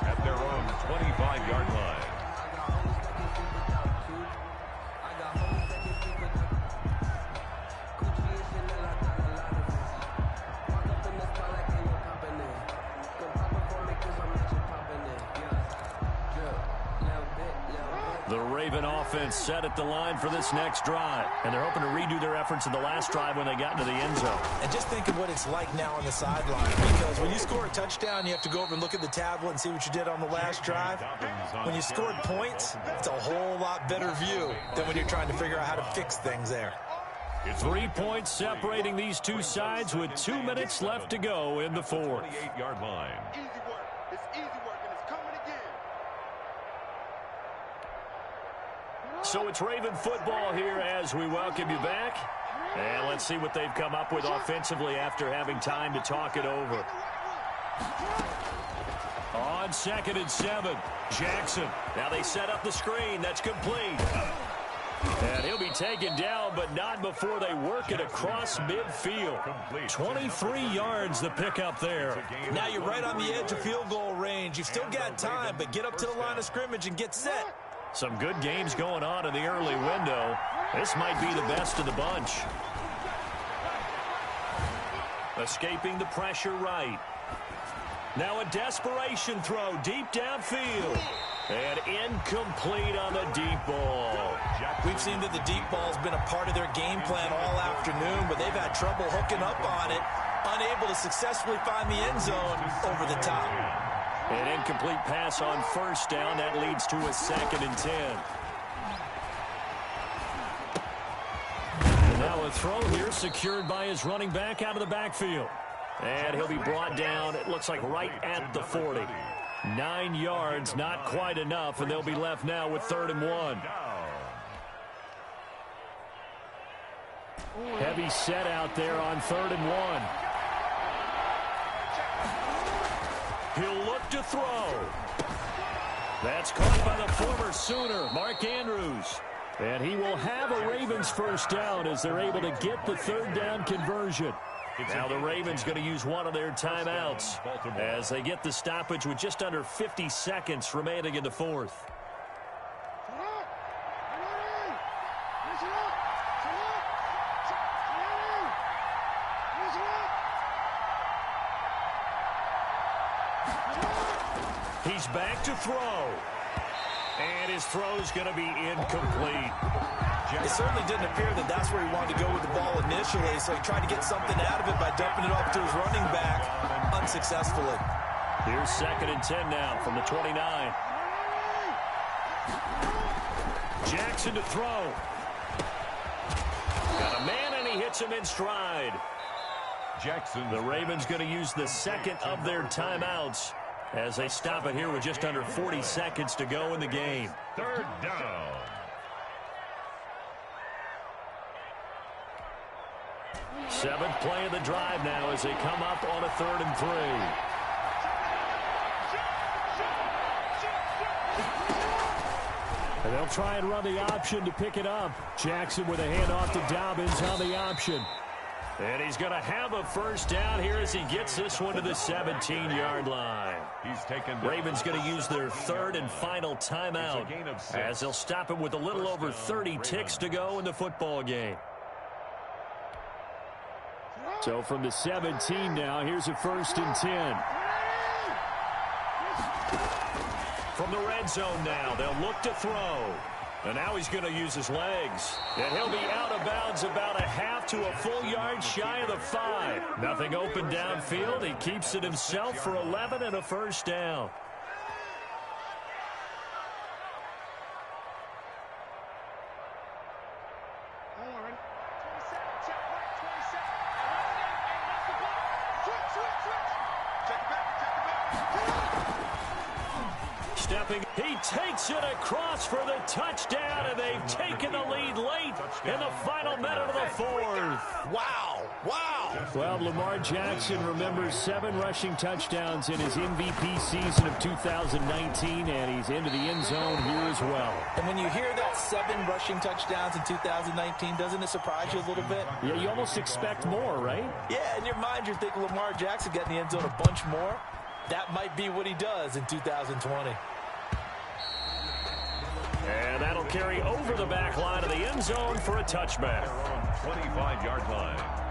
At their own 25-yard line. The Raven offense set at the line for this next drive. And they're hoping to redo their efforts in the last drive when they got into the end zone. And just think of what it's like now on the sideline. Because when you score a touchdown, you have to go over and look at the tablet and see what you did on the last drive. When you scored points, it's a whole lot better view than when you're trying to figure out how to fix things there. 3 points separating these two sides with 2 minutes left to go in the 4th. 28-yard line. Easy work. It's easy work, and it's coming again. So it's Raven football here as we welcome you back. And let's see what they've come up with offensively after having time to talk it over. On 2nd and 7, Jackson. Now they set up the screen. That's complete. And he'll be taken down, but not before they work it across midfield. 23 yards the pickup there. Now you're right on the edge of field goal range. You've still got time, but get up to the line of scrimmage and get set. Some good games going on in the early window. This might be the best of the bunch. Escaping the pressure right. Now a desperation throw deep downfield. And incomplete on the deep ball. We've seen that the deep ball's been a part of their game plan all afternoon, but they've had trouble hooking up on it, unable to successfully find the end zone over the top. An incomplete pass on 1st down. That leads to a 2nd and 10. And now a throw here secured by his running back out of the backfield. And he'll be brought down, it looks like right at the 40. 9 yards, not quite enough, and they'll be left now with 3rd and 1. Heavy set out there on 3rd and 1. He'll look to throw. That's caught by the former Sooner, Mark Andrews. And he will have a Ravens 1st down as they're able to get the 3rd down conversion. Now the Ravens going to use one of their timeouts as they get the stoppage with just under 50 seconds remaining in the 4th. He's back to throw. And his throw's going to be incomplete. It certainly didn't appear that that's where he wanted to go with the ball initially, so he tried to get something out of it by dumping it off to his running back unsuccessfully. Here's 2nd and 10 now from the 29. Jackson to throw. Got a man, and he hits him in stride. Jackson. The Ravens going to use the 2nd of their timeouts as they stop it here with just under 40 seconds to go in the game. 3rd down. Seventh play of the drive now as they come up on a 3rd and 3. And they'll try and run the option to pick it up. Jackson with a handoff to Dobbins on the option. And he's going to have a first down here as he gets this one to the 17-yard line. He's taken. Ravens going to use their 3rd and final timeout as they'll stop him with a little over 30 ticks to go in the football game. So from the 17 now, here's a 1st and 10. From the red zone now, they'll look to throw. And now he's going to use his legs. And he'll be out of bounds about a half to a full yard shy of the 5. Nothing open downfield. He keeps it himself for 11 and a first down. Stepping, he takes it across for the touchdown, and they've taken the lead late in the final minute of the 4th. Wow, wow. Well, Lamar Jackson remembers 7 rushing touchdowns in his MVP season of 2019, and he's into the end zone here as well. And when you hear that 7 rushing touchdowns in 2019, doesn't it surprise you a little bit? Yeah, you almost expect more, right? Yeah, in your mind, you're thinking Lamar Jackson got in the end zone a bunch more. That might be what he does in 2020. And that'll carry over the back line of the end zone for a touchback. 25-yard line.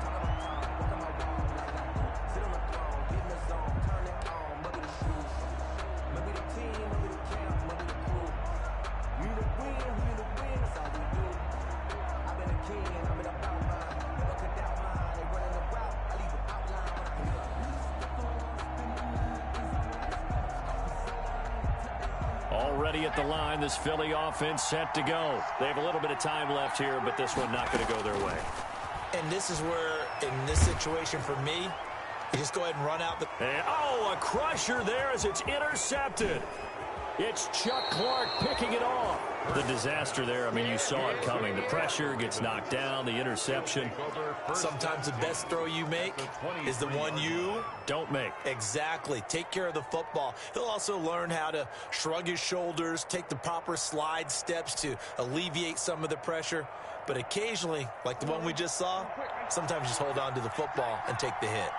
Already at the line, this Philly offense set to go. They have a little bit of time left here, but this one not going to go their way. And this is where, in this situation for me, you just go ahead and run out the... And, oh, a crusher there as it's intercepted. It's Chuck Clark picking it off. The disaster there, I mean, you saw it coming. The pressure gets knocked down, the interception. Sometimes the best throw you make is the one you don't make. Exactly. Take care of the football. He'll also learn how to shrug his shoulders, take the proper slide steps to alleviate some of the pressure. But occasionally, like the one we just saw, sometimes just hold on to the football and take the hit.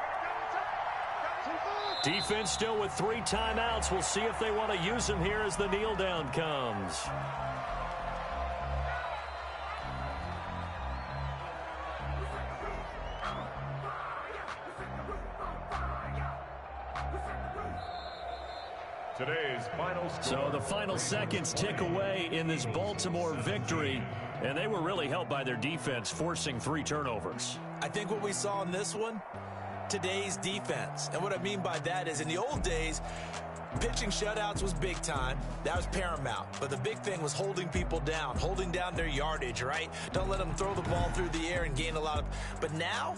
Defense still with 3 timeouts. We'll see if they want to use them here as the kneel down comes. Today's final score. So the final seconds tick away in this Baltimore victory, and they were really helped by their defense forcing 3 turnovers. I think what we saw in this one, today's defense. And what I mean by that is in the old days, pitching shutouts was big time. That was paramount. But the big thing was holding people down, holding down their yardage, right? Don't let them throw the ball through the air and gain a lot of... But now,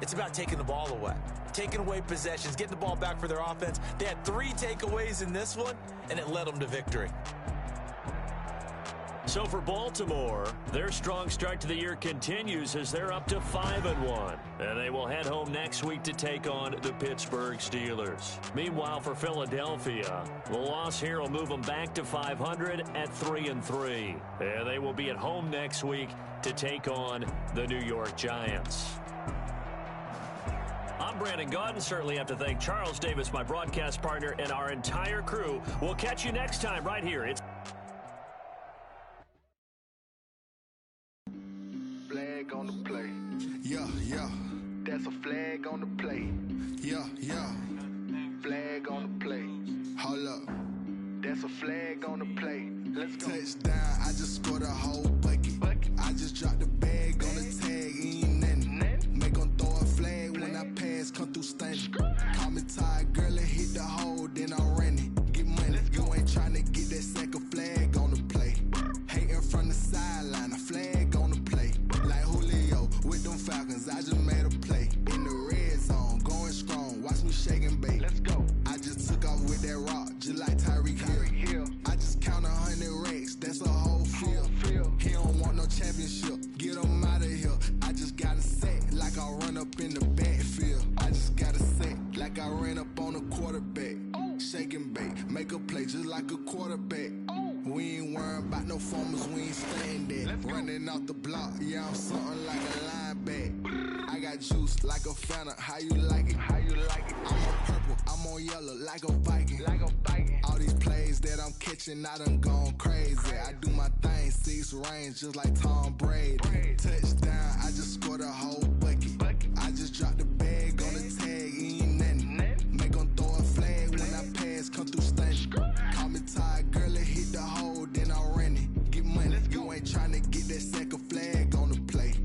it's about taking the ball away. Taking away possessions, getting the ball back for their offense. They had 3 takeaways in this one, and it led them to victory. So for Baltimore, their strong start to the year continues as they're up to 5-1. And they will head home next week to take on the Pittsburgh Steelers. Meanwhile, for Philadelphia, the loss here will move them back to 500 at 3-3. And they will be at home next week to take on the New York Giants. I'm Brandon Gaudin. Certainly have to thank Charles Davis, my broadcast partner, and our entire crew. We'll catch you next time right here. It's flag on the play. Yeah, yeah. That's a flag on the play. Yeah, yeah. Flag on the play. Hold up. That's a flag on the play. Let's go. Touchdown. I just scored a whole bucket. I just dropped the bag on the tag. Ain't nothing. Make them throw a flag when I pass. Come through stunning. Call me tired, girl, and hit the hole. Then I'm running. Get money. You ain't trying to get that second flag on the play. Hating from the sideline. A flag on the play. Like Julio with them Falcons, I just made a play. In the red zone, going strong, watch me shake and bake. Let's go. I just took off with that rock, just like Tyreek Hill. I just count 100 racks, that's a whole field. He don't want no championship, give running off the block. Yeah, I'm something like a linebacker. I got juice like a Fanta. How you like it? How you like it? I'm on purple, I'm on yellow like a Viking. Like a Viking. All these plays that I'm catching, I done gone crazy. I do my thing, 6 range just like Tom Brady. Touchdown, I just scored a whole bucket. I just dropped the bag on the tag, ain't nothing. Make 'em throw a flag when I pass, come through stunning. Call me tired, girl, it hit the hole, then I ran it. Get money, you ain't tryna get that second flag on the play.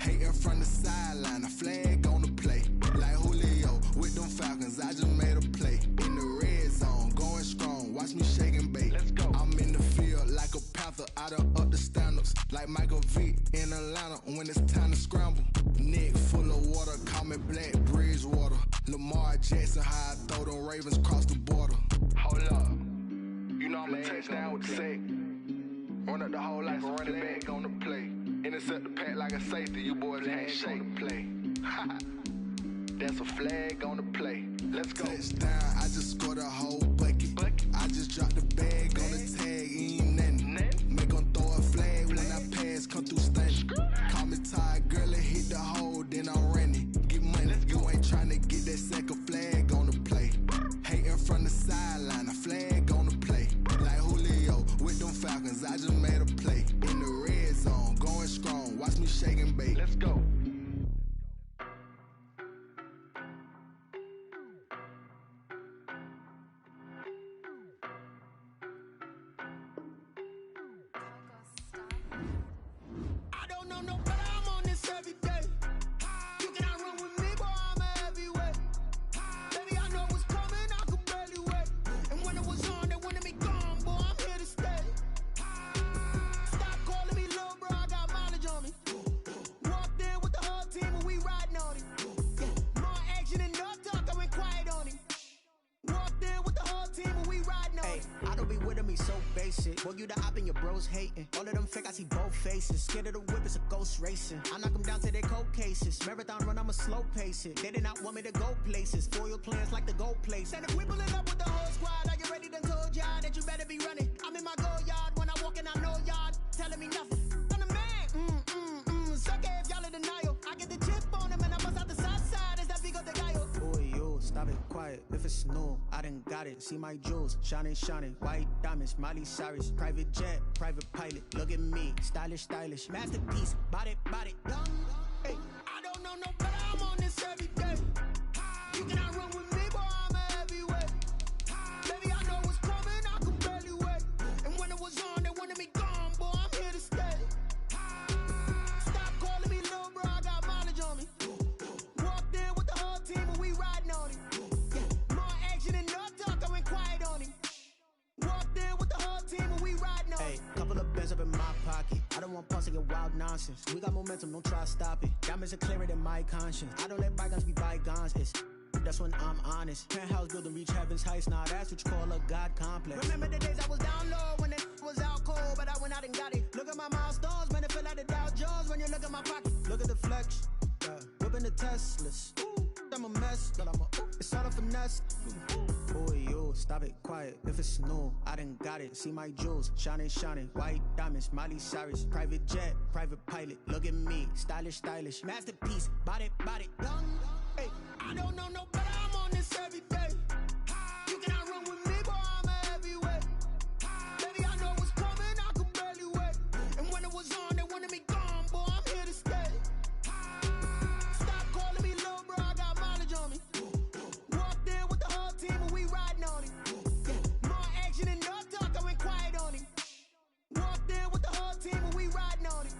Hating from the sideline, a flag on the play. Like Julio with them Falcons, I just made a play. In the red zone, going strong, watch me shake and bake. Let's go. I'm in the field like a panther, I done up the standards. Like Michael Vick in Atlanta when it's time to scramble. Neck full of water, call me Black Bridgewater. Lamar Jackson, how I throw them Ravens cross the border. Hold up, you know I'm a touchdown with the sack. Run up the whole like a running back on the play. Intercept the pack like a safety, you boys ain't shake the play. That's a flag on the play. Let's go. Touchdown, I just scored a whole bucket. I just dropped the bag on the tag, ain't nothing. Make 'em throw a flag when I pass, come through stunning. Call me tired, girl, it hit the hole, then I ran it. Get money, you ain't tryna get that second flag on the play. Hating from the sideline, a flag on the play. Like Julio with them Falcons, I just made a play. In the red zone, going strong, watch me shake and bake. Let's go. I don't know no better, I'm on this every day. You cannot run with me, boy, I'm a heavyweight. Baby, I know what's coming, I could barely wait. And when it was on, they wanted me gone, boy, I'm here to stay. Stop calling me little bro, I got mileage on me. Walked in with the whole team and we riding on it. Yeah, more action and no talk, I went quiet on him. Walked in with the whole team and we riding on it. I don't be with me so basic. Boy, you the op and your bros hating. All of them fake, I see both faces. Scared of the whip, it's a ghost racing. I knock them down to their cold cases. Marathon run, I'ma slow pace it. They did not want me to go places. Foil plans like the gold place. And if we pulling up with the whole squad, are you ready? Done told y'all that you better be running. I'm in my go yard when I walk in, I know y'all telling me nothing. I'm the man. Suck it if y'all in denial. I get the chip on them and I bust out the south side. Is that big of the guy? Boy, yo, stop it, quiet. If it's new, I done got it. See my jewels, shining, shining. White diamonds, Miley Cyrus. Private jet, private pilot. Look at me, stylish, stylish. Masterpiece, body, young. Hey, I don't know no better, I'm on this every day. You cannot run with me, boy, I'm a heavyweight. Baby, I know what's coming, I could barely wait. And when it was on, they wanted me gone, boy, I'm here to stay. Stop calling me little bro, I got mileage on me. Walked in with the whole team and we riding on it. Yeah, more action and no talk, I went quiet on him. Walked in with the whole team and we riding on it. Hey, couple of bands up in my pocket. I don't want pulse to get wild nonsense. We got momentum, don't try to stop it. Diamonds are clearer than my conscience. I don't let bygones be bygones. That's when I'm honest. Penthouse building reach heaven's heights. Now that's what you call a God complex. Remember the days I was down low when it was out cold, but I went out and got it. Look at my milestones, man, it feel like the Dow Jones when you look at my pocket. Look at the flex, whipping the Teslas. I'm a mess, but it's all a finesse. Boy, yo, stop it, quiet. If it's new, I done got it. See my jewels, shining, shining. White diamonds, Miley Cyrus. Private jet, private pilot. Look at me, stylish, stylish. Masterpiece, body, young. Hey, I don't know no better, I'm on this every day. You cannot run with me, boy, I'm a heavyweight. Baby, I know what's coming, I could barely wait. And when it was on, they wanted me gone, boy, I'm here to stay. Stop calling me little bro, I got mileage on me. Walked in with the whole team and we riding on it. Yeah, more action and no talk, I went quiet on him. Walked in with the whole team and we riding on it.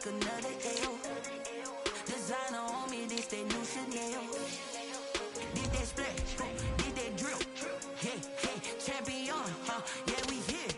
take another L. Designer on me, this that new Chanel. Did that splash, did that drill. Yeah, champion, yeah, we here.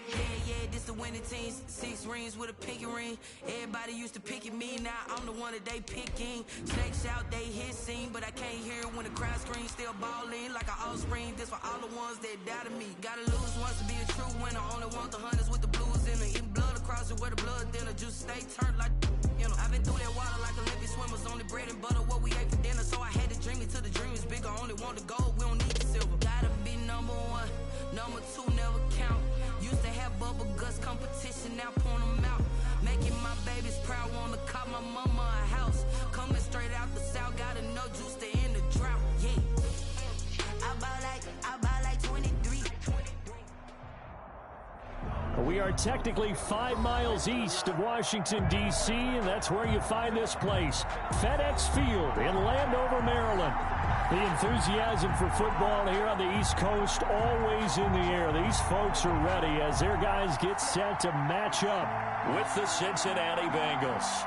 Yeah, this the winning team. 6 rings with a pinky ring. Everybody used to pick at me, now I'm the one that they picking. Snakes out, they hit scene, but I can't hear it when the crowd screams. Still balling like an offspring. This for all the ones that doubted me. Gotta lose once to be a true winner. Only want the hunters with the blues in it. Eating blood across it where the blood dinner. Juice stay turned like, you know. I've been through that water like Olympic swimmers. Only bread and butter, what we ate for dinner. So I had to dream it till the dream is bigger. Only want the gold, we don't need the silver. Gotta be number 1, number 2 never count. Used to have bubble guts competition, now point them out. Making my babies proud, wanna call my mama a house. Coming straight out the south, gotta know juice to end the drought. Yeah, I bought like 23. We are technically 5 miles east of Washington, D.C., and that's where you find this place, FedEx Field in Landover, Maryland. The enthusiasm for football here on the East Coast always in the air. These folks are ready as their guys get set to match up with the Cincinnati Bengals.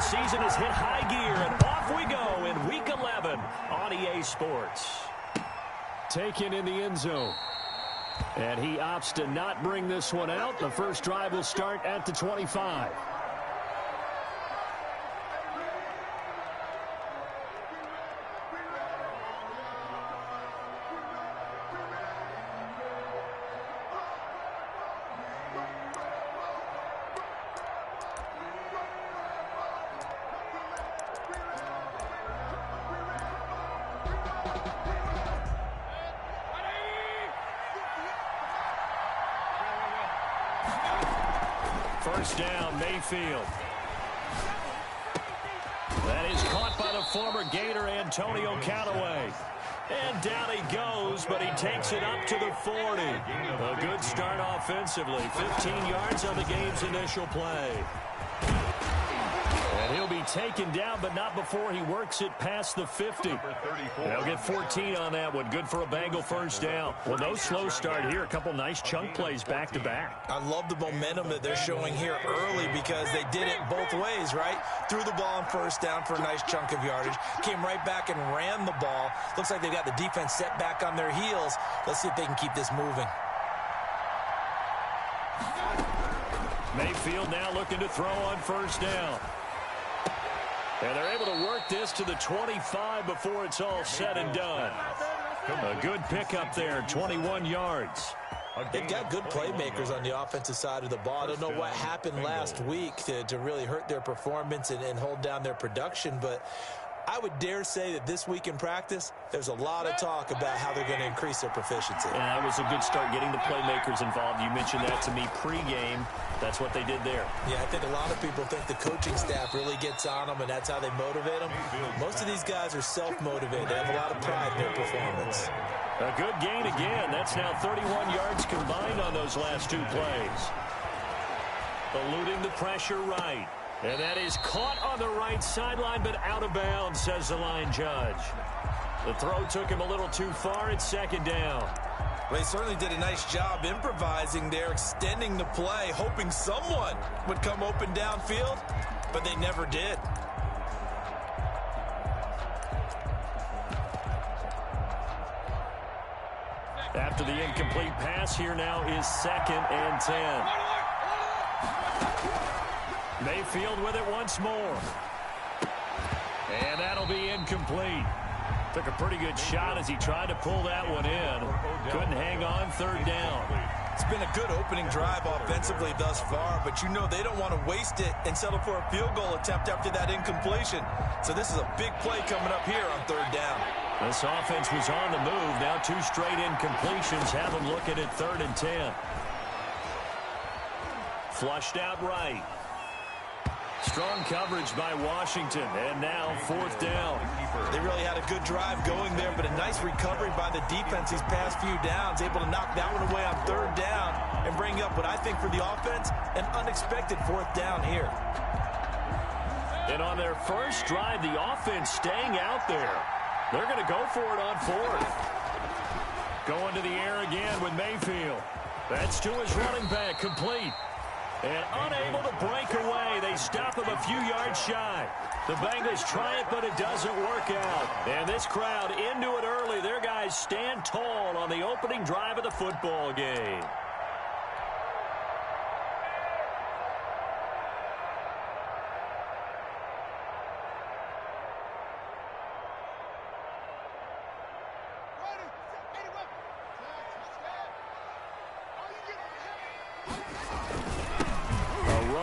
Season has hit high gear, and off we go in Week 11 on EA Sports. Taken in the end zone. And he opts to not bring this one out. The first drive will start at the 25. First down, Mayfield. That is caught by the former Gator, Antonio Callaway. And down he goes, but he takes it up to the 40. A good start offensively. 15 yards on the game's initial play. And he'll be taken down, but not before he works it past the 50. They'll get 14 on that one. Good for a Bengal first down. Well, no slow start here. A couple nice chunk plays back-to-back. I love the momentum that they're showing here early because they did it both ways, right? Threw the ball on first down for a nice chunk of yardage. Came right back and ran the ball. Looks like they've got the defense set back on their heels. Let's see if they can keep this moving. Mayfield now looking to throw on first down. And they're able to work this to the 25 before it's all said and done. A good pickup there, 21 yards. They've got good playmakers on the offensive side of the ball. I don't know what happened last week to really hurt their performance and hold down their production, but I would dare say that this week in practice, there's a lot of talk about how they're going to increase their proficiency. And that was a good start getting the playmakers involved. You mentioned that to me pregame. That's what they did there. Yeah, I think a lot of people think the coaching staff really gets on them, and that's how they motivate them. Most of these guys are self-motivated. They have a lot of pride in their performance. A good gain again. That's now 31 yards combined on those last 2 plays. Eluding the pressure right. And that is caught on the right sideline, but out of bounds, says the line judge. The throw took him a little too far. It's second down. Well, they certainly did a nice job improvising there, extending the play, hoping someone would come open downfield, but they never did. After the incomplete pass, here now is 2nd and 10. Mayfield with it once more. And that'll be incomplete. Took a pretty good shot as he tried to pull that one in. Couldn't hang on, 3rd down. It's been a good opening drive offensively thus far, but you know they don't want to waste it and settle for a field goal attempt after that incompletion. So this is a big play coming up here on 3rd down. This offense was on the move. Now 2 straight incompletions have them looking at 3rd and 10. Flushed out right. Strong coverage by Washington, and now 4th down. They really had a good drive going there, but a nice recovery by the defense these past few downs, able to knock that one away on 3rd down and bring up what I think for the offense, an unexpected 4th down here. And on their first drive, the offense staying out there. They're going to go for it on 4th. Going to the air again with Mayfield. That's to his running back, complete. And unable to break away. They stop him a few yards shy. The Bengals try it, but it doesn't work out. And this crowd into it early. Their guys stand tall on the opening drive of the football game.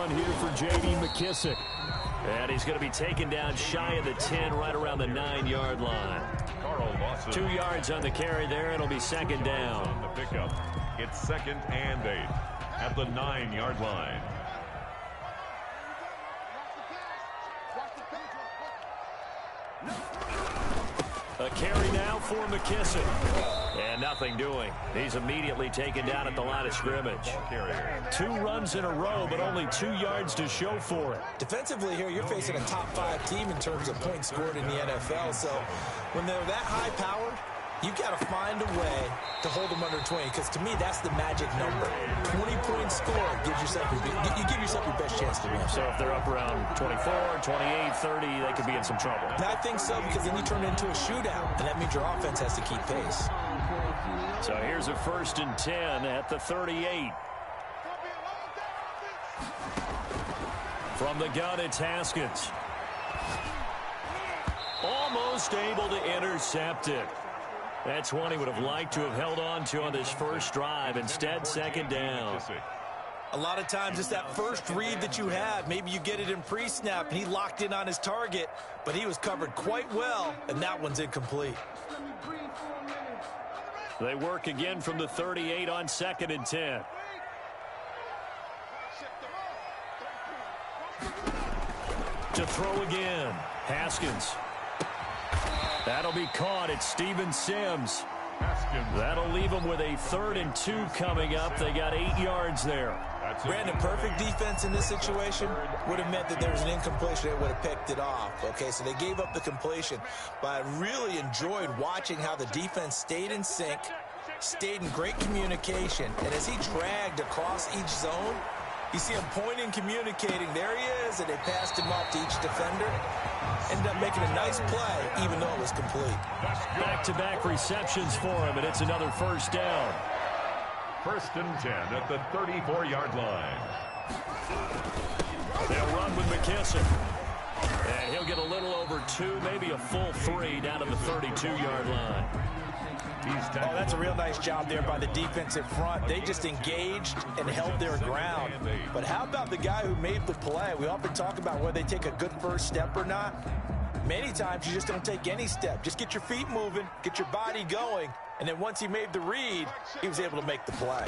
Here for J.D. McKissick. And he's going to be taken down shy of the 10, right around the 9-yard line. 2 yards on the carry there. It'll be 2nd down. On the pickup, it's 2nd and 8 at the 9-yard line. A carry now for McKissick. And nothing doing. He's immediately taken down at the line of scrimmage. 2 runs in a row, but only 2 yards to show for it. Defensively here, you're facing a top-5 team in terms of points scored in the NFL. So when they're that high-powered, you've got to find a way to hold them under 20, because to me, that's the magic number. 20-point score gives yourself you give yourself your best chance to win. So if they're up around 24, 28, 30, they could be in some trouble. And I think so, because then you turn it into a shootout, and that means your offense has to keep pace. So here's a 1st and 10 at the 38. From the gun, it's Haskins. Almost able to intercept it. That's one he would have liked to have held on to on this first drive. Instead, 2nd down. A lot of times it's that first read that you have. Maybe you get it in pre-snap, and he locked in on his target, but he was covered quite well, and that one's incomplete. They work again from the 38 on 2nd and 10. To throw again, Haskins. That'll be caught. It's Steven Sims. That'll leave them with a 3rd and 2 coming up. They got 8 yards there. Brandon, perfect defense in this situation would have meant that there was an incompletion. They would have picked it off. Okay, so they gave up the completion. But I really enjoyed watching how the defense stayed in sync, stayed in great communication. And as he dragged across each zone, you see him pointing, communicating. There he is, and they passed him off to each defender. Ended up making a nice play, even though it was complete. Back-to-back receptions for him, and it's another 1st down. 1st and 10 at the 34-yard line. They'll run with McKissick. And he'll get a little over 2, maybe a full 3 down to the 32-yard line. Oh, that's a real nice job there by the defensive front. They just engaged and held their ground. But how about the guy who made the play? We often talk about whether they take a good first step or not. Many times you just don't take any step. Just get your feet moving, get your body going, and then once he made the read, he was able to make the play.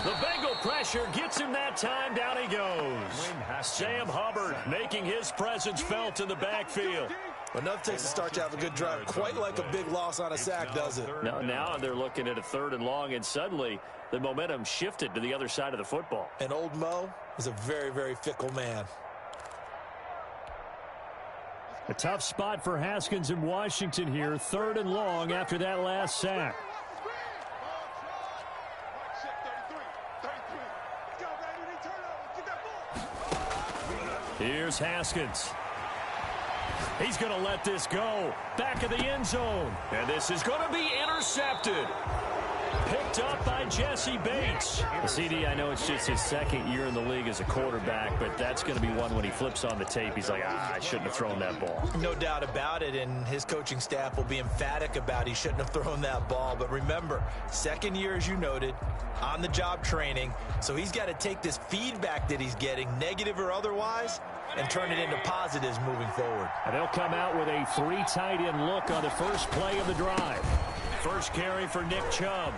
The Bengal pressure gets him that time. Down he goes. Sam Hubbard making his presence felt in the backfield. But enough takes to start to have a good drive. Quite like a big loss on a sack, does it? Now they're looking at a 3rd and long, and suddenly the momentum shifted to the other side of the football. And old Mo is a very, very fickle man. A tough spot for Haskins in Washington here. 3rd and long after that last sack. Here's Haskins. He's going to let this go. Back of the end zone. And this is going to be intercepted. Picked up by Jesse Bates. CD, I know it's just his 2nd year in the league as a quarterback, but that's going to be one when he flips on the tape. He's like, I shouldn't have thrown that ball. No doubt about it, and his coaching staff will be emphatic about he shouldn't have thrown that ball. But remember, 2nd year, as you noted, on-the-job training, so he's got to take this feedback that he's getting, negative or otherwise, and turn it into positives moving forward. And they'll come out with a 3 tight end look on the first play of the drive. First carry for Nick Chubb.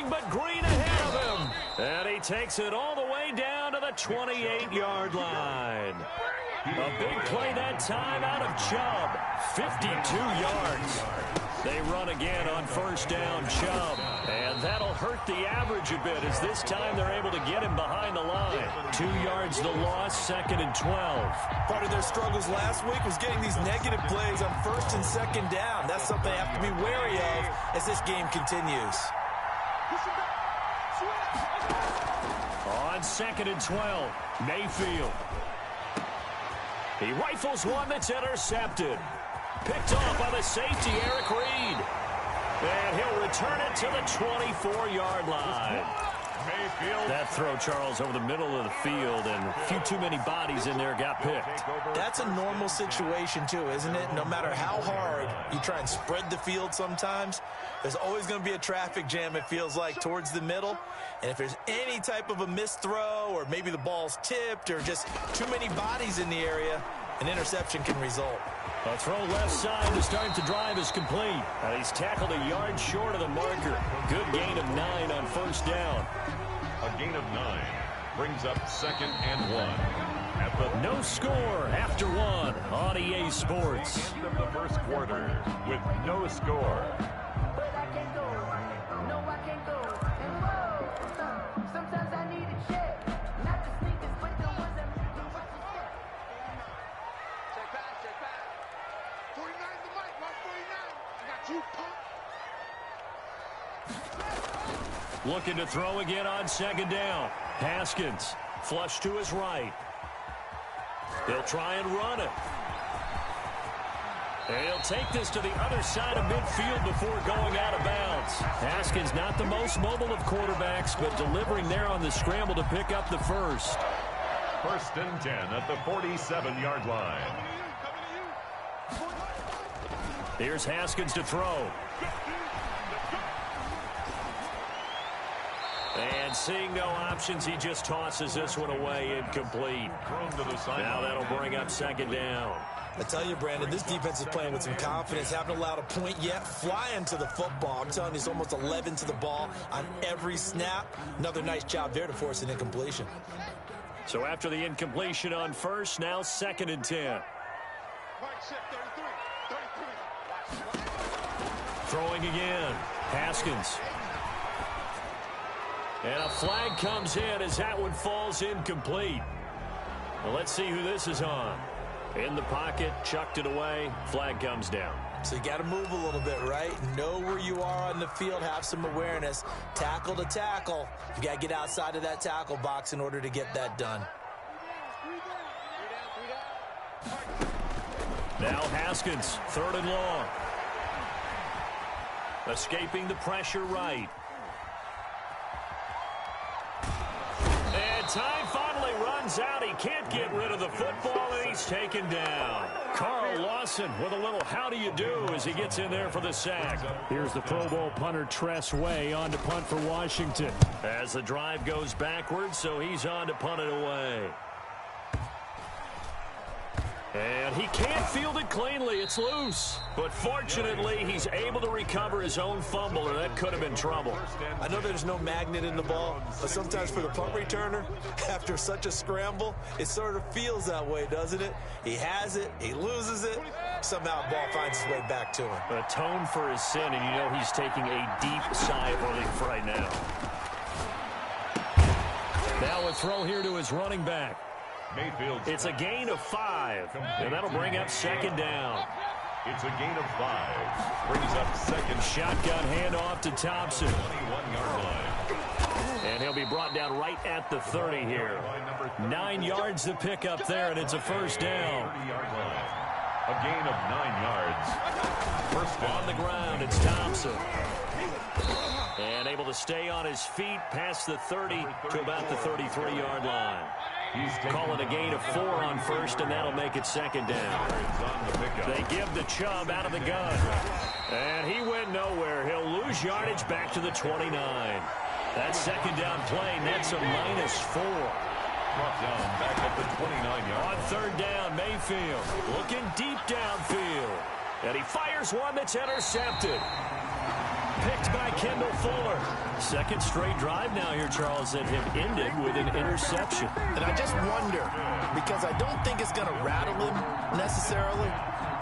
nothing but green ahead of him. And he takes it all the way down to the 28-yard line. A big play that time out of Chubb. 52 yards. They run again on first down, Chubb. And that'll hurt the average a bit as this time they're able to get him behind the line. 2 yards the loss, 2nd and 12. Part of their struggles last week was getting these negative plays on 1st and 2nd down. That's something they have to be wary of as this game continues. On 2nd and 12, Mayfield. He rifles one that's intercepted. Picked off by the safety, Eric Reed. And he'll return it to the 24-yard line. Mayfield. That throw, Charles, over the middle of the field, and a few too many bodies in there got picked. That's a normal situation, too, isn't it? No matter how hard you try and spread the field sometimes, there's always going to be a traffic jam, it feels like, towards the middle. And if there's any type of a missed throw, or maybe the ball's tipped, or just too many bodies in the area, an interception can result. A throw left side to start the drive is complete. And he's tackled a yard short of the marker. Good gain of 9 on first down. A gain of 9 brings up 2nd and 1. At the no score after 1 on EA Sports. End of the first quarter with no score. But I can't go. No, I can't go. And whoa, sometimes I need a check. Not the sneakers, but the ones that make you watch your step. Check back. 49 the mic, watch 49. I got you, punk. Looking to throw again on 2nd down. Haskins, flush to his right. They'll try and run it. And he'll take this to the other side of midfield before going out of bounds. Haskins not the most mobile of quarterbacks, but delivering there on the scramble to pick up the first. 1st and 10 at the 47-yard line. Here's Haskins to throw. And seeing no options, he just tosses this one away incomplete. Now that'll bring up 2nd down. I tell you, Brandon, this defense is playing with some confidence. Haven't allowed a point yet. Flying to the football. I'm telling you, it's almost 11 to the ball on every snap. Another nice job there to force an incompletion. So after the incompletion on first, now 2nd and 10. Throwing again. Haskins. And a flag comes in as that one falls incomplete. Well, let's see who this is on. In the pocket, chucked it away, flag comes down. So you got to move a little bit, right? Know where you are on the field, have some awareness. Tackle to tackle. You got to get outside of that tackle box in order to get that done. Now Haskins, 3rd and long. Escaping the pressure right. And time finally runs out. He can't get rid of the football, and he's taken down. Carl Lawson with a little how do you do as he gets in there for the sack. Here's the Pro Bowl punter Tress Way on to punt for Washington. As the drive goes backwards, so he's on to punt it away. And he can't field it cleanly. It's loose. But fortunately, he's able to recover his own fumble, or that could have been trouble. I know there's no magnet in the ball, but sometimes for the punt returner, after such a scramble, it sort of feels that way, doesn't it? He has it, he loses it, somehow the ball finds its way back to him. Atone for his sin, and you know he's taking a deep sigh of relief right now. Now a throw here to his running back. Mayfield. It's a gain of 5, and that'll bring up 2nd down. It's a gain of 5. Brings up 2nd. Shotgun handoff to Thompson. 21-yard line. And he'll be brought down right at the 30 here. 9 yards to pick up there, and it's a first down. A gain of 9 yards. First down. On the ground, it's Thompson. And able to stay on his feet past the 30 to about the 33-yard line. Calling a gain of 4 on first, and that'll make it 2nd down. They give the Chubb out of the gun. And he went nowhere. He'll lose yardage back to the 29. That 2nd down play nets a -4. Brought down back at the 29-yard. On 3rd down, Mayfield looking deep downfield. And he fires one that's intercepted. Picked by Kendall Fuller. Second straight drive now here, Charles, that have ended with an interception. And I just wonder, because I don't think it's going to rattle him necessarily,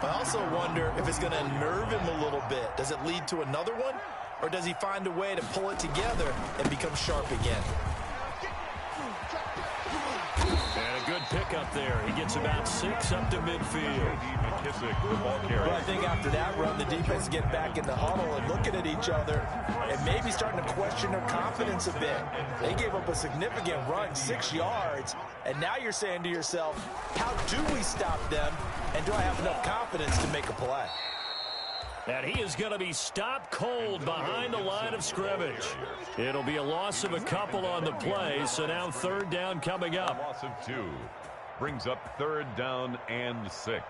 but I also wonder if it's going to unnerve him a little bit. Does it lead to another one, or does he find a way to pull it together and become sharp again? And a good pickup there. He gets about 6 up to midfield. But I think after that run, the defense get back in the huddle and looking at each other and maybe starting to question their confidence a bit. They gave up a significant run, 6 yards, and now you're saying to yourself, how do we stop them, and do I have enough confidence to make a play? And he is going to be stopped cold behind the line of scrimmage. It'll be a loss of a couple on the play, so now third down coming up. A loss of 2 brings up third down and 6.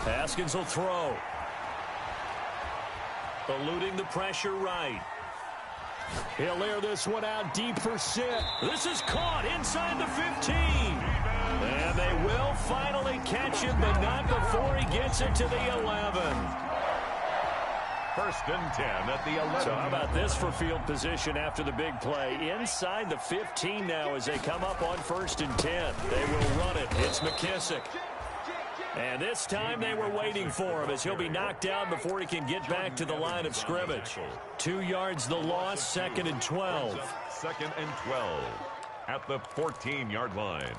Haskins will throw. Eluding the pressure right. He'll air this one out deep for Sid. This is caught inside the 15. And they will finally catch him, but not before he gets it to the 11. First and 10 at the 11. So how about this for field position after the big play? Inside the 15 now as they come up on first and 10. They will run it. It's McKissick. And this time they were waiting for him as he'll be knocked down before he can get back to the line of scrimmage. 2 yards the loss, second and 12. Second and 12 at the 14-yard line.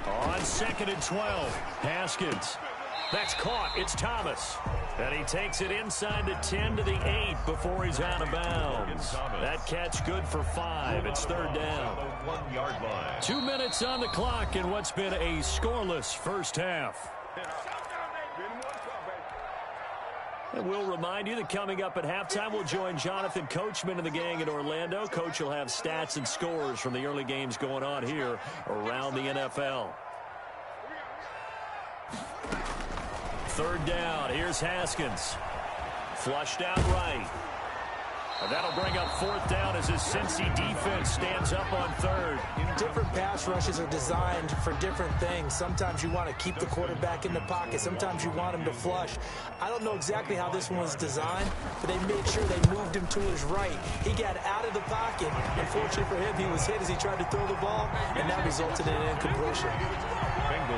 On second and 12, Haskins. That's caught. It's Thomas. And he takes it inside the 10 to the 8 before he's out of bounds. That catch good for 5. It's third down. 1 yard line. 2 minutes on the clock in what's been a scoreless first half. And we'll remind you that coming up at halftime, we'll join Jonathan Coachman and the gang in Orlando. Coach will have stats and scores from the early games going on here around the NFL. Third down. Here's Haskins. Flushed out right. And that'll bring up fourth down as his Cincy defense stands up on third. Different pass rushes are designed for different things. Sometimes you want to keep the quarterback in the pocket. Sometimes you want him to flush. I don't know exactly how this one was designed, but they made sure they moved him to his right. He got out of the pocket. Unfortunately for him, he was hit as he tried to throw the ball, and that resulted in an incompletion.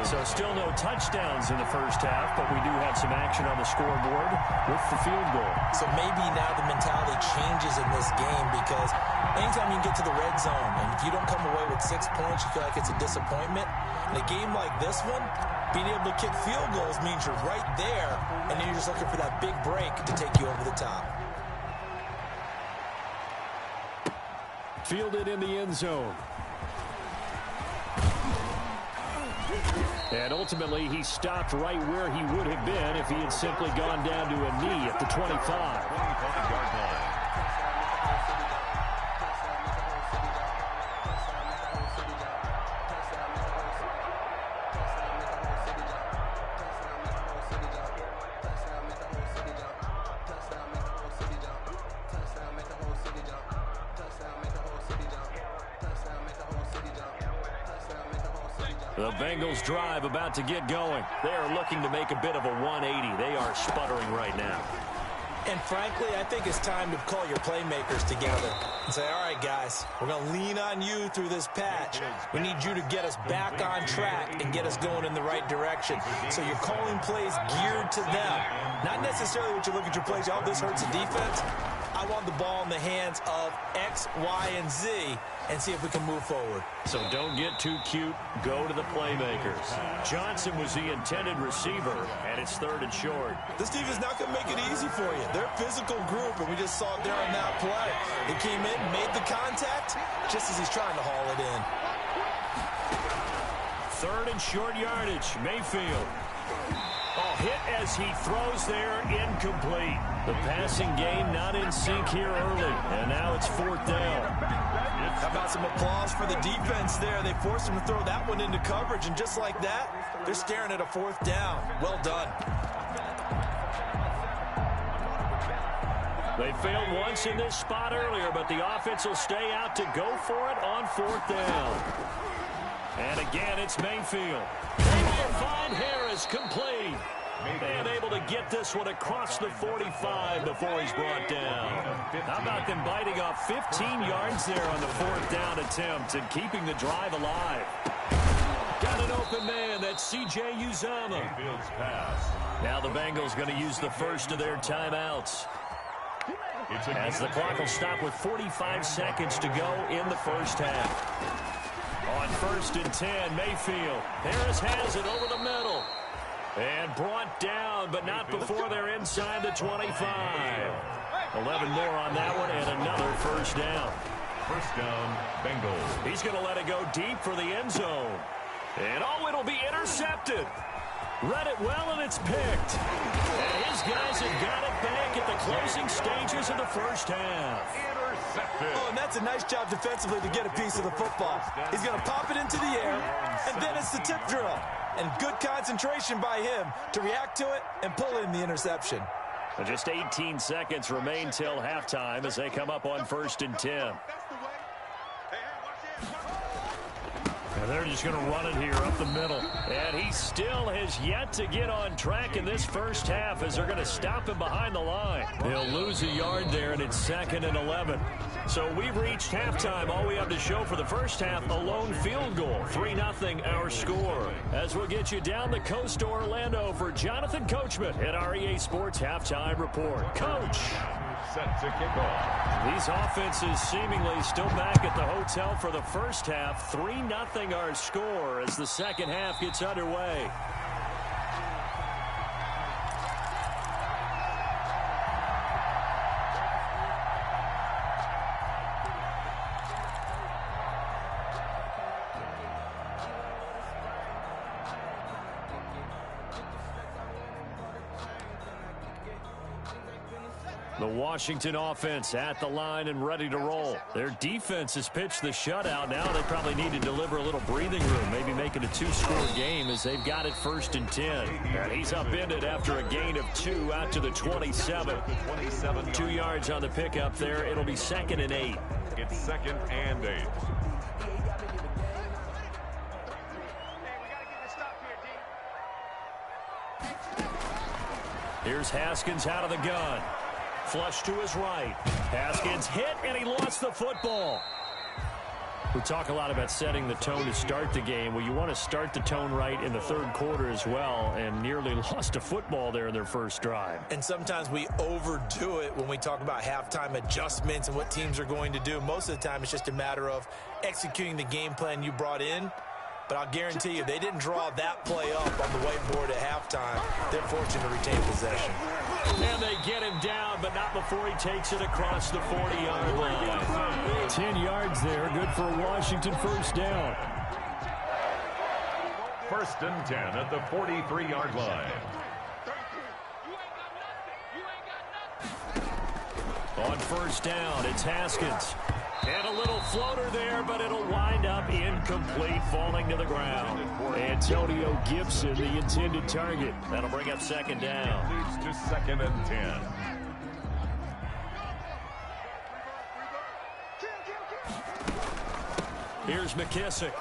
So still no touchdowns in the first half, but we do have some action on the scoreboard with the field goal. So maybe now the mentality changes in this game, because anytime you get to the red zone and if you don't come away with 6 points, you feel like it's a disappointment. In a game like this one, being able to kick field goals means you're right there, and then you're just looking for that big break to take you over the top. Fielded in the end zone. And ultimately, he stopped right where he would have been if he had simply gone down to a knee at the 25. 25-yard line. The Bengals drive about to get going. They are looking to make a bit of a 180. They are sputtering right now. And frankly, I think it's time to call your playmakers together and say, all right, guys, we're going to lean on you through this patch. We need you to get us back on track and get us going in the right direction. So you're calling plays geared to them. Not necessarily what you look at your plays, oh, this hurts the defense. I want the ball in the hands of X, Y, and Z and see if we can move forward. So don't get too cute. Go to the playmakers. Johnson was the intended receiver, and it's third and short. This team is not going to make it easy for you. They're a physical group, and we just saw it there on that play. He came in, made the contact, just as he's trying to haul it in. Third and short yardage. Mayfield. Oh, hit as he throws there, incomplete. The passing game not in sync here early, and now it's fourth down. How about some applause for the defense there? They forced him to throw that one into coverage, and just like that, they're staring at a fourth down. Well done. They failed once in this spot earlier, but the offense will stay out to go for it on 4th down. And again, it's Mayfield. Able to find Harris, complete. And able to get this one across the 45 before he's brought down. How about them biting off 15 yards there on the 4th down attempt and keeping the drive alive? Got an open man. That's C.J. Uzomah. Now the Bengals going to use the first of their timeouts, as the clock will stop with 45 seconds to go in the first half. On 1st and 10, Mayfield. Harris has it over the middle. And brought down, but not before they're inside the 25. 11 more on that one, and another first down. First down, Bengals. He's going to let it go deep for the end zone. And it'll be intercepted. Read it well, and it's picked. And his guys have got it back at the closing stages of the first half. Intercepted. Oh, and that's a nice job defensively to get a piece of the football. He's going to pop it into the air, and then it's the tip drill. And good concentration by him to react to it and pull in the interception. And just 18 seconds remain till halftime as they come up on 1st and 10. And they're just going to run it here up the middle. And he still has yet to get on track in this first half as they're going to stop him behind the line. He'll lose a yard there, and it's 2nd and 11. So we've reached halftime. All we have to show for the first half, a lone field goal. 3-0 our score. As we'll get you down the coast to Orlando for Jonathan Coachman at our EA Sports Halftime Report. Coach. Set to kick off. These offenses seemingly still back at the hotel for the first half. 3-0 our score as the second half gets underway. The Washington offense at the line and ready to roll. Their defense has pitched the shutout. Now they probably need to deliver a little breathing room, maybe make it a 2-score game as they've got it 1st and 10. And he's upended after a gain of 2 out to the 27. 2 yards on the pickup there. It'll be 2nd and 8. It's 2nd and 8. Here's Haskins out of the gun. Flush to his right. Haskins hit, and he lost the football. We talk a lot about setting the tone to start the game. Well, you want to start the tone right in the third quarter as well, and nearly lost a football there in their first drive. And sometimes we overdo it when we talk about halftime adjustments and what teams are going to do. Most of the time, it's just a matter of executing the game plan you brought in. But I'll guarantee you, they didn't draw that play up on the whiteboard at halftime. They're fortunate to retain possession. And they get him down, but not before he takes it across the 40-yard line. 10 yards there, good for a Washington first down. 1st and 10 at the 43-yard line. On 1st down, it's Haskins. And a little floater there, but it'll wind up incomplete, falling to the ground. Antonio Gibson, the intended target. That'll bring up 2nd down. Leads to 2nd and 10. Here's McKissick.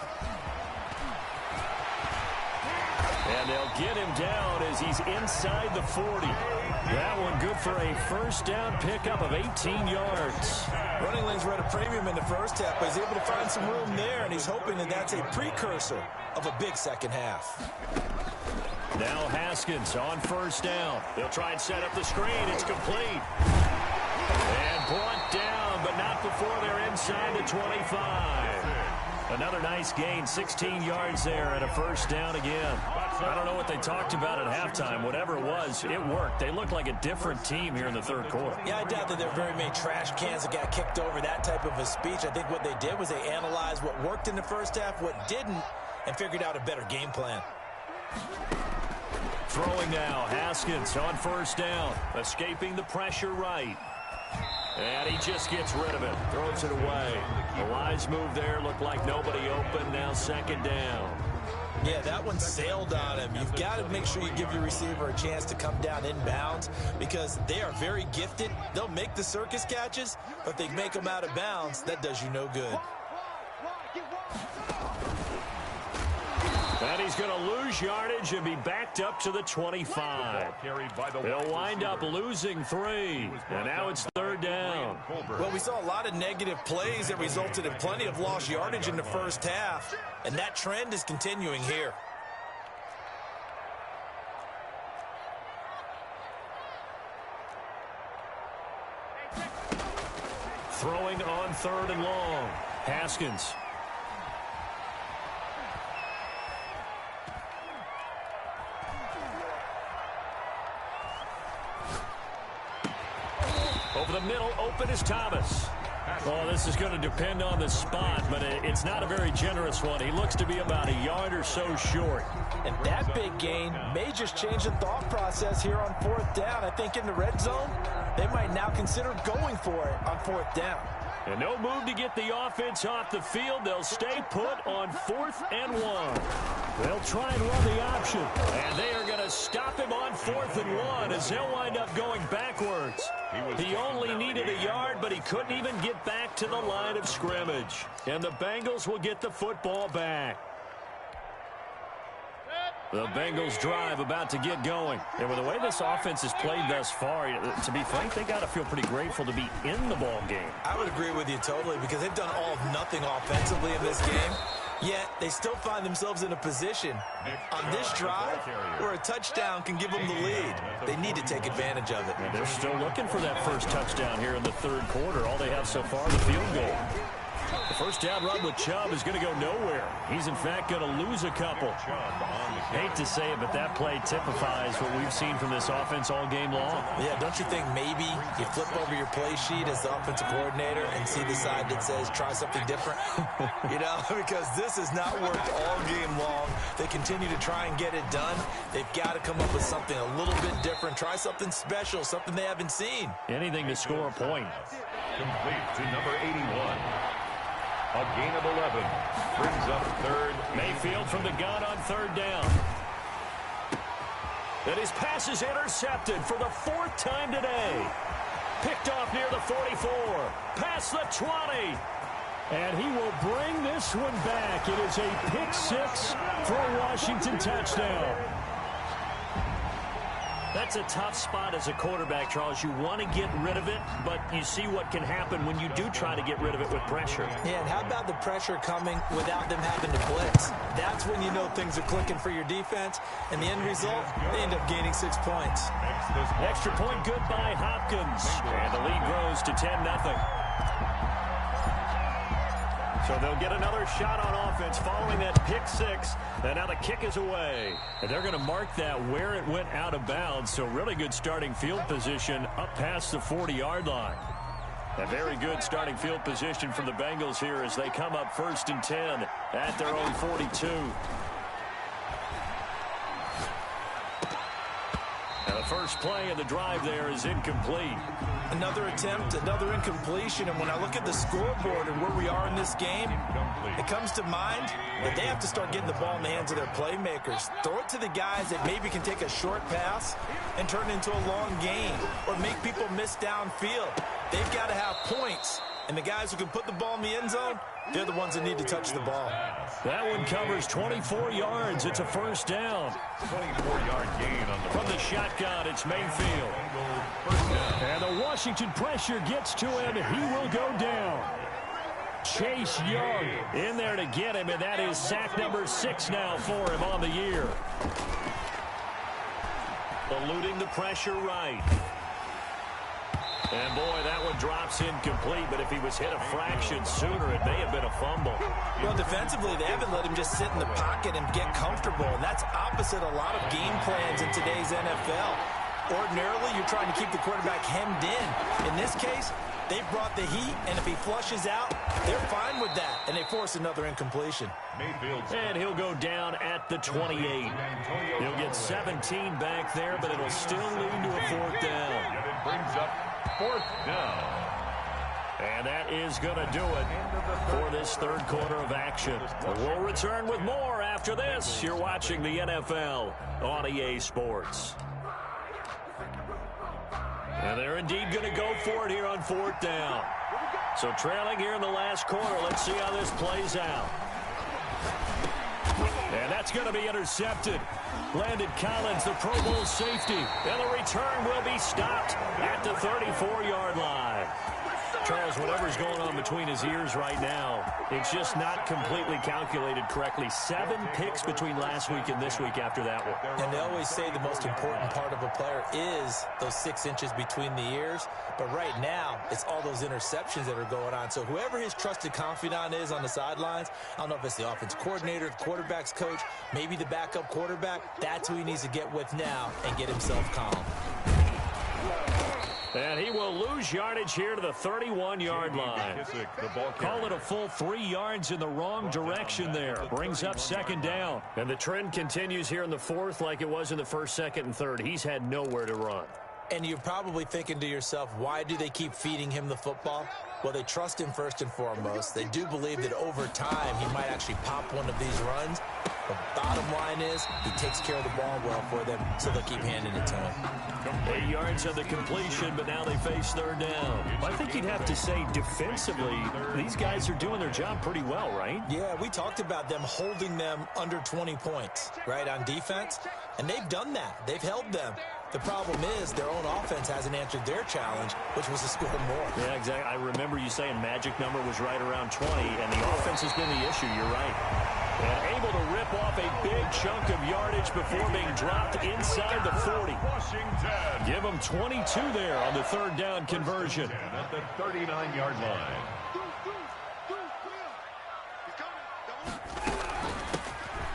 And they'll get him down as he's inside the 40. That one good for a first down pickup of 18 yards. Running lanes were at a premium in the first half, but he's able to find some room there, and he's hoping that that's a precursor of a big second half. Now Haskins on 1st down. They'll try and set up the screen. It's complete. And brought down, but not before they're inside the 25. Another nice gain, 16 yards there and a first down again. I don't know what they talked about at halftime. Whatever it was, it worked. They looked like a different team here in the third quarter. Yeah, I doubt that there were very many trash cans that got kicked over, that type of a speech. I think what they did was they analyzed what worked in the first half, what didn't, and figured out a better game plan. Throwing now, Haskins on 1st down, escaping the pressure right. And he just gets rid of it, throws it away. The wise move there, looked like nobody open, now 2nd down. Yeah, that one sailed on him. You've got to make sure you give your receiver a chance to come down inbounds because they are very gifted. They'll make the circus catches, but if they make them out of bounds, that does you no good. And he's going to lose yardage and be backed up to the 25. They'll wind up losing 3, and now it's 3rd down. Well, we saw a lot of negative plays that resulted in plenty of lost yardage in the first half, and that trend is continuing here. Throwing on 3rd and long. Haskins. Over the middle, open is Thomas. Well, this is going to depend on the spot, but it's not a very generous one. He looks to be about a yard or so short. And that big gain may just change the thought process here on 4th down. I think in the red zone, they might now consider going for it on 4th down. And no move to get the offense off the field. They'll stay put on 4th and 1. They'll try and run the option. And they are going to stop him on 4th and 1 as they'll wind up going backwards. He only needed a yard, but he couldn't even get back to the line of scrimmage. And the Bengals will get the football back. The Bengals drive about to get going. And with the way this offense has played thus far, to be frank, they got to feel pretty grateful to be in the ball game. I would agree with you totally because they've done all of nothing offensively in this game. Yet they still find themselves in a position on this drive where a touchdown can give them the lead. They need to take advantage of it. And they're still looking for that first touchdown here in the 3rd quarter. All they have so far, the field goal. The first down run with Chubb is going to go nowhere. He's, in fact, going to lose a couple. Hate to say it, but that play typifies what we've seen from this offense all game long. Yeah, don't you think maybe you flip over your play sheet as the offensive coordinator and see the side that says try something different? You know, because this has not worked all game long. They continue to try and get it done. They've got to come up with something a little bit different. Try something special, something they haven't seen. Anything to score a point. Complete to number 81. A gain of 11. Brings up 3rd. Mayfield from the gun on 3rd down. And his pass is intercepted for the 4th time today. Picked off near the 44. Past the 20. And he will bring this one back. It is a pick 6 for a Washington touchdown. That's a tough spot as a quarterback, Charles. You want to get rid of it, but you see what can happen when you do try to get rid of it with pressure. Yeah, and how about the pressure coming without them having to blitz? That's when you know things are clicking for your defense, and the end result, they end up gaining 6 points. Extra point good by Hopkins, and the lead grows to 10-0. So they'll get another shot on offense following that pick 6. And now the kick is away. And they're going to mark that where it went out of bounds. So really good starting field position up past the 40-yard line. A very good starting field position from the Bengals here as they come up 1st and 10 at their own 42. And the first play of the drive there is incomplete. Another attempt, another incompletion, and when I look at the scoreboard and where we are in this game, it comes to mind that they have to start getting the ball in the hands of their playmakers. Throw it to the guys that maybe can take a short pass and turn it into a long gain or make people miss downfield. They've got to have points, and the guys who can put the ball in the end zone, they're the ones that need to touch the ball. That one covers 24 yards. It's a 1st down. 24-yard gain on the from the shotgun. It's Mayfield. And the Washington pressure gets to him. He will go down. Chase Young in there to get him, and that is sack number 6 now for him on the year. Eluding the pressure right. And, boy, that one drops incomplete, but if he was hit a fraction sooner, it may have been a fumble. Well, defensively, they haven't let him just sit in the pocket and get comfortable, and that's opposite a lot of game plans in today's NFL. Ordinarily, you're trying to keep the quarterback hemmed in. In this case, they brought the heat, and if he flushes out, they're fine with that, and they force another incompletion. And he'll go down at the 28. He'll get 17 back there, but it'll still lead to a 4th down. And it brings up 4th down. And that is going to do it for this third quarter of action. We'll return with more after this. You're watching the NFL on EA Sports. And they're indeed going to go for it here on fourth down. So trailing here in the last quarter. Let's see how this plays out. And that's going to be intercepted. Landon Collins, the Pro Bowl safety. And the return will be stopped at the 34-yard line. Charles, whatever's going on between his ears right now, it's just not completely calculated correctly. 7 picks between last week and this week after that one. And they always say the most important part of a player is those 6 inches between the ears. But right now, it's all those interceptions that are going on. So whoever his trusted confidant is on the sidelines, I don't know if it's the offense coordinator, the quarterback's coach, maybe the backup quarterback, that's who he needs to get with now and get himself calm. And he will lose yardage here to the 31-yard line. Call it a full 3 yards in the wrong direction there. Brings up second down. And the trend continues here in the fourth like it was in the first, second, and third. He's had nowhere to run. And you're probably thinking to yourself, why do they keep feeding him the football? Well, they trust him first and foremost. They do believe that over time he might actually pop one of these runs. The bottom line is he takes care of the ball well for them, so they'll keep handing it to him. 8 yards on the completion, but now they face third down. I think you'd have to say defensively, these guys are doing their job pretty well, right? Yeah, we talked about them holding them under 20 points, right, on defense. And they've done that. They've held them. The problem is their own offense hasn't answered their challenge, which was to score more. Yeah, exactly. I remember you saying magic number was right around 20, and the offense has been the issue. You're right. And able to rip off a big chunk of yardage before being dropped inside the 40. Give them 22 there on the third down conversion. At the 39-yard line.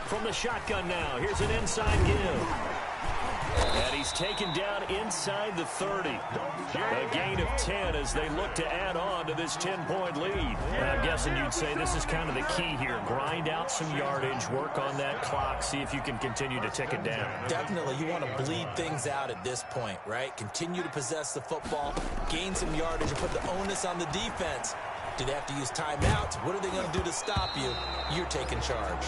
From the shotgun now, here's an inside give. And he's taken down inside the 30. A gain of 10 as they look to add on to this 10-point lead. And I'm guessing you'd say this is kind of the key here. Grind out some yardage, work on that clock, see if you can continue to tick it down. Definitely. You want to bleed things out at this point, right? Continue to possess the football, gain some yardage, and put the onus on the defense. Do they have to use timeouts? What are they going to do to stop you? You're taking charge.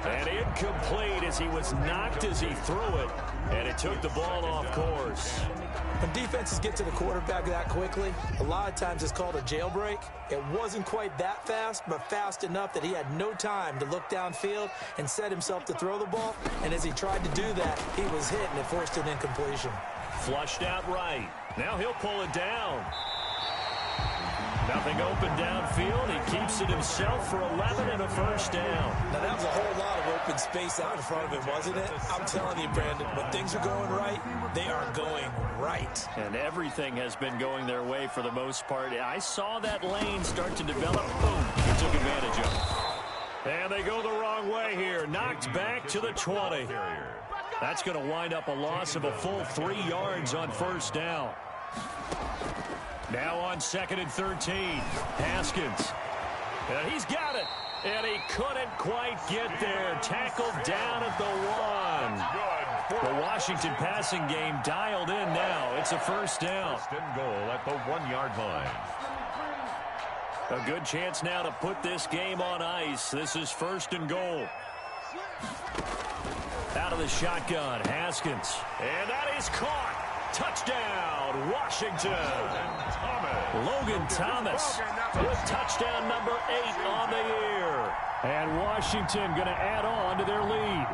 And incomplete as he was knocked as he threw it, and it took the ball off course. When defenses get to the quarterback that quickly, a lot of times it's called a jailbreak. It wasn't quite that fast, but fast enough that he had no time to look downfield and set himself to throw the ball. And as he tried to do that, he was hit, and it forced an incompletion. Flushed out right. Now he'll pull it down. Nothing open downfield. He keeps it himself for 11 and a first down. Now, that was a whole lot of open space out in front of him, wasn't it? I'm telling you, Brandon, when things are going right, they are going right. And everything has been going their way for the most part. I saw that lane start to develop. Boom. He took advantage of it. And they go the wrong way here. Knocked back to the 20. That's going to wind up a loss of a full 3 yards on first down. Now on second and 13, Haskins. And he's got it. And he couldn't quite get there. Tackled down at the 1. The Washington passing game dialed in now. It's a first down. First and goal at the 1-yard line. A good chance now to put this game on ice. This is first and goal. Out of the shotgun, Haskins. And that is caught. Touchdown, Washington. Logan Thomas with touchdown number 8 on the year. And Washington going to add on to their lead.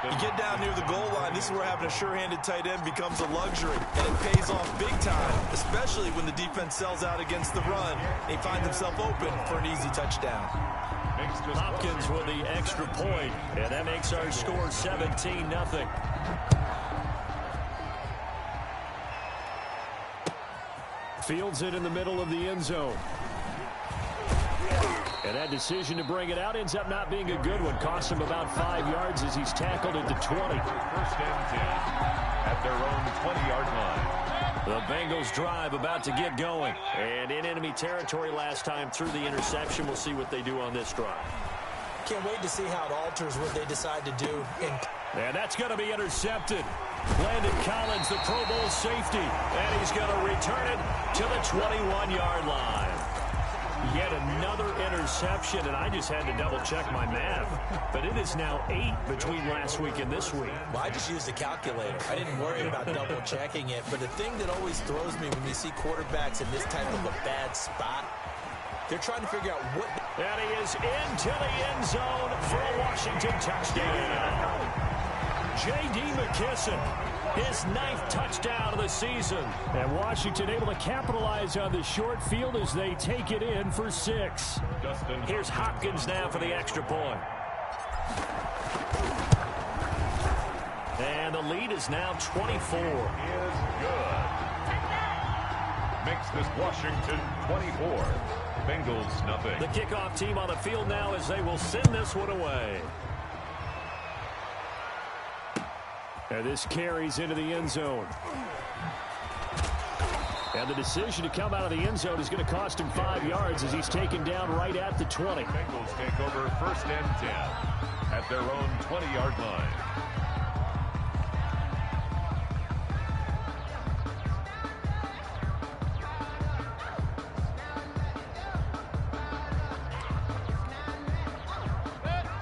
You get down near the goal line, this is where having a sure-handed tight end becomes a luxury. And it pays off big time, especially when the defense sells out against the run. And he finds himself open for an easy touchdown. Hopkins with the extra point, and that makes our score 17-0. Fields it in the middle of the end zone. And that decision to bring it out ends up not being a good one. Costs him about 5 yards as he's tackled at the 20. First and 10 at their own 20-yard line. The Bengals drive about to get going. And in enemy territory last time through the interception. We'll see what they do on this drive. Can't wait to see how it alters what they decide to do. And that's going to be intercepted. Landon Collins, the Pro Bowl safety, and he's going to return it to the 21-yard line. Yet another interception, and I just had to double-check my math. But it is now 8 between last week and this week. Well, I just used a calculator. I didn't worry about double-checking it. But the thing that always throws me when you see quarterbacks in this type of a bad spot, they're trying to figure out what... And he is into the end zone for a Washington touchdown. J.D. McKissick, his 9th touchdown of the season. And Washington able to capitalize on the short field as they take it in for 6. Here's Hopkins now for the extra point. And the lead is now 24. Is good. Makes this Washington 24. Bengals nothing. The kickoff team on the field now as they will send this one away. And this carries into the end zone. And the decision to come out of the end zone is going to cost him 5 yards as he's taken down right at the 20. Bengals take over 1st and 10 at their own 20-yard line.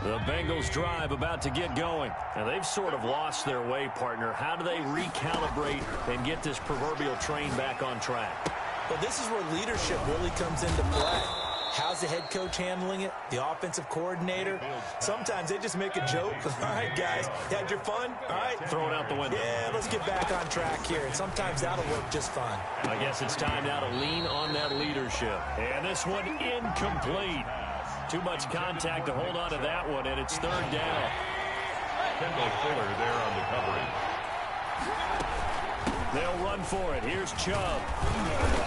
The Bengals drive about to get going. And they've sort of lost their way, partner. How do they recalibrate and get this proverbial train back on track? Well, this is where leadership really comes into play. How's the head coach handling it? The offensive coordinator? Sometimes they just make a joke. All right, guys, you had your fun? All right. Throw it out the window. Yeah, let's get back on track here. And sometimes that'll work just fine. I guess it's time now to lean on that leadership. And this one incomplete. Too much contact to hold on to that one, and it's 3rd down. Kendall Fuller there on the coverage. They'll run for it. Here's Chubb.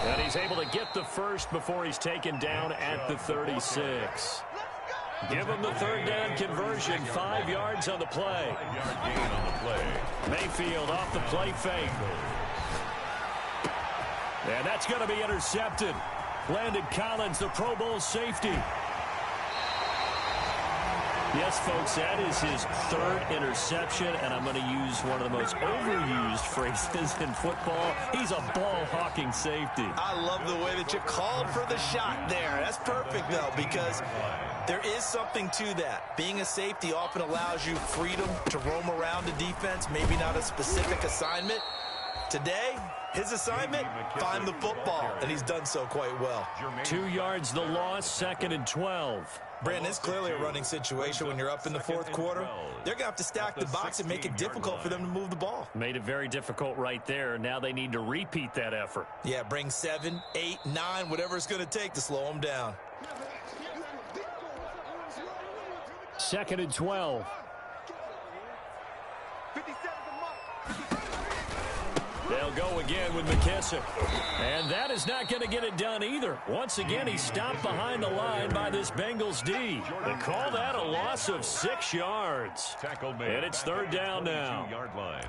And he's able to get the first before he's taken down at the 36. Give him the 3rd down conversion. 5 yards on the play. 5-yard gain on the play. Mayfield off the play fake. And that's going to be intercepted. Landon Collins, the Pro Bowl safety. Yes, folks, that is his 3rd interception, and I'm going to use one of the most overused phrases in football. He's a ball-hawking safety. I love the way that you called for the shot there. That's perfect, though, because there is something to that. Being a safety often allows you freedom to roam around the defense, maybe not a specific assignment. Today, his assignment, find the football, and he's done so quite well. 2 yards the loss, 2nd and 12. Brandon, it's clearly a running situation when you're up in the 4th quarter. They're going to have to stack the box and make it difficult for them to move the ball. Made it very difficult right there. Now they need to repeat that effort. Yeah, bring 7, 8, 9, whatever it's going to take to slow them down. 2nd and 12. They'll go again with McKissick. And that is not going to get it done either. Once again, he's stopped behind the line by this Bengals D. They call that a loss of 6 yards. And it's 3rd down now. 2-yard line.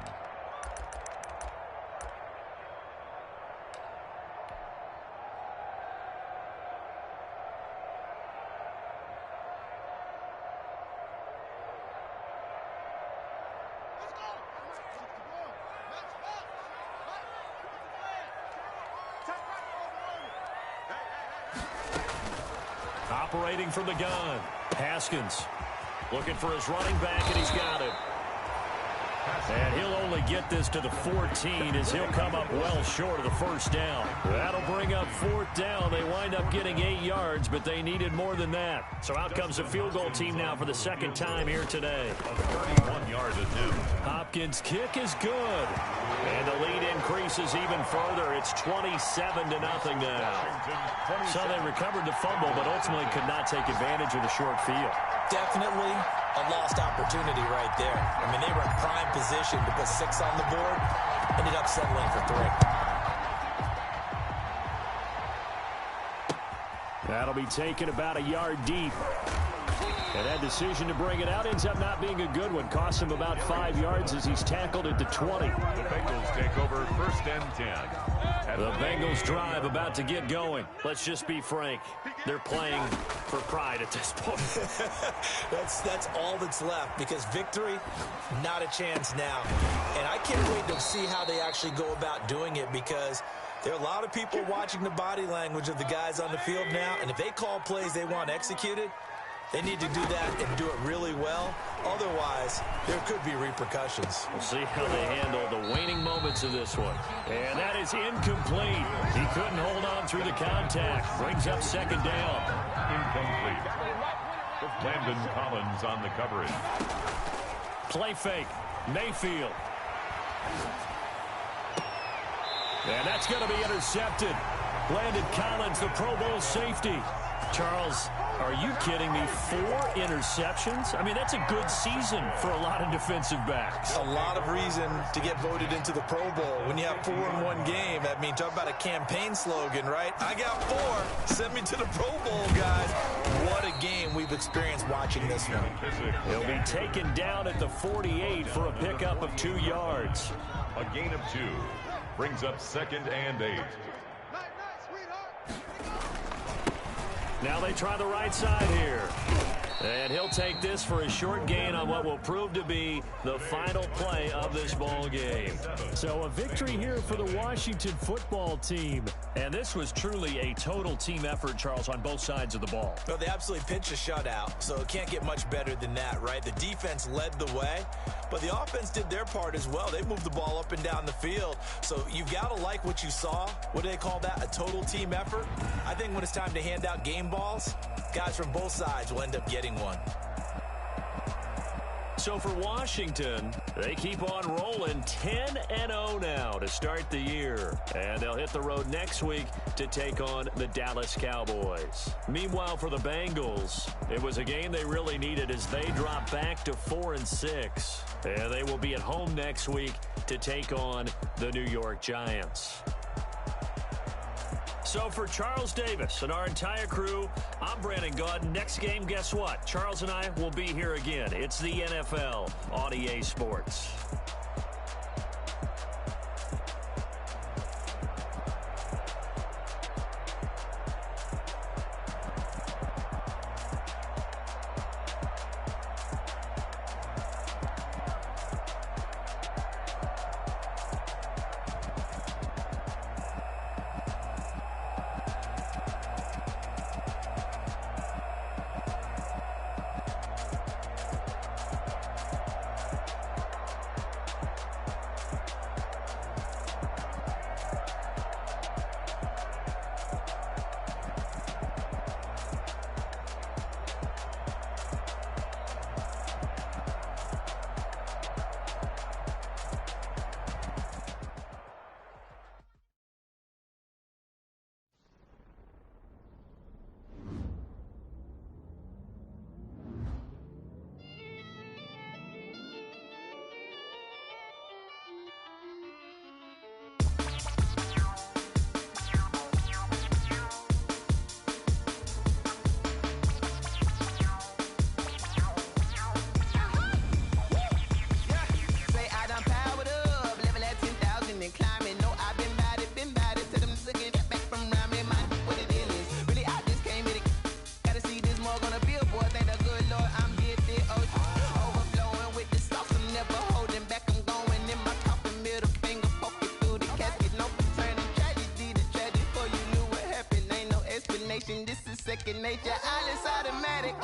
Operating from the gun. Haskins looking for his running back, and he's got it. And he'll only get this to the 14 as he'll come up well short of the 1st down. That'll bring up 4th down. They wind up getting 8 yards, but they needed more than that. So out comes the field goal team now for the 2nd time here today. 31-yard attempt. Hopkins' kick is good. And the lead increases even further. It's 27-0 now. So they recovered the fumble, but ultimately could not take advantage of the short field. Definitely a lost opportunity right there. I mean, they were in prime position to put 6 on the board. Ended up settling for 3. That'll be taken about a yard deep. And that decision to bring it out ends up not being a good one. Costs him about 5 yards as he's tackled at the 20. The Bengals take over 1st and 10. The Bengals drive about to get going. Let's just be frank. They're playing for pride at this point. That's all that's left, because victory, not a chance now. And I can't wait to see how they actually go about doing it, because there are a lot of people watching the body language of the guys on the field now, and if they call plays they want executed, they need to do that and do it really well. Otherwise, there could be repercussions. We'll see how they handle the waning moments of this one. And that is incomplete. He couldn't hold on through the contact. Brings up 2nd down. Incomplete. Landon Collins on the coverage. Play fake. Mayfield. And that's going to be intercepted. Landon Collins, the Pro Bowl safety. Charles, are you kidding me? 4 interceptions? I mean, that's a good season for a lot of defensive backs. A lot of reason to get voted into the Pro Bowl. When you have 4 in one game, I mean, talk about a campaign slogan, right? I got 4. Send me to the Pro Bowl, guys. What a game we've experienced watching this one. He'll be taken down at the 48 for a pickup of 2 yards. A gain of 2. Brings up 2nd and 8. Now they try the right side here. And he'll take this for a short gain on what will prove to be the final play of this ball game. So a victory here for the Washington football team. And this was truly a total team effort, Charles, on both sides of the ball. Well, they absolutely pitched a shutout, so it can't get much better than that, right? The defense led the way, but the offense did their part as well. They moved the ball up and down the field. So you've got to like what you saw. What do they call that? A total team effort? I think when it's time to hand out game balls, guys from both sides will end up getting one. So for Washington, they keep on rolling 10-0 now to start the year. And they'll hit the road next week to take on the Dallas Cowboys. Meanwhile, for the Bengals, it was a game they really needed as they drop back to 4-6. And they will be at home next week to take on the New York Giants. So for Charles Davis and our entire crew, I'm Brandon Gaudin. Next game, guess what? Charles and I will be here again. It's the NFL on EA Sports. This is second nature, all is automatic.